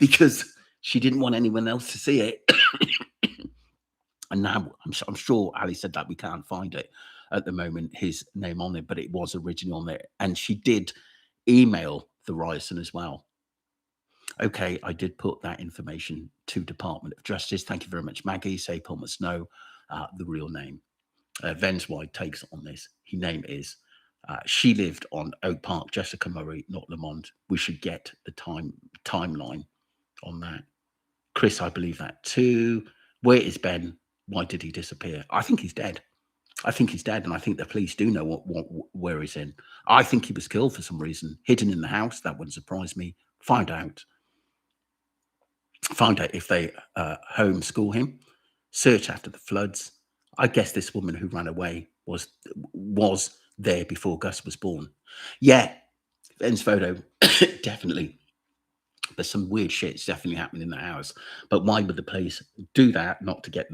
because she didn't want anyone else to see it. And now I'm sure Ali said that we can't find it at the moment, his name on it, but it was originally on there. And she did email the Ryerson as well. Okay, I did put that information to Department of Justice. Thank you very much, Maggie. Say Paul must know the real name. Ven's White takes on this. His name is, she lived on Oak Park, Jessica Murray, not Lamont. We should get the timeline on that. Chris, I believe that too. Where is Ben? Why did he disappear? I think he's dead. I think he's dead, and I think the police do know where he's in. I think he was killed for some reason, hidden in the house. That wouldn't surprise me. Find out if they homeschool him. Search after the floods. I guess this woman who ran away was there before Gus was born. Yeah, Ben's photo, definitely. There's some weird shit's definitely happening in the house. But why would the police do that, not to get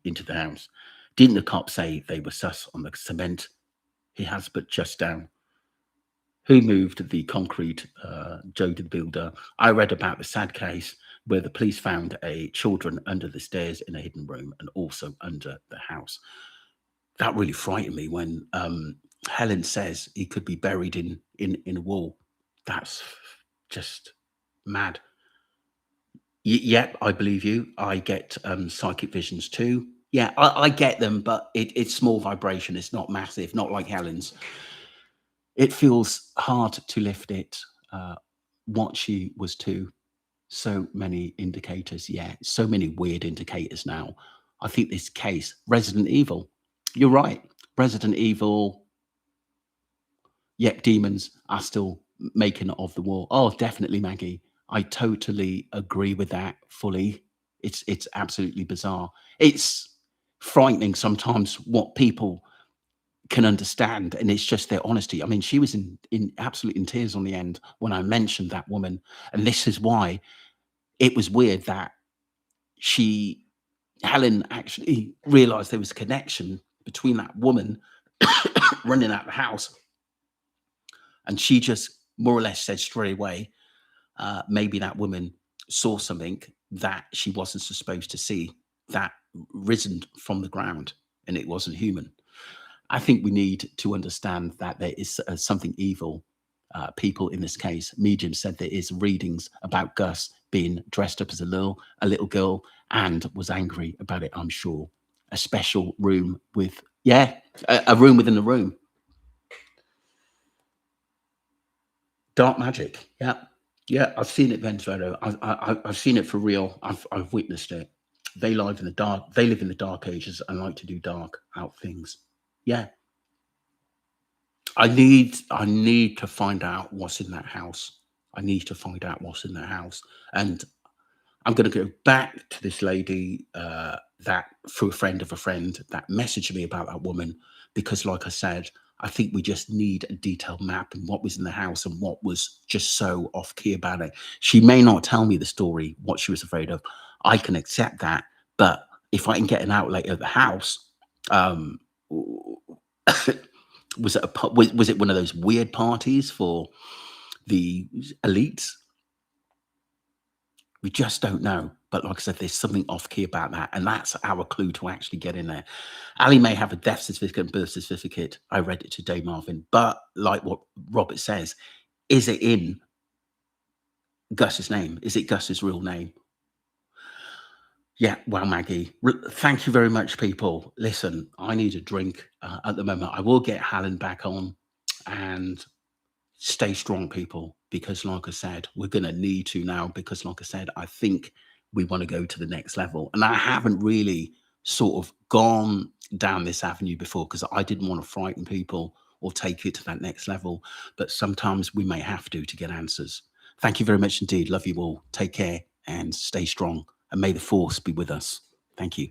into the house? Didn't the cops say they were sus on the cement? He has, but just down. Who moved the concrete? Joe the builder. I read about the sad case where the police found children under the stairs in a hidden room and also under the house. That really frightened me when Helen says he could be buried in a wall. That's just mad. Yep, I believe you. I get psychic visions too. Yeah, I get them, but it's small vibration. It's not massive, not like Helen's. It feels hard to lift it. What she was to. So many indicators. Yeah, so many weird indicators now. I think this case, Resident Evil, you're right. Resident Evil, yet demons are still making it of the war. Oh, definitely, Maggie. I totally agree with that fully. It's absolutely bizarre. It's frightening sometimes what people can understand, and it's just their honesty. I mean, she was in absolute in tears on the end when I mentioned that woman, and this is why it was weird that Helen actually realized there was a connection between that woman running out the house, and she just more or less said straight away, maybe that woman saw something that she wasn't supposed to see, that risen from the ground, and it wasn't human. I think we need to understand that there is something evil. People in this case, medium said there is readings about Gus being dressed up as a little girl and was angry about it. I'm sure a special room with a room within a room. Dark magic. Yeah. I've seen it, Benvedo. I've seen it for real. I've witnessed it. They live in the dark. They live in the dark ages and like to do dark out things. Yeah. I need to find out what's in that house. I need to find out what's in that house. And I'm going to go back to this lady that through a friend of a friend that messaged me about that woman, because like I said, I think we just need a detailed map and what was in the house and what was just so off key about it. She may not tell me the story, what she was afraid of. I can accept that. But if I can get an outlet of the house, was it one of those weird parties for the elites? We just don't know. But like I said, there's something off key about that. And that's our clue to actually get in there. Ali may have a death certificate and birth certificate. I read it today, Marvin. But like what Robert says, is it in Gus's name? Is it Gus's real name? Yeah, well, Maggie, thank you very much, people. Listen, I need a drink at the moment. I will get Helen back on, and stay strong, people, because like I said, we're going to need to now, because like I said, I think we want to go to the next level. And I haven't really sort of gone down this avenue before because I didn't want to frighten people or take it to that next level. But sometimes we may have to get answers. Thank you very much indeed. Love you all. Take care and stay strong. And may the force be with us. Thank you.